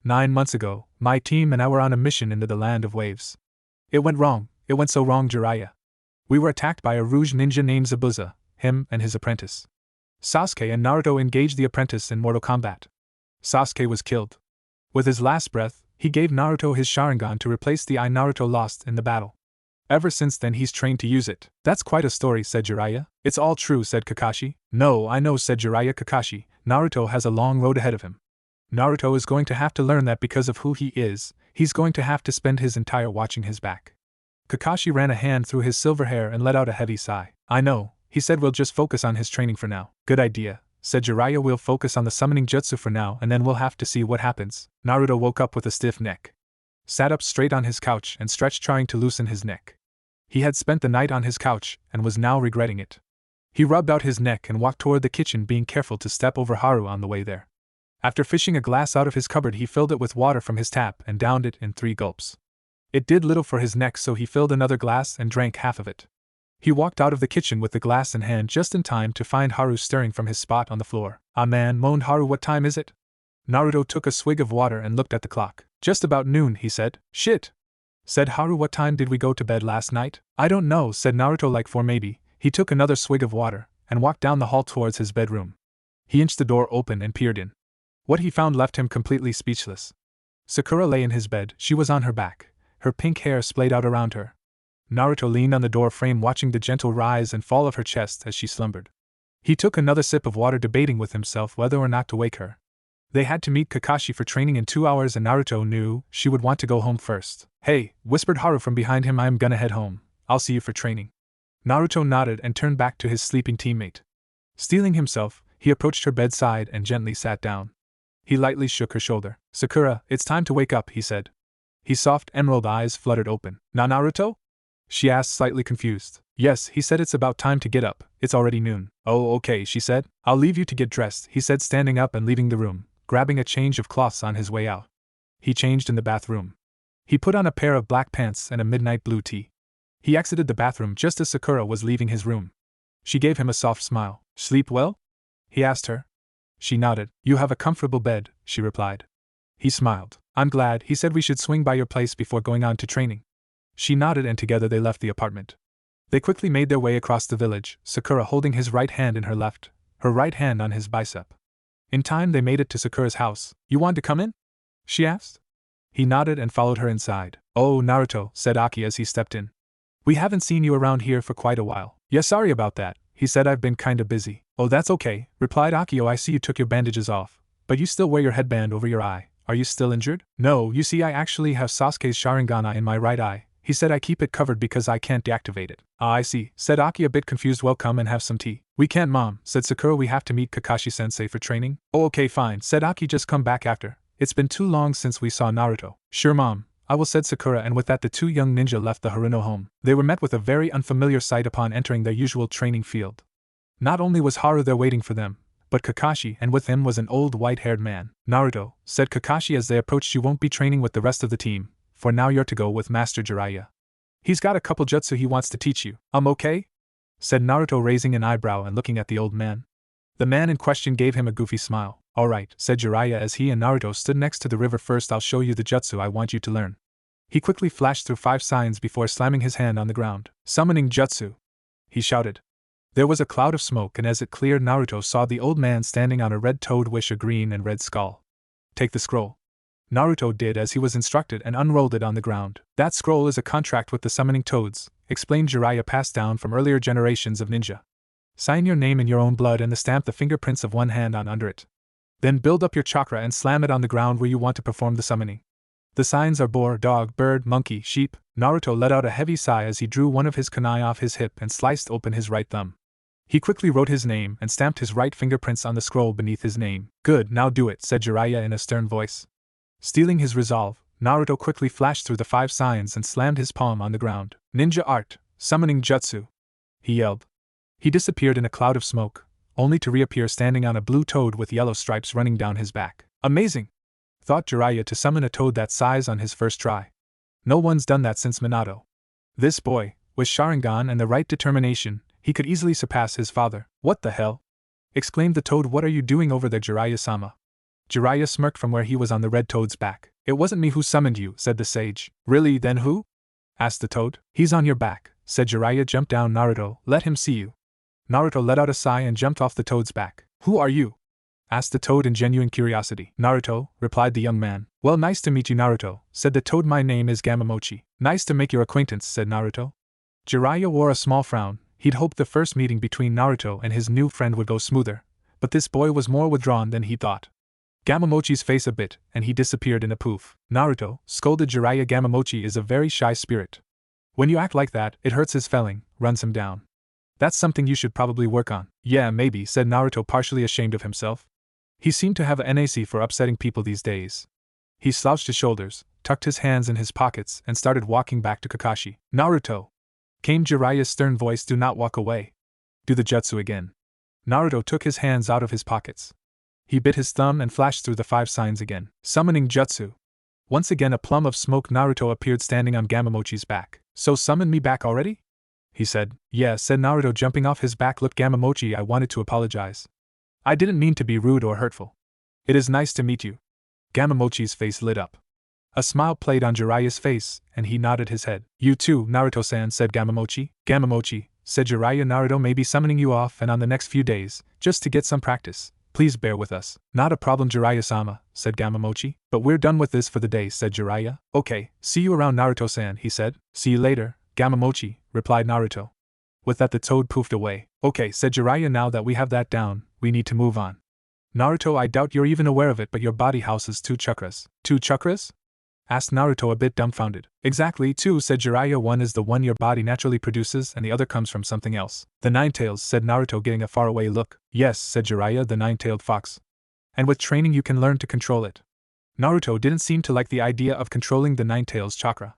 9 months ago, my team and I were on a mission into the land of waves. It went wrong. It went so wrong, Jiraiya. We were attacked by a Rouge ninja named Zabuza, him and his apprentice. Sasuke and Naruto engaged the apprentice in mortal combat. Sasuke was killed. With his last breath, he gave Naruto his Sharingan to replace the eye Naruto lost in the battle. Ever since then he's trained to use it." "That's quite a story," said Jiraiya. "It's all true," said Kakashi. "No, I know," said Jiraiya. "Kakashi, Naruto has a long road ahead of him. Naruto is going to have to learn that because of who he is, he's going to have to spend his entire watching his back." Kakashi ran a hand through his silver hair and let out a heavy sigh. "I know," he said. "We'll just focus on his training for now." "Good idea," said Jiraiya. "We'll focus on the summoning jutsu for now, and then we'll have to see what happens." Naruto woke up with a stiff neck, sat up straight on his couch and stretched, trying to loosen his neck. He had spent the night on his couch and was now regretting it. He rubbed out his neck and walked toward the kitchen, being careful to step over Haru on the way there. After fishing a glass out of his cupboard, he filled it with water from his tap and downed it in 3 gulps. It did little for his neck, so he filled another glass and drank half of it. He walked out of the kitchen with the glass in hand just in time to find Haru stirring from his spot on the floor. "Ah man," moaned Haru, "what time is it?" Naruto took a swig of water and looked at the clock. "Just about noon," he said. "Shit," said Haru. "What time did we go to bed last night?" "I don't know," said Naruto. "Like 4 maybe." He took another swig of water and walked down the hall towards his bedroom. He inched the door open and peered in. What he found left him completely speechless. Sakura lay in his bed. She was on her back, her pink hair splayed out around her. Naruto leaned on the door frame, watching the gentle rise and fall of her chest as she slumbered. He took another sip of water, debating with himself whether or not to wake her. They had to meet Kakashi for training in 2 hours, and Naruto knew she would want to go home first. "Hey," whispered Haru from behind him, "I'm gonna head home. I'll see you for training." Naruto nodded and turned back to his sleeping teammate. Steeling himself, he approached her bedside and gently sat down. He lightly shook her shoulder. "Sakura, it's time to wake up," he said. His soft emerald eyes fluttered open. "Na Naruto?" she asked, slightly confused. "Yes," he said, "it's about time to get up. It's already noon." "Oh, okay," she said. "I'll leave you to get dressed," he said, standing up and leaving the room, grabbing a change of cloths on his way out. He changed in the bathroom. He put on a pair of black pants and a midnight blue tee. He exited the bathroom just as Sakura was leaving his room. She gave him a soft smile. "Sleep well?" he asked her. She nodded. "You have a comfortable bed," she replied. He smiled. "I'm glad," he said. "We should swing by your place before going on to training." She nodded, and together they left the apartment. They quickly made their way across the village, Sakura holding his right hand in her left, her right hand on his bicep. In time they made it to Sakura's house. "You want to come in?" she asked. He nodded and followed her inside. "Oh, Naruto," said Aki as he stepped in. "We haven't seen you around here for quite a while." "Yeah, sorry about that," he said. "I've been kinda busy." "Oh, that's okay," replied Aki. "Oh, I see you took your bandages off, but you still wear your headband over your eye. Are you still injured? No, you see I actually have Sasuke's Sharingan in my right eye. He said I keep it covered because I can't deactivate it. Ah, I see, said Aki a bit confused. Well, come and have some tea. We can't, Mom, said Sakura. We have to meet Kakashi-sensei for training. Oh, okay, fine, said Aki. Just come back after. It's been too long since we saw Naruto. Sure, Mom. I will, said Sakura, and with that the two young ninja left the Haruno home. They were met with a very unfamiliar sight upon entering their usual training field. Not only was Haru there waiting for them, but Kakashi, and with him was an old white-haired man. Naruto, said Kakashi as they approached, you won't be training with the rest of the team, for now you're to go with Master Jiraiya. He's got a couple jutsu he wants to teach you. Okay? Said Naruto, raising an eyebrow and looking at the old man. The man in question gave him a goofy smile. Alright, said Jiraiya as he and Naruto stood next to the river. First I'll show you the jutsu I want you to learn. He quickly flashed through 5 signs before slamming his hand on the ground. Summoning jutsu! He shouted. There was a cloud of smoke, and as it cleared, Naruto saw the old man standing on a red toad wish, a green and red skull. Take the scroll. Naruto did as he was instructed and unrolled it on the ground. That scroll is a contract with the summoning toads, explained Jiraiya, passed down from earlier generations of ninja. Sign your name in your own blood and stamp the fingerprints of one hand on under it. Then build up your chakra and slam it on the ground where you want to perform the summoning. The signs are boar, dog, bird, monkey, sheep. Naruto let out a heavy sigh as he drew one of his kunai off his hip and sliced open his right thumb. He quickly wrote his name and stamped his right fingerprints on the scroll beneath his name. Good, now do it, said Jiraiya in a stern voice. Stealing his resolve, Naruto quickly flashed through the 5 signs and slammed his palm on the ground. Ninja art, summoning jutsu, he yelled. He disappeared in a cloud of smoke, only to reappear standing on a blue toad with yellow stripes running down his back. Amazing! Thought Jiraiya to summon a toad that size on his first try. No one's done that since Minato. This boy, with Sharingan and the right determination, he could easily surpass his father. What the hell? Exclaimed the toad. What are you doing over there, Jiraiya-sama? Jiraiya smirked from where he was on the red toad's back. It wasn't me who summoned you, said the sage. Really, then who? Asked the toad. He's on your back, said Jiraiya. Jump down, Naruto, let him see you. Naruto let out a sigh and jumped off the toad's back. Who are you? Asked the toad in genuine curiosity. Naruto, replied the young man. Well, nice to meet you, Naruto, said the toad. My name is Gamamochi. Nice to make your acquaintance, said Naruto. Jiraiya wore a small frown. He'd hoped the first meeting between Naruto and his new friend would go smoother, but this boy was more withdrawn than he thought. Gamamochi's face a bit, and he disappeared in a poof. Naruto, scolded Jiraiya. Gamamochi is a very shy spirit. When you act like that, it hurts his feeling, runs him down. That's something you should probably work on. Yeah, maybe, said Naruto, partially ashamed of himself. He seemed to have a NAC for upsetting people these days. He slouched his shoulders, tucked his hands in his pockets, and started walking back to Kakashi. Naruto! Came Jiraiya's stern voice. Do not walk away. Do the jutsu again. Naruto took his hands out of his pockets. He bit his thumb and flashed through the 5 signs again. Summoning jutsu. Once again a plum of smoke. Naruto appeared standing on Gamamochi's back. So summon me back already? He said. Yeah, said Naruto, jumping off his back. Look, Gamamochi, I wanted to apologize. I didn't mean to be rude or hurtful. It is nice to meet you. Gamamochi's face lit up. A smile played on Jiraiya's face, and he nodded his head. You too, Naruto-san, said Gamamochi. Gamamochi, said Jiraiya, Naruto may be summoning you off and on the next few days, just to get some practice. Please bear with us. Not a problem, Jiraiya-sama, said Gamamochi. But we're done with this for the day, said Jiraiya. Okay, see you around, Naruto-san, he said. See you later, Gamamochi, replied Naruto. With that the toad poofed away. Okay, said Jiraiya, now that we have that down, we need to move on. Naruto, I doubt you're even aware of it, but your body houses 2 chakras. 2 chakras? Asked Naruto, a bit dumbfounded. Exactly, 2, said Jiraiya. One is the one your body naturally produces and the other comes from something else. The nine-tails, said Naruto, getting a faraway look. Yes, said Jiraiya, the 9-tailed fox. And with training you can learn to control it. Naruto didn't seem to like the idea of controlling the 9-tails chakra.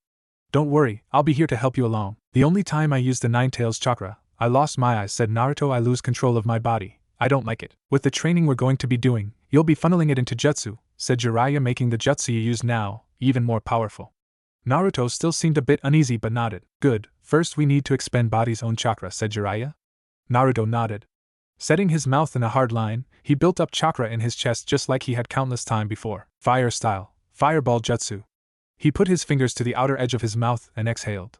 Don't worry, I'll be here to help you along. The only time I used the 9-tails chakra, I lost my eyes, said Naruto. I lose control of my body. I don't like it. With the training we're going to be doing, you'll be funneling it into jutsu, said Jiraiya, making the jutsu you use now even more powerful. Naruto still seemed a bit uneasy but nodded. Good, first we need to expend body's own chakra, said Jiraiya. Naruto nodded. Setting his mouth in a hard line, he built up chakra in his chest just like he had countless time before. Fire style, fireball jutsu. He put his fingers to the outer edge of his mouth and exhaled.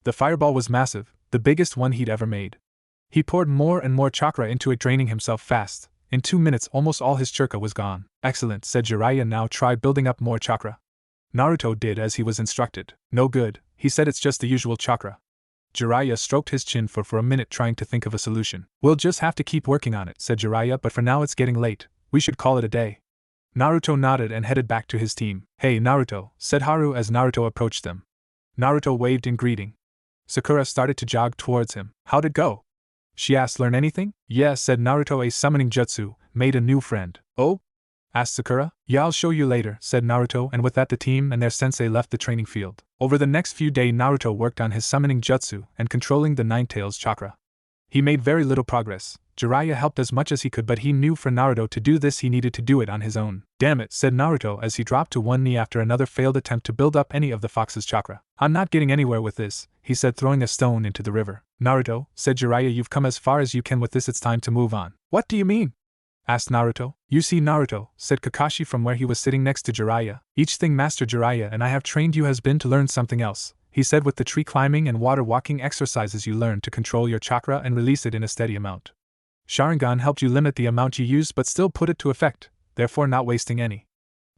The fireball was massive, the biggest one he'd ever made. He poured more and more chakra into it, draining himself fast. In 2 minutes almost all his chakra was gone. Excellent, said Jiraiya, now try building up more chakra. Naruto did as he was instructed. No good, he said, it's just the usual chakra. Jiraiya stroked his chin for a minute, trying to think of a solution. We'll just have to keep working on it, said Jiraiya, but for now it's getting late. We should call it a day. Naruto nodded and headed back to his team. Hey Naruto, said Haru as Naruto approached them. Naruto waved in greeting. Sakura started to jog towards him. How'd it go? She asked. Learn anything? Yes, said Naruto. A summoning jutsu, made a new friend. Oh? Asked Sakura. Yeah, I'll show you later, said Naruto, and with that the team and their sensei left the training field. Over the next few days Naruto worked on his summoning jutsu and controlling the Nine-Tails chakra. He made very little progress. Jiraiya helped as much as he could, but he knew for Naruto to do this he needed to do it on his own. Damn it, said Naruto as he dropped to one knee after another failed attempt to build up any of the fox's chakra. I'm not getting anywhere with this, he said, throwing a stone into the river. Naruto, said Jiraiya, you've come as far as you can with this, it's time to move on. What do you mean? Asked Naruto. You see Naruto, said Kakashi from where he was sitting next to Jiraiya. Each thing Master Jiraiya and I have trained you has been to learn something else. He said, with the tree climbing and water walking exercises you learn to control your chakra and release it in a steady amount. Sharingan helped you limit the amount you use but still put it to effect, therefore not wasting any.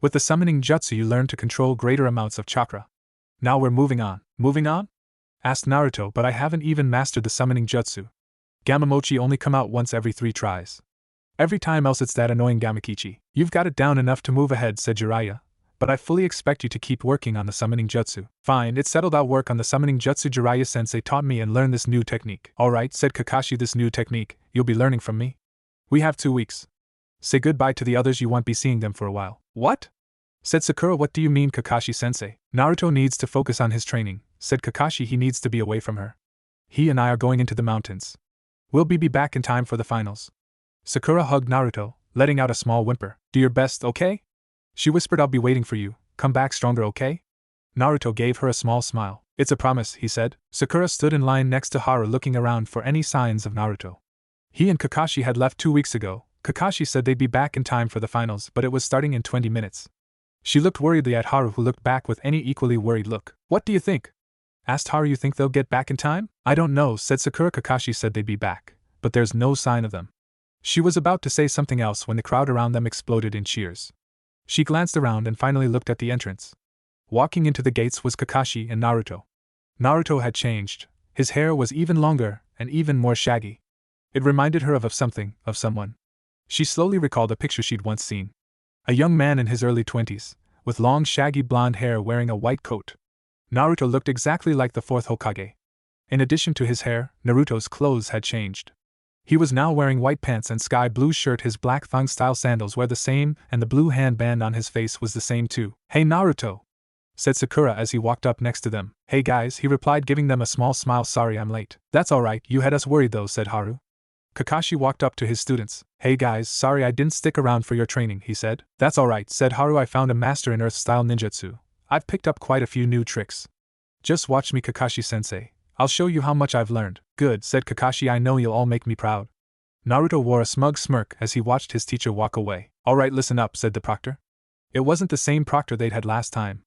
With the summoning jutsu you learn to control greater amounts of chakra. Now we're moving on. Moving on? Asked Naruto, but I haven't even mastered the summoning jutsu. Gamamochi only come out once every 3 tries. Every time else it's that annoying Gamakichi. You've got it down enough to move ahead, said Jiraiya. But I fully expect you to keep working on the summoning jutsu. Fine, it's settled. I'll work on the summoning jutsu. Jiraiya-sensei taught me and learn this new technique. Alright, said Kakashi, this new technique, you'll be learning from me? We have 2 weeks. Say goodbye to the others, you won't be seeing them for a while. What? Said Sakura. What do you mean, Kakashi-sensei? Naruto needs to focus on his training, said Kakashi. He needs to be away from her. He and I are going into the mountains. We'll be back in time for the finals. Sakura hugged Naruto, letting out a small whimper. Do your best, okay? She whispered, I'll be waiting for you. Come back stronger, okay? Naruto gave her a small smile. It's a promise, he said. Sakura stood in line next to Haru, looking around for any signs of Naruto. He and Kakashi had left 2 weeks ago. Kakashi said they'd be back in time for the finals, but it was starting in 20 minutes. She looked worriedly at Haru, who looked back with any equally worried look. What do you think? Asked Haru. You think they'll get back in time? I don't know, said Sakura. Kakashi said they'd be back, but there's no sign of them. She was about to say something else when the crowd around them exploded in cheers. She glanced around and finally looked at the entrance. Walking into the gates was Kakashi and Naruto. Naruto had changed. His hair was even longer and even more shaggy. It reminded her of someone. She slowly recalled a picture she'd once seen. A young man in his early 20s, with long shaggy blonde hair wearing a white coat. Naruto looked exactly like the 4th Hokage. In addition to his hair, Naruto's clothes had changed. He was now wearing white pants and sky blue shirt. His black thong-style sandals were the same, and the blue handband on his face was the same too. Hey Naruto, said Sakura as he walked up next to them. Hey guys, he replied, giving them a small smile. Sorry I'm late. That's alright, you had us worried though, said Haru. Kakashi walked up to his students. Hey guys, sorry I didn't stick around for your training, he said. That's alright, said Haru. I found a master in Earth-style ninjutsu. I've picked up quite a few new tricks. Just watch me, Kakashi-sensei. I'll show you how much I've learned. Good, said Kakashi. I know you'll all make me proud. Naruto wore a smug smirk as he watched his teacher walk away. Alright, listen up, said the proctor. It wasn't the same proctor they'd had last time.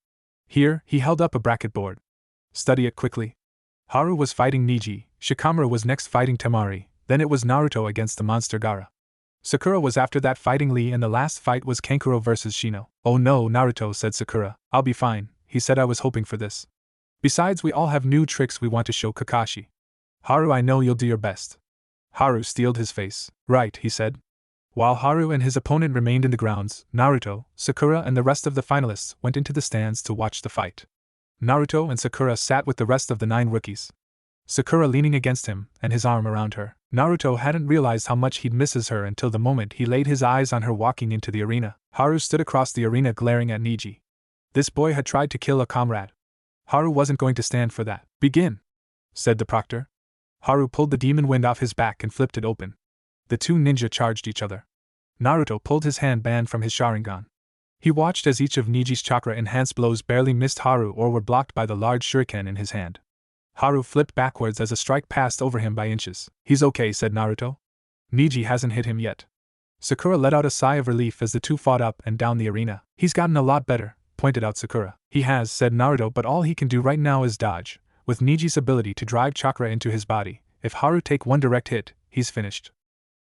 Here, he held up a bracket board. Study it quickly. Haru was fighting Neji, Shikamaru was next fighting Temari, then it was Naruto against the monster Gaara. Sakura was after that fighting Lee, and the last fight was Kankuro versus Shino. Oh no, Naruto, said Sakura. I'll be fine, he said. I was hoping for this. Besides, we all have new tricks we want to show Kakashi. Haru, I know you'll do your best. Haru steeled his face. Right, he said. While Haru and his opponent remained in the grounds, Naruto, Sakura and the rest of the finalists went into the stands to watch the fight. Naruto and Sakura sat with the rest of the 9 rookies. Sakura leaning against him, and his arm around her. Naruto hadn't realized how much he'd misses her until the moment he laid his eyes on her walking into the arena. Haru stood across the arena glaring at Neji. This boy had tried to kill a comrade. Haru wasn't going to stand for that. Begin, said the proctor. Haru pulled the demon wind off his back and flipped it open. The 2 ninja charged each other. Naruto pulled his hand band from his Sharingan. He watched as each of Neji's chakra-enhanced blows barely missed Haru or were blocked by the large shuriken in his hand. Haru flipped backwards as a strike passed over him by inches. He's okay, said Naruto. Neji hasn't hit him yet. Sakura let out a sigh of relief as the 2 fought up and down the arena. He's gotten a lot better, pointed out Sakura. He has, said Naruto, but all he can do right now is dodge. With Neji's ability to drive chakra into his body, if Haru take one direct hit, he's finished.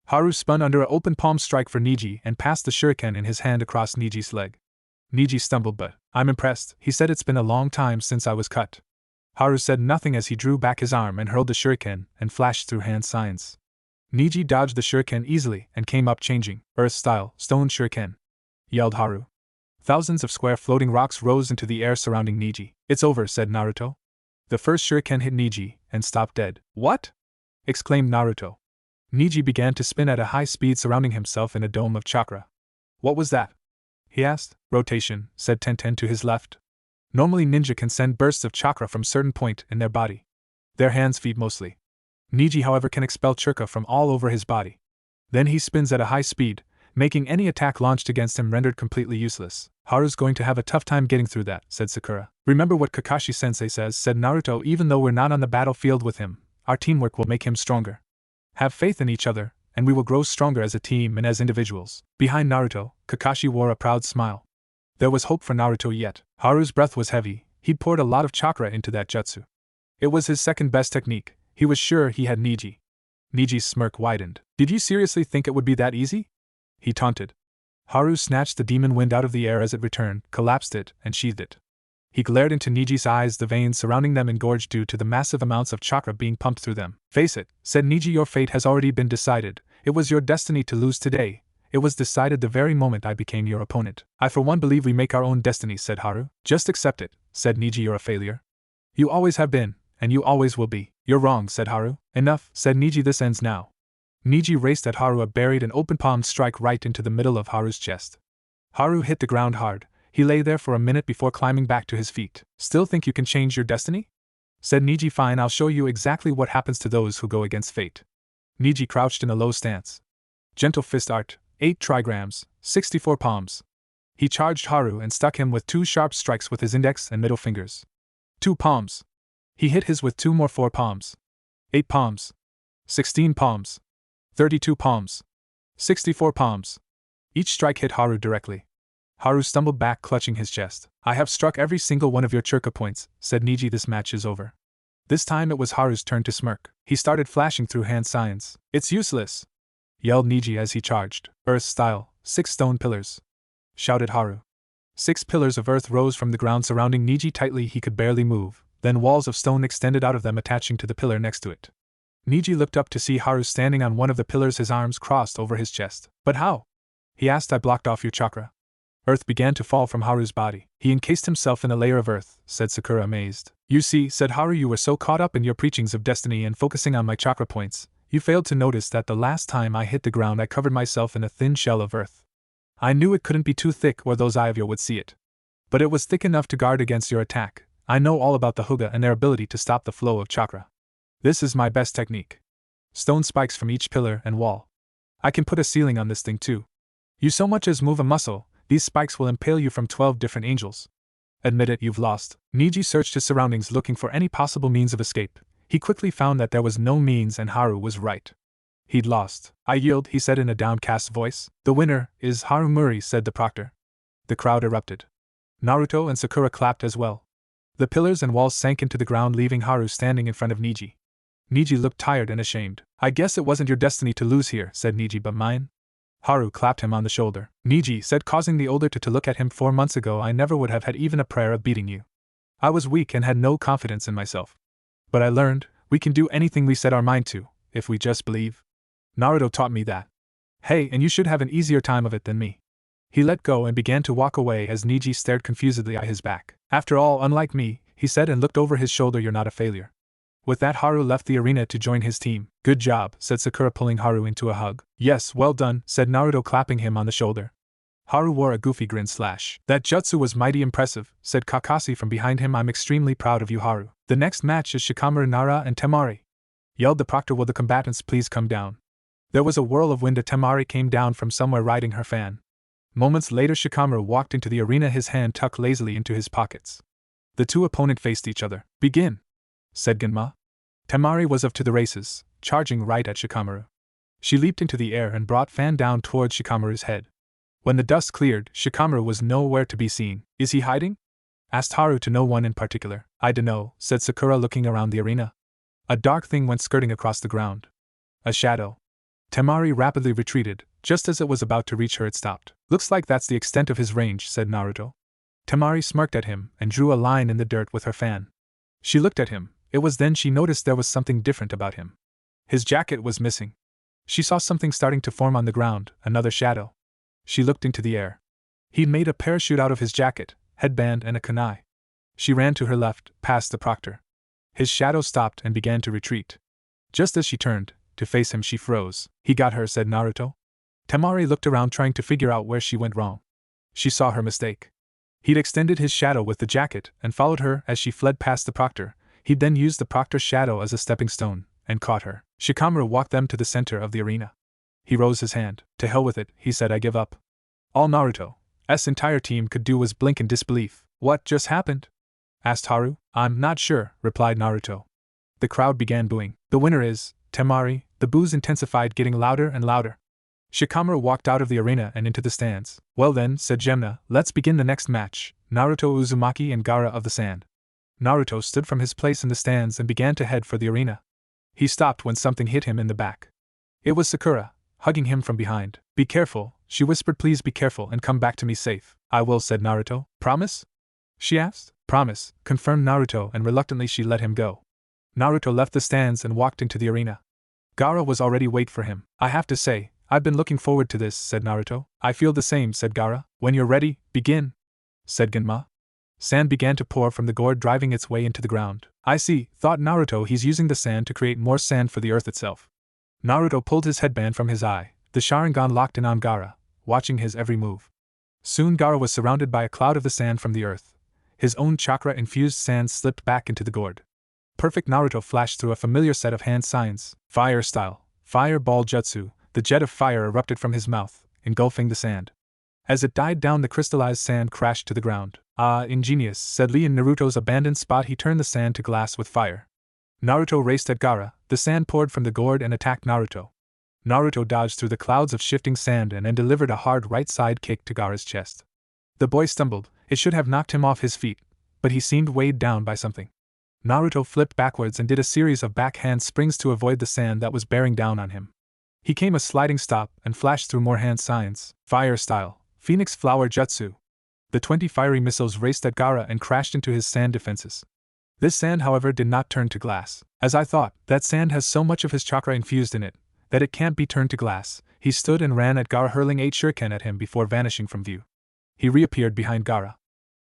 Haru spun under an open palm strike for Neji and passed the shuriken in his hand across Neji's leg. Neji stumbled, but I'm impressed, he said. It's been a long time since I was cut. Haru said nothing as he drew back his arm and hurled the shuriken and flashed through hand signs. Neji dodged the shuriken easily and came up changing, Earth-style, stone shuriken. yelled Haru. Thousands of square floating rocks rose into the air surrounding Niji. It's over, said Naruto. The first shuriken hit Niji and stopped dead. What? Exclaimed Naruto. Niji began to spin at a high speed, surrounding himself in a dome of chakra. What was that? He asked. Rotation, said Tenten to his left. Normally ninja can send bursts of chakra from certain point in their body. Their hands, feet mostly. Niji, however, can expel chakra from all over his body. Then he spins at a high speed, making any attack launched against him rendered completely useless. Haru's going to have a tough time getting through that, said Sakura. Remember what Kakashi-sensei says, said Naruto. Even though we're not on the battlefield with him, our teamwork will make him stronger. Have faith in each other, and we will grow stronger as a team and as individuals. Behind Naruto, Kakashi wore a proud smile. There was hope for Naruto yet. Haru's breath was heavy. He'd poured a lot of chakra into that jutsu. It was his second best technique. He was sure he had Niji. Niji's smirk widened. Did you seriously think it would be that easy? He taunted. Haru snatched the demon wind out of the air as it returned, collapsed it, and sheathed it. He glared into Niji's eyes, the veins surrounding them engorged due to the massive amounts of chakra being pumped through them. Face it, said Niji, your fate has already been decided. It was your destiny to lose today. It was decided the very moment I became your opponent. I for one believe we make our own destiny, said Haru. Just accept it, said Niji, you're a failure. You always have been, and you always will be. You're wrong, said Haru. Enough, said Niji, this ends now. Niji raced at Haru, a buried and open-palmed strike right into the middle of Haru's chest. Haru hit the ground hard. He lay there for a minute before climbing back to his feet. Still think you can change your destiny? Said Niji. Fine, I'll show you exactly what happens to those who go against fate. Niji crouched in a low stance. Gentle fist art, 8 trigrams, 64 palms. He charged Haru and stuck him with 2 sharp strikes with his index and middle fingers. 2 palms. He hit his with 2 more 4 palms. 8 palms. 16 palms. 32 palms. 64 palms. Each strike hit Haru directly. Haru stumbled back, clutching his chest. I have struck every single one of your chakra points, said Niji. This match is over. This time it was Haru's turn to smirk. He started flashing through hand signs. It's useless, yelled Niji as he charged. Earth style, 6 stone pillars, shouted Haru. 6 pillars of earth rose from the ground surrounding Niji tightly. He could barely move. Then walls of stone extended out of them, attaching to the pillar next to it. Niji looked up to see Haru standing on one of the pillars, his arms crossed over his chest. But how? He asked. I blocked off your chakra. Earth began to fall from Haru's body. He encased himself in a layer of earth, said Sakura, amazed. You see, said Haru, you were so caught up in your preachings of destiny and focusing on my chakra points, you failed to notice that the last time I hit the ground I covered myself in a thin shell of earth. I knew it couldn't be too thick or those eye of yours would see it. But it was thick enough to guard against your attack. I know all about the Hyuga and their ability to stop the flow of chakra. This is my best technique. Stone spikes from each pillar and wall. I can put a ceiling on this thing too. You so much as move a muscle, these spikes will impale you from 12 different angels. Admit it, you've lost. Niji searched his surroundings looking for any possible means of escape. He quickly found that there was no means, and Haru was right. He'd lost. I yield, he said in a downcast voice. The winner is Haru Muri, said the proctor. The crowd erupted. Naruto and Sakura clapped as well. The pillars and walls sank into the ground, leaving Haru standing in front of Niji. Niji looked tired and ashamed. I guess it wasn't your destiny to lose here, said Niji, but mine. Haru clapped him on the shoulder. Niji said, causing the older to look at him. 4 months ago I never would have had even a prayer of beating you. I was weak and had no confidence in myself. But I learned, we can do anything we set our mind to, if we just believe. Naruto taught me that. Hey, and you should have an easier time of it than me. He let go and began to walk away as Niji stared confusedly at his back. After all, unlike me, he said and looked over his shoulder, you're not a failure. With that, Haru left the arena to join his team. Good job, said Sakura, pulling Haru into a hug. Yes, well done, said Naruto, clapping him on the shoulder. Haru wore a goofy grin. That jutsu was mighty impressive, said Kakashi from behind him. I'm extremely proud of you, Haru. The next match is Shikamaru, Nara, and Temari, yelled the proctor. Will the combatants please come down? There was a whirl of wind. Temari came down from somewhere riding her fan. Moments later, Shikamaru walked into the arena, his hand tucked lazily into his pockets. The two opponents faced each other. Begin, said Genma. Temari was off to the races, charging right at Shikamaru. She leaped into the air and brought fan down towards Shikamaru's head. When the dust cleared, Shikamaru was nowhere to be seen. Is he hiding? Asked Haru to no one in particular. I dunno, said Sakura, looking around the arena. A dark thing went skirting across the ground. A shadow. Temari rapidly retreated. Just as it was about to reach her, it stopped. Looks like that's the extent of his range, said Naruto. Temari smirked at him and drew a line in the dirt with her fan. She looked at him. It was then she noticed there was something different about him. His jacket was missing. She saw something starting to form on the ground, another shadow. She looked into the air. He'd made a parachute out of his jacket, headband, and a kunai. She ran to her left, past the proctor. His shadow stopped and began to retreat. Just as she turned to face him, she froze. He got her, said Naruto. Temari looked around, trying to figure out where she went wrong. She saw her mistake. He'd extended his shadow with the jacket and followed her as she fled past the proctor. He'd then used the proctor's shadow as a stepping stone and caught her. Shikamaru walked them to the center of the arena. He rose his hand. To hell with it, he said, I give up. All Naruto's entire team could do was blink in disbelief. What just happened? Asked Haru. I'm not sure, replied Naruto. The crowd began booing. The winner is Temari. The boos intensified, getting louder and louder. Shikamaru walked out of the arena and into the stands. Well then, said Gemna, let's begin the next match. Naruto, Uzumaki, and Gaara of the Sand. Naruto stood from his place in the stands and began to head for the arena. He stopped when something hit him in the back. It was Sakura, hugging him from behind. Be careful, she whispered, please be careful and come back to me safe. I will, said Naruto. Promise? She asked. Promise, confirmed Naruto, and reluctantly she let him go. Naruto left the stands and walked into the arena. Gaara was already waiting for him. I have to say, I've been looking forward to this, said Naruto. I feel the same, said Gaara. When you're ready, begin, said Genma. Sand began to pour from the gourd, driving its way into the ground. I see, thought Naruto, he's using the sand to create more sand for the earth itself. Naruto pulled his headband from his eye, the Sharingan locked in on Gaara, watching his every move. Soon Gaara was surrounded by a cloud of the sand from the earth. His own chakra-infused sand slipped back into the gourd. Perfect. Naruto flashed through a familiar set of hand signs. Fire style, fire ball jutsu. The jet of fire erupted from his mouth, engulfing the sand. As it died down, the crystallized sand crashed to the ground. Ah, ingenious, said Lee. In Naruto's abandoned spot, he turned the sand to glass with fire. Naruto raced at Gaara. The sand poured from the gourd and attacked Naruto. Naruto dodged through the clouds of shifting sand and then delivered a hard right side kick to Gaara's chest. The boy stumbled. It should have knocked him off his feet, but he seemed weighed down by something. Naruto flipped backwards and did a series of backhand springs to avoid the sand that was bearing down on him. He came a sliding stop and flashed through more hand signs. Fire style, Phoenix Flower Jutsu. The 20 fiery missiles raced at Gaara and crashed into his sand defenses. This sand, however, did not turn to glass. As I thought, that sand has so much of his chakra infused in it that it can't be turned to glass. He stood and ran at Gaara, hurling 8 shuriken at him before vanishing from view. He reappeared behind Gaara.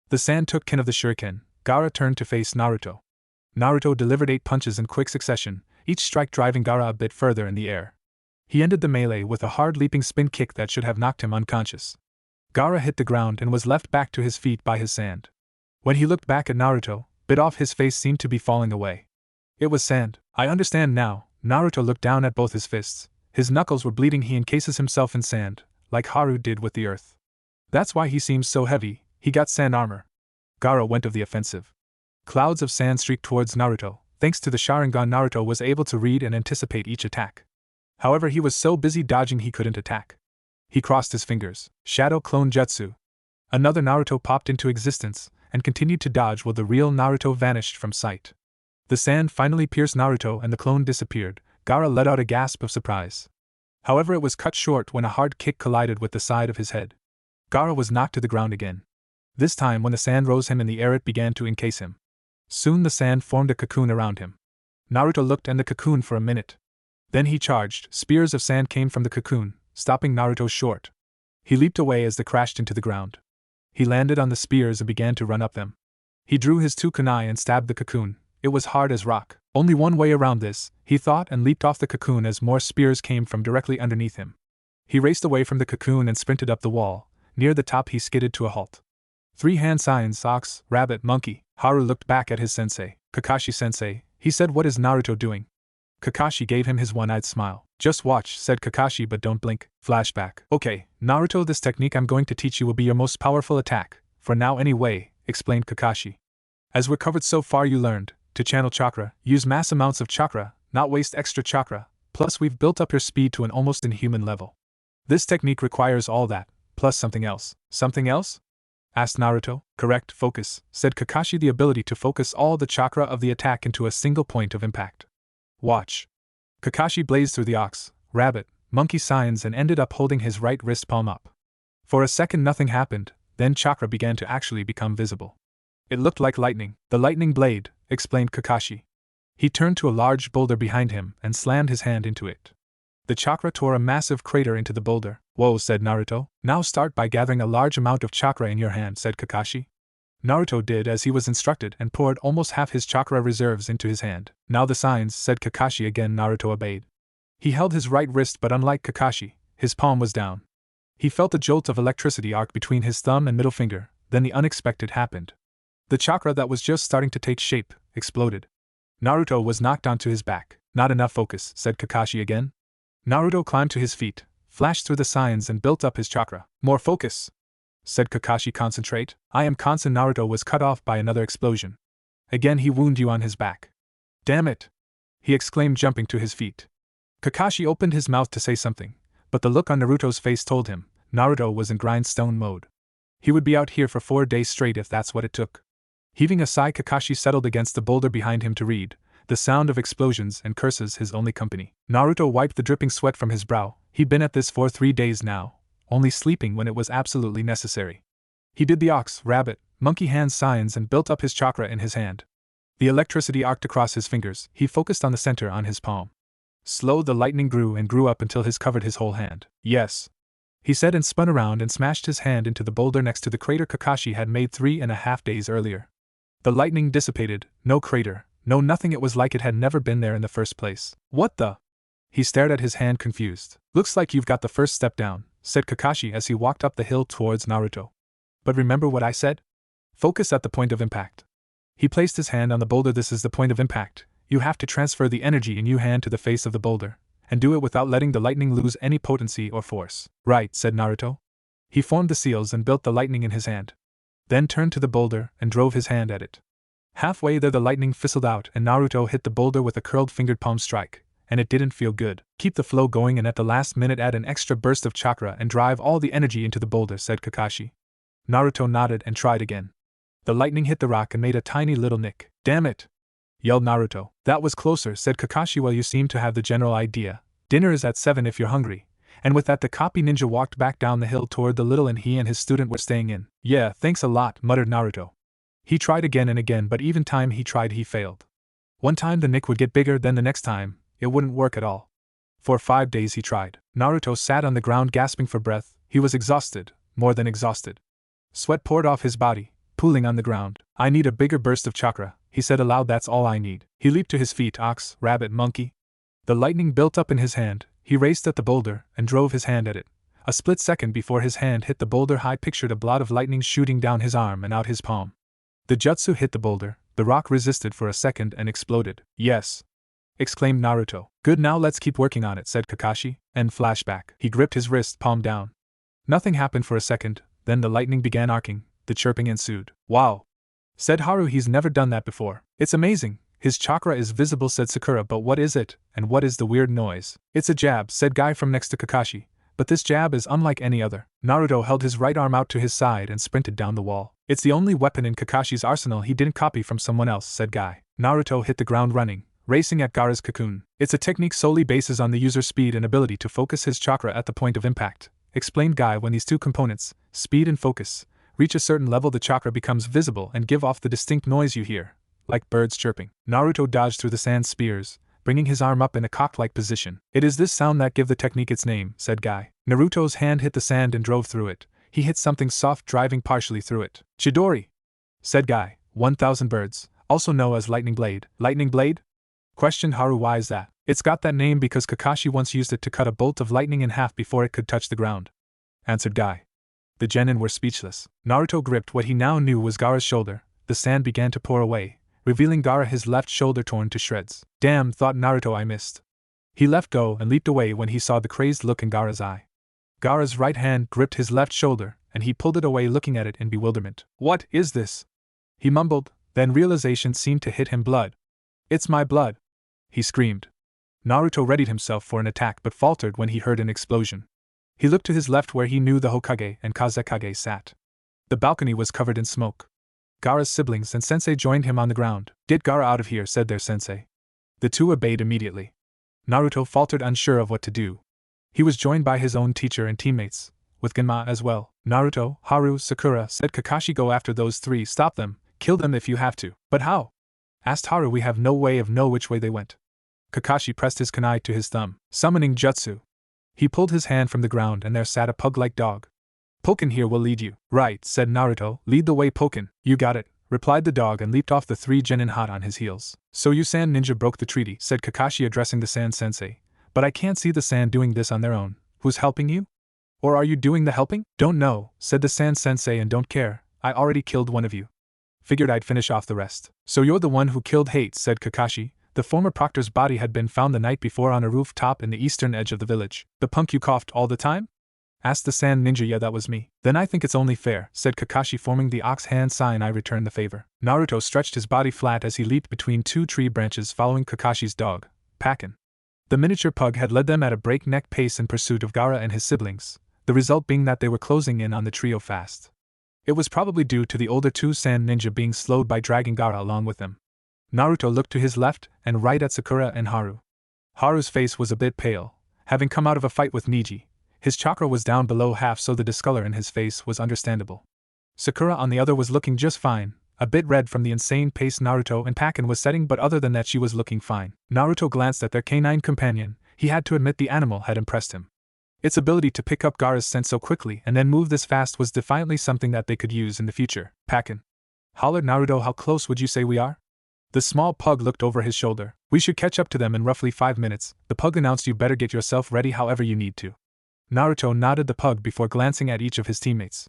The sand took kin of the shuriken. Gaara turned to face Naruto. Naruto delivered 8 punches in quick succession, each strike driving Gaara a bit further in the air. He ended the melee with a hard leaping spin kick that should have knocked him unconscious. Gaara hit the ground and was left back to his feet by his sand. When he looked back at Naruto, bit off his face seemed to be falling away. It was sand. I understand now. Naruto looked down at both his fists. His knuckles were bleeding. He encases himself in sand, like Haru did with the earth. That's why he seems so heavy. He got sand armor. Gaara went of the offensive. Clouds of sand streaked towards Naruto. Thanks to the Sharingan, Naruto was able to read and anticipate each attack. However, he was so busy dodging he couldn't attack. He crossed his fingers. Shadow Clone Jutsu. Another Naruto popped into existence and continued to dodge while the real Naruto vanished from sight. The sand finally pierced Naruto and the clone disappeared. Gaara let out a gasp of surprise. However, it was cut short when a hard kick collided with the side of his head. Gaara was knocked to the ground again. This time, when the sand rose him in the air, it began to encase him. Soon the sand formed a cocoon around him. Naruto looked at the cocoon for a minute. Then he charged. Spears of sand came from the cocoon, stopping Naruto short. He leaped away as they crashed into the ground. He landed on the spears and began to run up them. He drew his 2 kunai and stabbed the cocoon. It was hard as rock. Only one way around this, he thought, and leaped off the cocoon as more spears came from directly underneath him. He raced away from the cocoon and sprinted up the wall. Near the top he skidded to a halt. 3 hand signs: ox, rabbit, monkey. Haru looked back at his sensei. Kakashi-sensei, he said, what is Naruto doing? Kakashi gave him his one-eyed smile. Just watch, said Kakashi, but don't blink. Flashback. Okay, Naruto, this technique I'm going to teach you will be your most powerful attack, for now anyway, explained Kakashi. As we're covered so far, you learned to channel chakra, use mass amounts of chakra, not waste extra chakra, plus we've built up your speed to an almost inhuman level. This technique requires all that, plus something else. Something else? Asked Naruto. Correct, focus, said Kakashi, the ability to focus all the chakra of the attack into a single point of impact. Watch. Kakashi blazed through the ox, rabbit, monkey signs and ended up holding his right wrist palm up. For a second nothing happened, then chakra began to actually become visible. It looked like lightning. The lightning blade, explained Kakashi. He turned to a large boulder behind him and slammed his hand into it. The chakra tore a massive crater into the boulder. Whoa, said Naruto. Now start by gathering a large amount of chakra in your hand, said Kakashi. Naruto did as he was instructed and poured almost half his chakra reserves into his hand. Now the signs, said Kakashi again. Naruto obeyed. He held his right wrist, but unlike Kakashi, his palm was down. He felt a jolt of electricity arc between his thumb and middle finger, then the unexpected happened. The chakra that was just starting to take shape exploded. Naruto was knocked onto his back. Not enough focus, said Kakashi again. Naruto climbed to his feet, flashed through the signs and built up his chakra. More focus, said Kakashi. Concentrate. I am Kansen. Naruto was cut off by another explosion. Again he wounded you on his back. Damn it, he exclaimed, jumping to his feet. Kakashi opened his mouth to say something, but the look on Naruto's face told him Naruto was in grindstone mode. He would be out here for 4 days straight if that's what it took. Heaving a sigh, Kakashi settled against the boulder behind him to read, the sound of explosions and curses his only company. Naruto wiped the dripping sweat from his brow. He'd been at this for 3 days now, only sleeping when it was absolutely necessary. He did the ox, rabbit, monkey hand signs and built up his chakra in his hand. The electricity arced across his fingers. He focused on the center on his palm. Slow, the lightning grew and grew up until it covered his whole hand. Yes, he said, and spun around and smashed his hand into the boulder next to the crater Kakashi had made 3.5 days earlier. The lightning dissipated. No crater, no nothing. It was like it had never been there in the first place. What the? He stared at his hand, confused. Looks like you've got the first step down, said Kakashi as he walked up the hill towards Naruto. But remember what I said? Focus at the point of impact. He placed his hand on the boulder. This is the point of impact. You have to transfer the energy in your hand to the face of the boulder, and do it without letting the lightning lose any potency or force. Right, said Naruto. He formed the seals and built the lightning in his hand. Then turned to the boulder and drove his hand at it. Halfway there the lightning fizzled out and Naruto hit the boulder with a curled fingered palm strike, and it didn't feel good. Keep the flow going and at the last minute add an extra burst of chakra and drive all the energy into the boulder, said Kakashi. Naruto nodded and tried again. The lightning hit the rock and made a tiny little nick. Damn it, yelled Naruto. That was closer, said Kakashi. Well, you seem to have the general idea. Dinner is at 7 if you're hungry. And with that the copy ninja walked back down the hill toward the little inn he and his student were staying in. Yeah, thanks a lot, muttered Naruto. He tried again and again, but even time he tried he failed. One time the nick would get bigger, then the next time, it wouldn't work at all. For 5 days he tried. Naruto sat on the ground gasping for breath. He was exhausted, more than exhausted. Sweat poured off his body, pooling on the ground. I need a bigger burst of chakra, he said aloud. That's all I need. He leaped to his feet. Ox, rabbit, monkey. The lightning built up in his hand. He raced at the boulder and drove his hand at it. A split second before his hand hit the boulder, I pictured a blot of lightning shooting down his arm and out his palm. The jutsu hit the boulder. The rock resisted for a second and exploded. Yes, exclaimed Naruto. Good, now let's keep working on it, said Kakashi. And flashback. He gripped his wrist, palm down. Nothing happened for a second, then the lightning began arcing. The chirping ensued. Wow, said Haru. He's never done that before. It's amazing. His chakra is visible, said Sakura. But what is it, and what is the weird noise? It's a jab, said Guy from next to Kakashi. But this jab is unlike any other. Naruto held his right arm out to his side and sprinted down the wall. It's the only weapon in Kakashi's arsenal he didn't copy from someone else, said Guy. Naruto hit the ground running, racing at Gaara's cocoon. It's a technique solely bases on the user's speed and ability to focus his chakra at the point of impact, explained Guy. When these two components, speed and focus, reach a certain level, the chakra becomes visible and give off the distinct noise you hear, like birds chirping. Naruto dodged through the sand spears, bringing his arm up in a cocked-like position. It is this sound that give the technique its name, said Guy. Naruto's hand hit the sand and drove through it. He hit something soft, driving partially through it. Chidori, said Guy. 1,000 birds, also known as lightning blade. Lightning blade? Questioned Haru. Why is that? It's got that name because Kakashi once used it to cut a bolt of lightning in half before it could touch the ground, answered Guy. The genin were speechless. Naruto gripped what he now knew was Gaara's shoulder. The sand began to pour away, revealing Gaara, his left shoulder torn to shreds. Damn, thought Naruto, I missed. He let go and leaped away when he saw the crazed look in Gaara's eye. Gaara's right hand gripped his left shoulder, and he pulled it away, looking at it in bewilderment. What is this? He mumbled, then realization seemed to hit him. Blood. It's my blood, he screamed. Naruto readied himself for an attack but faltered when he heard an explosion. He looked to his left where he knew the Hokage and Kazekage sat. The balcony was covered in smoke. Gaara's siblings and sensei joined him on the ground. Get Gaara out of here, said their sensei. The two obeyed immediately. Naruto faltered, unsure of what to do. He was joined by his own teacher and teammates, with Genma as well. Naruto, Haru, Sakura, said Kakashi. Go after those three, stop them, kill them if you have to. But how? Asked Haru. We have no way of know which way they went. Kakashi pressed his kunai to his thumb. Summoning jutsu. He pulled his hand from the ground and there sat a pug-like dog. Pokken here will lead you. Right, said Naruto, lead the way Pokken. You got it, replied the dog and leaped off the three genin hot on his heels. So you sand ninja broke the treaty, said Kakashi addressing the sand sensei. But I can't see the sand doing this on their own. Who's helping you? Or are you doing the helping? Don't know, said the sand sensei and don't care, I already killed one of you. Figured I'd finish off the rest. So you're the one who killed Hate, said Kakashi. The former proctor's body had been found the night before on a rooftop in the eastern edge of the village. The punk you coughed all the time? Asked the sand ninja. Yeah, that was me. Then I think it's only fair, said Kakashi, forming the ox hand sign. I return the favor. Naruto stretched his body flat as he leaped between two tree branches following Kakashi's dog, Pakken. The miniature pug had led them at a breakneck pace in pursuit of Gaara and his siblings, the result being that they were closing in on the trio fast. It was probably due to the older two sand ninja being slowed by dragging Gaara along with them. Naruto looked to his left and right at Sakura and Haru. Haru's face was a bit pale, having come out of a fight with Neji. His chakra was down below half, so the discolor in his face was understandable. Sakura on the other was looking just fine, a bit red from the insane pace Naruto and Pakken was setting, but other than that she was looking fine. Naruto glanced at their canine companion. He had to admit the animal had impressed him. Its ability to pick up Gaara's scent so quickly and then move this fast was defiantly something that they could use in the future. Pakken, hollered Naruto, how close would you say we are? The small pug looked over his shoulder. We should catch up to them in roughly 5 minutes, the pug announced. You better get yourself ready however you need to. Naruto nodded the pug before glancing at each of his teammates.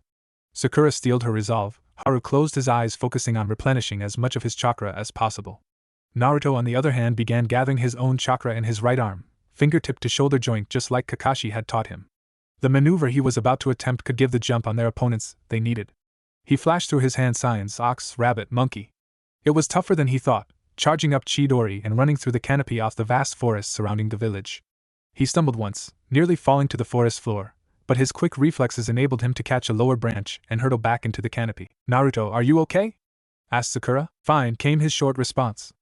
Sakura steeled her resolve. Haru closed his eyes, focusing on replenishing as much of his chakra as possible. Naruto on the other hand began gathering his own chakra in his right arm, fingertip to shoulder joint, just like Kakashi had taught him. The maneuver he was about to attempt could give the jump on their opponents they needed. He flashed through his hand signs: ox, rabbit, monkey. It was tougher than he thought, charging up Chidori and running through the canopy off the vast forest surrounding the village. He stumbled once, nearly falling to the forest floor, but his quick reflexes enabled him to catch a lower branch and hurtle back into the canopy. Naruto, are you okay? Asked Sakura. Fine, came his short response.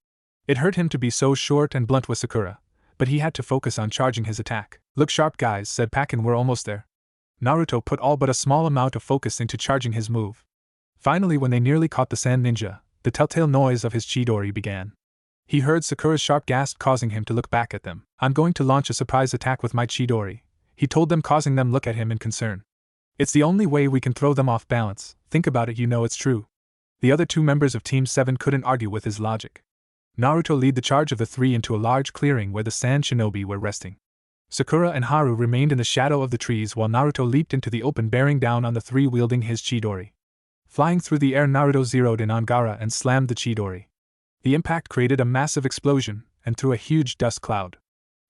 It hurt him to be so short and blunt with Sakura, but he had to focus on charging his attack. Look sharp guys, said Pakken, we're almost there. Naruto put all but a small amount of focus into charging his move. Finally, when they nearly caught the sand ninja, the telltale noise of his Chidori began. He heard Sakura's sharp gasp, causing him to look back at them. I'm going to launch a surprise attack with my Chidori, he told them, causing them look at him in concern. It's the only way we can throw them off balance. Think about it, you know it's true. The other two members of Team 7 couldn't argue with his logic. Naruto led the charge of the three into a large clearing where the sand shinobi were resting. Sakura and Haru remained in the shadow of the trees while Naruto leaped into the open, bearing down on the three wielding his Chidori. Flying through the air, Naruto zeroed in on Gaara and slammed the Chidori. The impact created a massive explosion and threw a huge dust cloud.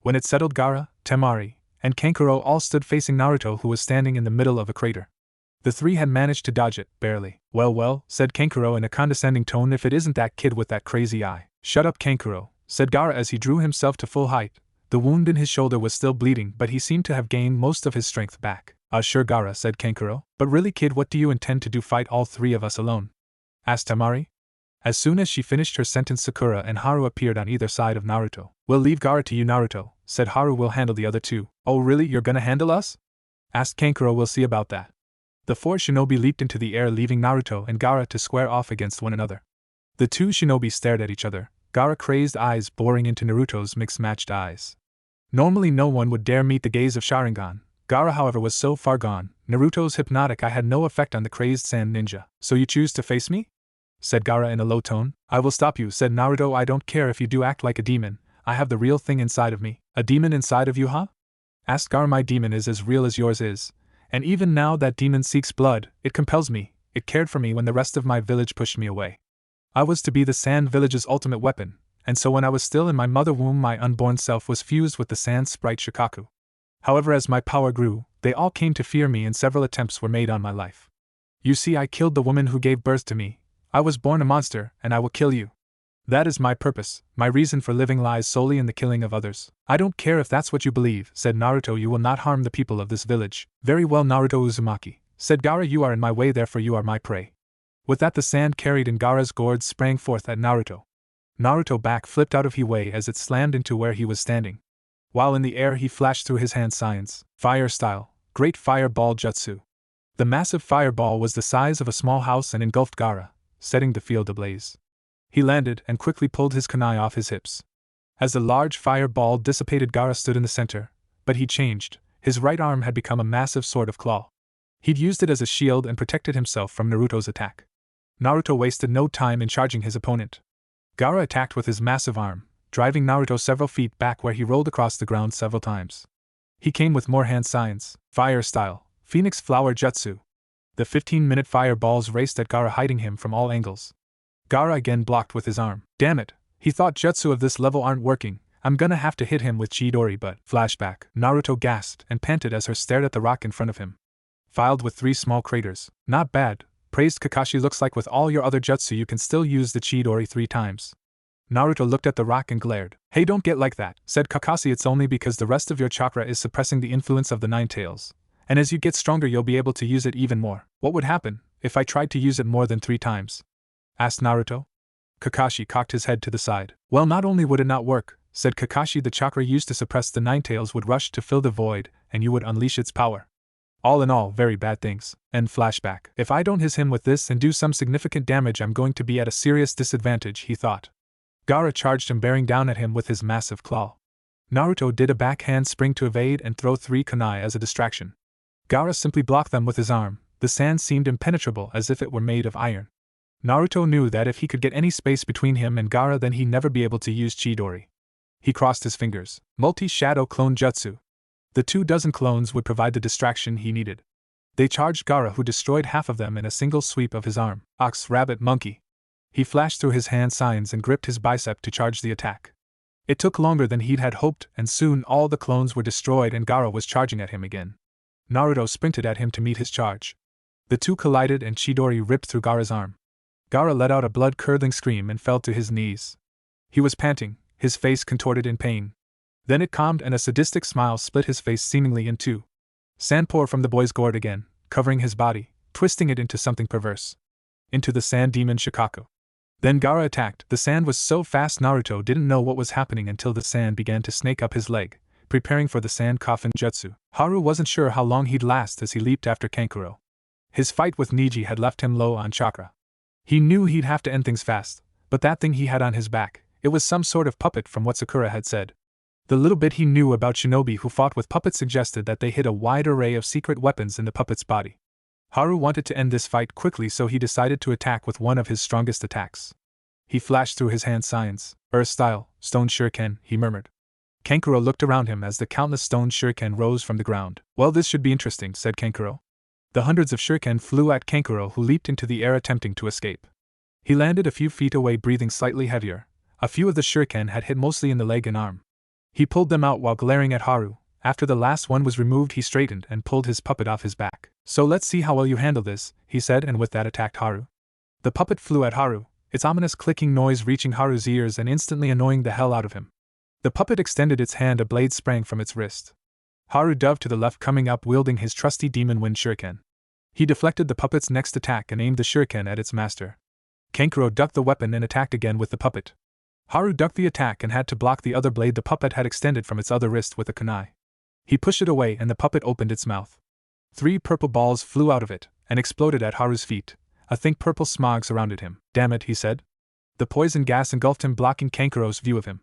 When it settled, Gaara, Temari, and Kankuro all stood facing Naruto, who was standing in the middle of a crater. The three had managed to dodge it, barely. Well, said Kankuro in a condescending tone, if it isn't that kid with that crazy eye. Shut up, Kankuro, said Gaara as he drew himself to full height. The wound in his shoulder was still bleeding, but he seemed to have gained most of his strength back. Sure, Gaara, said Kankuro. But really, kid, what do you intend to do, fight all three of us alone? Asked Temari. As soon as she finished her sentence, Sakura and Haru appeared on either side of Naruto. We'll leave Gaara to you, Naruto, said Haru. We'll handle the other two. Oh really, you're gonna handle us? Asked Kankuro. We'll see about that. The four shinobi leaped into the air, leaving Naruto and Gaara to square off against one another. The two shinobi stared at each other, Gaara crazed eyes boring into Naruto's mixed-matched eyes. Normally no one would dare meet the gaze of Sharingan. Gaara, however, was so far gone. Naruto's hypnotic eye had no effect on the crazed sand ninja. So you choose to face me? Said Gaara in a low tone. I will stop you, said Naruto. I don't care if you do act like a demon. I have the real thing inside of me. A demon inside of you, huh? Asked Gaara. My demon is as real as yours is. And even now that demon seeks blood. It compels me. It cared for me when the rest of my village pushed me away. I was to be the sand village's ultimate weapon, and so when I was still in my mother womb, my unborn self was fused with the sand sprite Shikaku. However, as my power grew, they all came to fear me and several attempts were made on my life. You see, I killed the woman who gave birth to me. I was born a monster, and I will kill you. That is my purpose. My reason for living lies solely in the killing of others. I don't care if that's what you believe, said Naruto. You will not harm the people of this village. Very well, Naruto Uzumaki, said Gaara. You are in my way, therefore you are my prey. With that, the sand carried in Gaara's gourd sprang forth at Naruto. Naruto back flipped out of his way as it slammed into where he was standing. While in the air, he flashed through his hand signs, fire style, great fireball jutsu. The massive fireball was the size of a small house and engulfed Gaara, setting the field ablaze. He landed and quickly pulled his kunai off his hips. As the large fireball dissipated, Gaara stood in the center, but he changed. His right arm had become a massive sword of claw. He'd used it as a shield and protected himself from Naruto's attack. Naruto wasted no time in charging his opponent. Gaara attacked with his massive arm, driving Naruto several feet back where he rolled across the ground several times. He came with more hand signs, fire style, Phoenix Flower Jutsu. The 15-minute fireballs raced at Gaara, hiding him from all angles. Gaara again blocked with his arm. Damn it, he thought jutsu of this level aren't working. I'm gonna have to hit him with Chidori, but… Flashback. Naruto gasped and panted as her stared at the rock in front of him. Filed with 3 small craters. Not bad, praised Kakashi. Looks like with all your other jutsu you can still use the Chidori 3 times. Naruto looked at the rock and glared. Hey, don't get like that, said Kakashi. It's only because the rest of your chakra is suppressing the influence of the 9 tails. And as you get stronger you'll be able to use it even more. What would happen if I tried to use it more than 3 times? Asked Naruto. Kakashi cocked his head to the side. Well, not only would it not work, said Kakashi, the chakra used to suppress the 9 tails would rush to fill the void, and you would unleash its power. All in all, very bad things. End flashback. If I don't hit him with this and do some significant damage, I'm going to be at a serious disadvantage, he thought. Gaara charged him, bearing down at him with his massive claw. Naruto did a backhand spring to evade and throw 3 kunai as a distraction. Gaara simply blocked them with his arm. The sand seemed impenetrable, as if it were made of iron. Naruto knew that if he could get any space between him and Gaara, then he'd never be able to use Chidori. He crossed his fingers. Multi-shadow clone jutsu. The 24 clones would provide the distraction he needed. They charged Gaara, who destroyed half of them in a single sweep of his arm. Ox, rabbit, monkey. He flashed through his hand signs and gripped his bicep to charge the attack. It took longer than he'd had hoped, and soon all the clones were destroyed and Gaara was charging at him again. Naruto sprinted at him to meet his charge. The 2 collided and Chidori ripped through Gaara's arm. Gaara let out a blood-curdling scream and fell to his knees. He was panting, his face contorted in pain. Then it calmed and a sadistic smile split his face seemingly in 2. Sand poured from the boy's gourd again, covering his body, twisting it into something perverse. Into the sand demon Shikaku. Then Gaara attacked. The sand was so fast Naruto didn't know what was happening until the sand began to snake up his leg, preparing for the sand coffin jutsu. Haru wasn't sure how long he'd last as he leaped after Kankuro. His fight with Neji had left him low on chakra. He knew he'd have to end things fast, but that thing he had on his back, it was some sort of puppet from what Sakura had said. The little bit he knew about shinobi who fought with puppets suggested that they hid a wide array of secret weapons in the puppet's body. Haru wanted to end this fight quickly, so he decided to attack with one of his strongest attacks. He flashed through his hand signs. Earth style, stone shuriken, he murmured. Kankuro looked around him as the countless stone shuriken rose from the ground. Well, this should be interesting, said Kankuro. The hundreds of shuriken flew at Kankuro, who leaped into the air attempting to escape. He landed a few feet away, breathing slightly heavier. A few of the shuriken had hit mostly in the leg and arm. He pulled them out while glaring at Haru. After the last one was removed, he straightened and pulled his puppet off his back. So let's see how well you handle this, he said, and with that attacked Haru. The puppet flew at Haru, its ominous clicking noise reaching Haru's ears and instantly annoying the hell out of him. The puppet extended its hand, a blade sprang from its wrist. Haru dove to the left, coming up wielding his trusty demon wind shuriken. He deflected the puppet's next attack and aimed the shuriken at its master. Kankuro ducked the weapon and attacked again with the puppet. Haru ducked the attack and had to block the other blade the puppet had extended from its other wrist with a kunai. He pushed it away and the puppet opened its mouth. 3 purple balls flew out of it and exploded at Haru's feet. A thick purple smog surrounded him. Damn it, he said. The poison gas engulfed him, blocking Kankuro's view of him.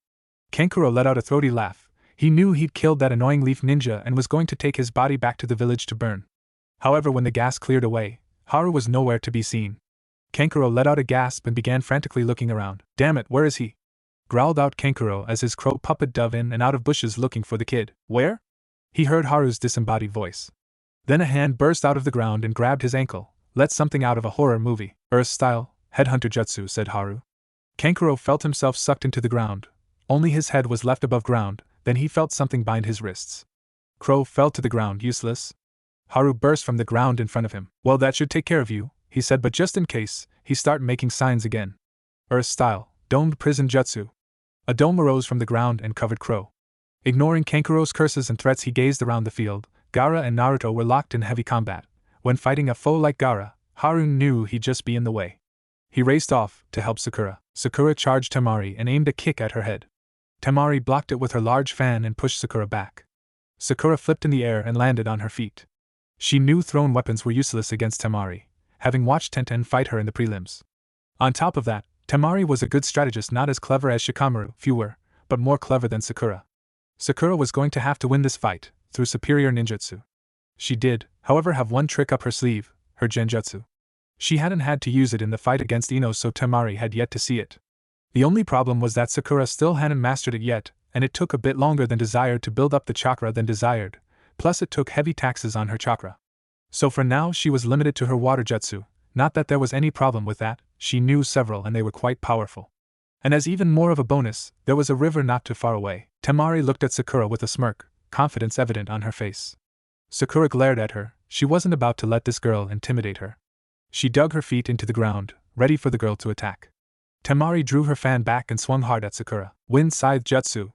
Kankuro let out a throaty laugh. He knew he'd killed that annoying leaf ninja and was going to take his body back to the village to burn. However, when the gas cleared away, Haru was nowhere to be seen. Kankuro let out a gasp and began frantically looking around. Damn it, where is he? Growled out Kankuro as his crow puppet dove in and out of bushes looking for the kid. Where? He heard Haru's disembodied voice. Then a hand burst out of the ground and grabbed his ankle. Let something out of a horror movie. Earth style, headhunter jutsu, said Haru. Kankuro felt himself sucked into the ground. Only his head was left above ground, then he felt something bind his wrists. Crow fell to the ground, useless. Haru burst from the ground in front of him. Well, that should take care of you, he said, but just in case, he started making signs again. Earth style, domed prison jutsu. A dome arose from the ground and covered Crow. Ignoring Kankuro's curses and threats, he gazed around the field. Gaara and Naruto were locked in heavy combat. When fighting a foe like Gaara, Haru knew he'd just be in the way. He raced off to help Sakura. Sakura charged Temari and aimed a kick at her head. Temari blocked it with her large fan and pushed Sakura back. Sakura flipped in the air and landed on her feet. She knew thrown weapons were useless against Temari, having watched Tenten fight her in the prelims. On top of that, Temari was a good strategist, not as clever as Shikamaru, few were, but more clever than Sakura. Sakura was going to have to win this fight, through superior ninjutsu. She did, however, have one trick up her sleeve, her genjutsu. She hadn't had to use it in the fight against Ino, so Temari had yet to see it. The only problem was that Sakura still hadn't mastered it yet, and it took a bit longer than desired to build up the chakra than desired, plus it took heavy taxes on her chakra. So for now she was limited to her water jutsu. Not that there was any problem with that, she knew several and they were quite powerful. And as even more of a bonus, there was a river not too far away. Temari looked at Sakura with a smirk, confidence evident on her face. Sakura glared at her. She wasn't about to let this girl intimidate her. She dug her feet into the ground, ready for the girl to attack. Temari drew her fan back and swung hard at Sakura. Wind Scythe Jutsu.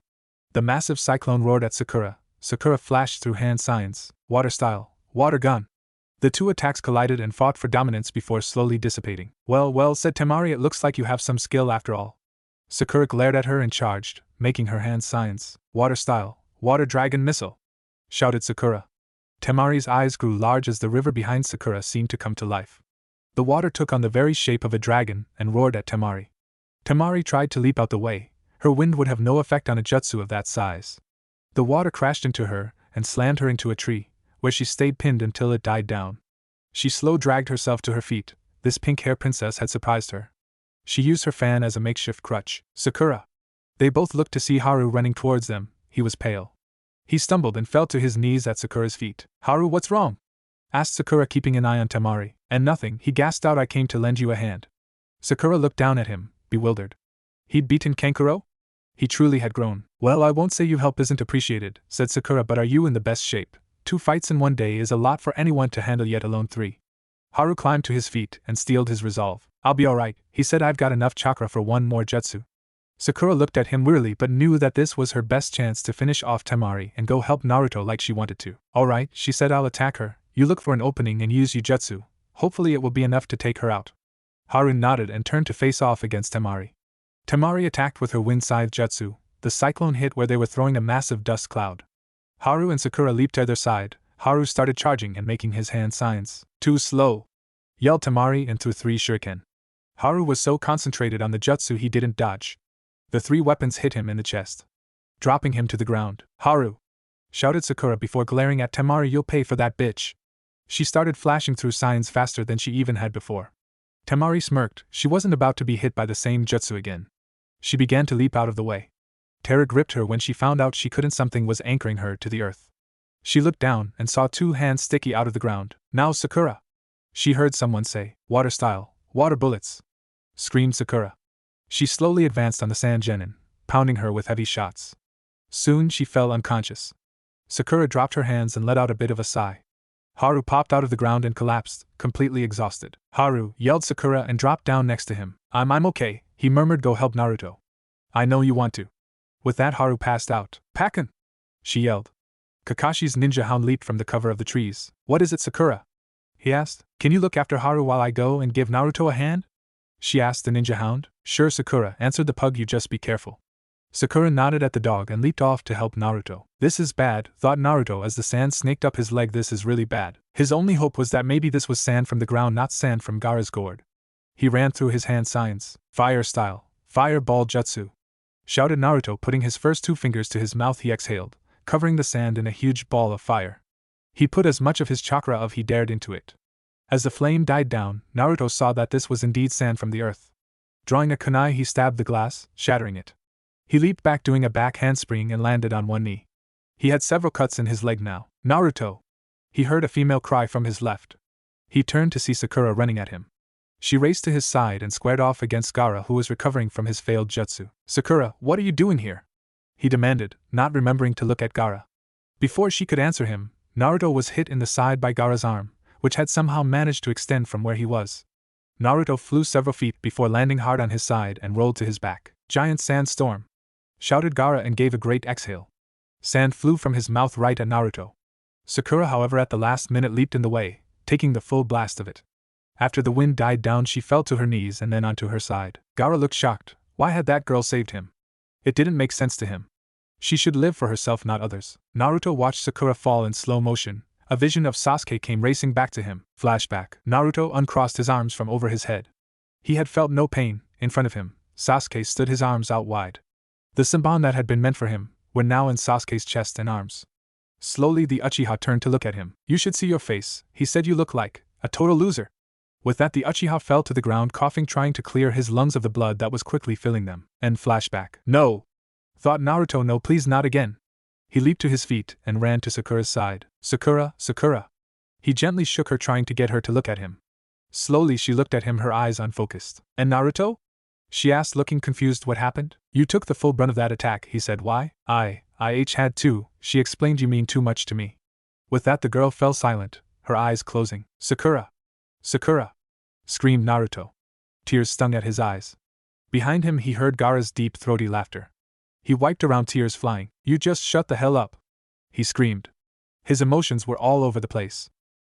The massive cyclone roared at Sakura. Sakura flashed through hand signs, water style, water gun. The two attacks collided and fought for dominance before slowly dissipating. Well, said Temari, it looks like you have some skill after all. Sakura glared at her and charged, making her hand signs. Water style, water dragon missile, shouted Sakura. Temari's eyes grew large as the river behind Sakura seemed to come to life. The water took on the very shape of a dragon and roared at Temari. Temari tried to leap out the way. Her wind would have no effect on a jutsu of that size. The water crashed into her and slammed her into a tree, where she stayed pinned until it died down. She slow dragged herself to her feet. This pink-hair princess had surprised her. She used her fan as a makeshift crutch. Sakura. They both looked to see Haru running towards them. He was pale. He stumbled and fell to his knees at Sakura's feet. Haru, what's wrong? Asked Sakura, keeping an eye on Temari. And nothing, he gasped out, I came to lend you a hand. Sakura looked down at him, bewildered. He'd beaten Kankuro? He truly had grown. Well, I won't say your help isn't appreciated, said Sakura, but are you in the best shape? 2 fights in one day is a lot for anyone to handle, yet alone 3. Haru climbed to his feet and steeled his resolve. I'll be alright, he said, I've got enough chakra for one more jutsu. Sakura looked at him wearily but knew that this was her best chance to finish off Temari and go help Naruto like she wanted to. Alright, she said, I'll attack her. You look for an opening and use Jutsu. Hopefully it will be enough to take her out. Haru nodded and turned to face off against Temari. Temari attacked with her Wind Scythe Jutsu. The cyclone hit where they were throwing a massive dust cloud. Haru and Sakura leaped to their side. Haru started charging and making his hand signs. Too slow, yelled Temari and threw 3 shuriken. Haru was so concentrated on the jutsu he didn't dodge. The 3 weapons hit him in the chest, dropping him to the ground. Haru, shouted Sakura before glaring at Temari, you'll pay for that, bitch. She started flashing through signs faster than she even had before. Temari smirked. She wasn't about to be hit by the same jutsu again. She began to leap out of the way. Terror gripped her when she found out she couldn't. Something was anchoring her to the earth. She looked down and saw 2 hands sticky out of the ground. Now Sakura, she heard someone say. Water style, water bullets, screamed Sakura. She slowly advanced on the sand genin, pounding her with heavy shots. Soon she fell unconscious. Sakura dropped her hands and let out a bit of a sigh. Haru popped out of the ground and collapsed, completely exhausted. Haru, yelled Sakura and dropped down next to him. I'm okay, he murmured, go help Naruto. I know you want to. With that, Haru passed out. Pakken, she yelled. Kakashi's ninja hound leaped from the cover of the trees. What is it, Sakura? He asked. Can you look after Haru while I go and give Naruto a hand? She asked the ninja hound. Sure, Sakura, answered the pug, you just be careful. Sakura nodded at the dog and leaped off to help Naruto. This is bad, thought Naruto as the sand snaked up his leg. This is really bad. His only hope was that maybe this was sand from the ground, not sand from Gaara's gourd. He ran through his hand signs. Fire style, fireball jutsu, shouted Naruto, putting his first 2 fingers to his mouth. He exhaled, covering the sand in a huge ball of fire. He put as much of his chakra of he dared into it. As the flame died down, Naruto saw that this was indeed sand from the earth. Drawing a kunai, he stabbed the glass, shattering it. He leaped back, doing a back handspring, and landed on one knee. He had several cuts in his leg now. Naruto! He heard a female cry from his left. He turned to see Sakura running at him. She raced to his side and squared off against Gaara, who was recovering from his failed jutsu. Sakura, what are you doing here? He demanded, not remembering to look at Gaara. Before she could answer him, Naruto was hit in the side by Gaara's arm, which had somehow managed to extend from where he was. Naruto flew several feet before landing hard on his side and rolled to his back. Giant sandstorm, shouted Gaara and gave a great exhale. Sand flew from his mouth right at Naruto. Sakura, however, at the last minute leaped in the way, taking the full blast of it. After the wind died down, she fell to her knees and then onto her side. Gaara looked shocked. Why had that girl saved him? It didn't make sense to him. She should live for herself, not others. Naruto watched Sakura fall in slow motion. A vision of Sasuke came racing back to him. Flashback. Naruto uncrossed his arms from over his head. He had felt no pain. In front of him, Sasuke stood, his arms out wide. The Senbon that had been meant for him were now in Sasuke's chest and arms. Slowly the Uchiha turned to look at him. You should see your face, he said. You look like a total loser. With that the Uchiha fell to the ground coughing, trying to clear his lungs of the blood that was quickly filling them. And flashback. No! Thought Naruto, no please not again. He leaped to his feet and ran to Sakura's side. Sakura, Sakura. He gently shook her, trying to get her to look at him. Slowly she looked at him, her eyes unfocused. And Naruto? She asked, looking confused. What happened? You took the full brunt of that attack, he said. Why? I had to, she explained. You mean too much to me. With that the girl fell silent, her eyes closing. Sakura! Sakura! Screamed Naruto. Tears stung at his eyes. Behind him he heard Gaara's deep throaty laughter. He wiped around, tears flying. You just shut the hell up! He screamed. His emotions were all over the place.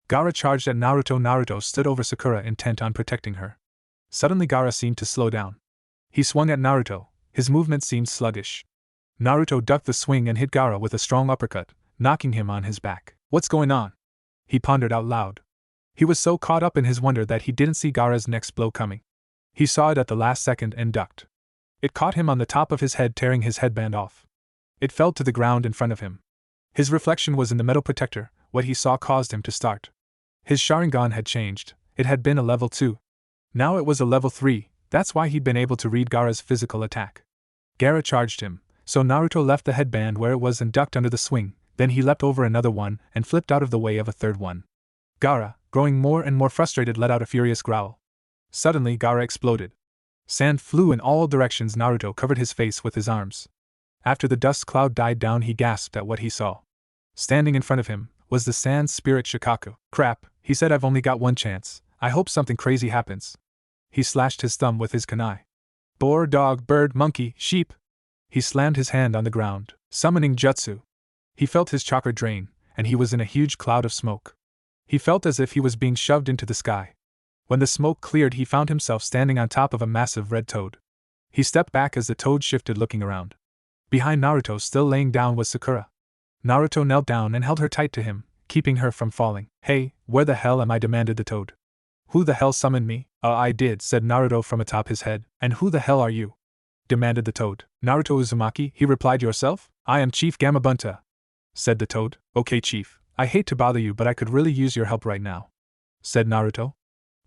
Gaara charged at Naruto. Naruto stood over Sakura, intent on protecting her. Suddenly Gaara seemed to slow down. He swung at Naruto. His movement seemed sluggish. Naruto ducked the swing and hit Gaara with a strong uppercut, knocking him on his back. What's going on? He pondered out loud. He was so caught up in his wonder that he didn't see Gaara's next blow coming. He saw it at the last second and ducked. It caught him on the top of his head, tearing his headband off. It fell to the ground in front of him. His reflection was in the metal protector. What he saw caused him to start. His Sharingan had changed. It had been a level 2. Now it was a level 3, that's why he'd been able to read Gaara's physical attack. Gaara charged him, so Naruto left the headband where it was and ducked under the swing. Then he leapt over another one and flipped out of the way of a third one. Gaara, growing more and more frustrated, let out a furious growl. Suddenly Gaara exploded. Sand flew in all directions. Naruto covered his face with his arms. After the dust cloud died down, he gasped at what he saw. Standing in front of him was the sand spirit Shikaku. Crap, he said, I've only got one chance. I hope something crazy happens. He slashed his thumb with his kunai. Boar, dog, bird, monkey, sheep. He slammed his hand on the ground, summoning jutsu. He felt his chakra drain, and he was in a huge cloud of smoke. He felt as if he was being shoved into the sky. When the smoke cleared, he found himself standing on top of a massive red toad. He stepped back as the toad shifted, looking around. Behind Naruto, still laying down, was Sakura. Naruto knelt down and held her tight to him, keeping her from falling. Hey, where the hell am I? Demanded the toad. Who the hell summoned me? I did, said Naruto from atop his head. And who the hell are you? Demanded the toad. Naruto Uzumaki, he replied. Yourself? I am Chief Gamabunta, said the toad. Okay, Chief, I hate to bother you, but I could really use your help right now, said Naruto.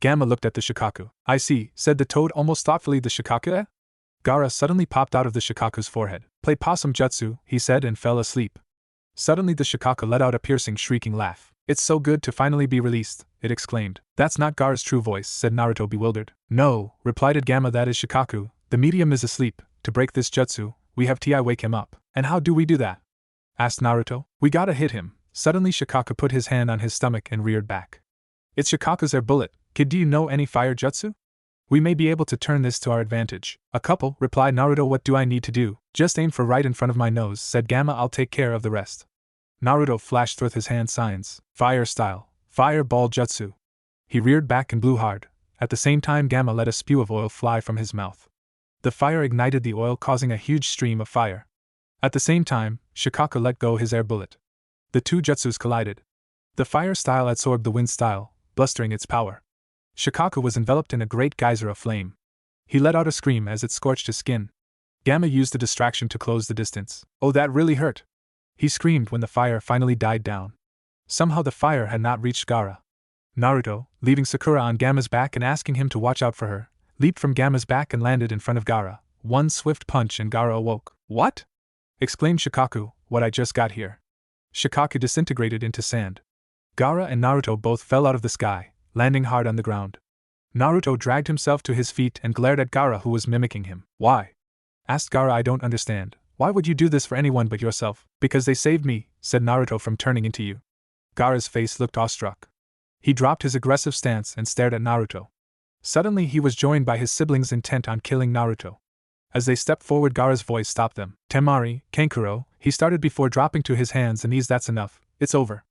Gamma looked at the Shikaku. I see, said the toad almost thoughtfully. The Shikaku, eh? Gaara suddenly popped out of the Shikaku's forehead. Play possum jutsu, he said, and fell asleep. Suddenly the Shikaku let out a piercing, shrieking laugh. It's so good to finally be released, it exclaimed. That's not Gaara's true voice, said Naruto, bewildered. No, replied Gamma, that is Shikaku. The medium is asleep. To break this jutsu, we have to wake him up. And how do we do that? Asked Naruto. We gotta hit him. Suddenly Shikaku put his hand on his stomach and reared back. It's Shikaku's air bullet. Kid, do you know any fire jutsu? We may be able to turn this to our advantage. A couple, replied Naruto. What do I need to do? Just aim for right in front of my nose, said Gamma. I'll take care of the rest. Naruto flashed with his hand signs. Fire style. Fire ball jutsu. He reared back and blew hard. At the same time, Gamma let a spew of oil fly from his mouth. The fire ignited the oil, causing a huge stream of fire. At the same time, Shikaku let go his air bullet. The two jutsus collided. The fire style absorbed the wind style, blustering its power. Shikaku was enveloped in a great geyser of flame. He let out a scream as it scorched his skin. Gamma used the distraction to close the distance. Oh, that really hurt! He screamed when the fire finally died down. Somehow the fire had not reached Gaara. Naruto, leaving Sakura on Gamma's back and asking him to watch out for her, leaped from Gamma's back and landed in front of Gaara. One swift punch and Gaara awoke. What? Exclaimed Shikaku. What, I just got here. Shikaku disintegrated into sand. Gaara and Naruto both fell out of the sky, landing hard on the ground. Naruto dragged himself to his feet and glared at Gaara, who was mimicking him. Why? Asked Gaara. I don't understand. Why would you do this for anyone but yourself? Because they saved me, said Naruto, from turning into you. Gaara's face looked awestruck. He dropped his aggressive stance and stared at Naruto. Suddenly he was joined by his siblings intent on killing Naruto. As they stepped forward, Gaara's voice stopped them. Temari, Kankuro, he started before dropping to his hands and knees. That's enough. It's over.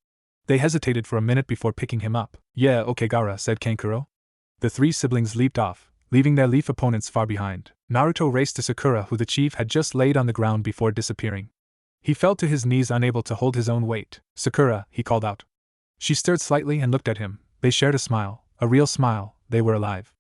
They hesitated for a minute before picking him up. Yeah, okay, Gaara, said Kankuro. The three siblings leaped off, leaving their leaf opponents far behind. Naruto raced to Sakura, who the chief had just laid on the ground before disappearing. He fell to his knees, unable to hold his own weight. Sakura, he called out. She stirred slightly and looked at him. They shared a smile, a real smile. They were alive.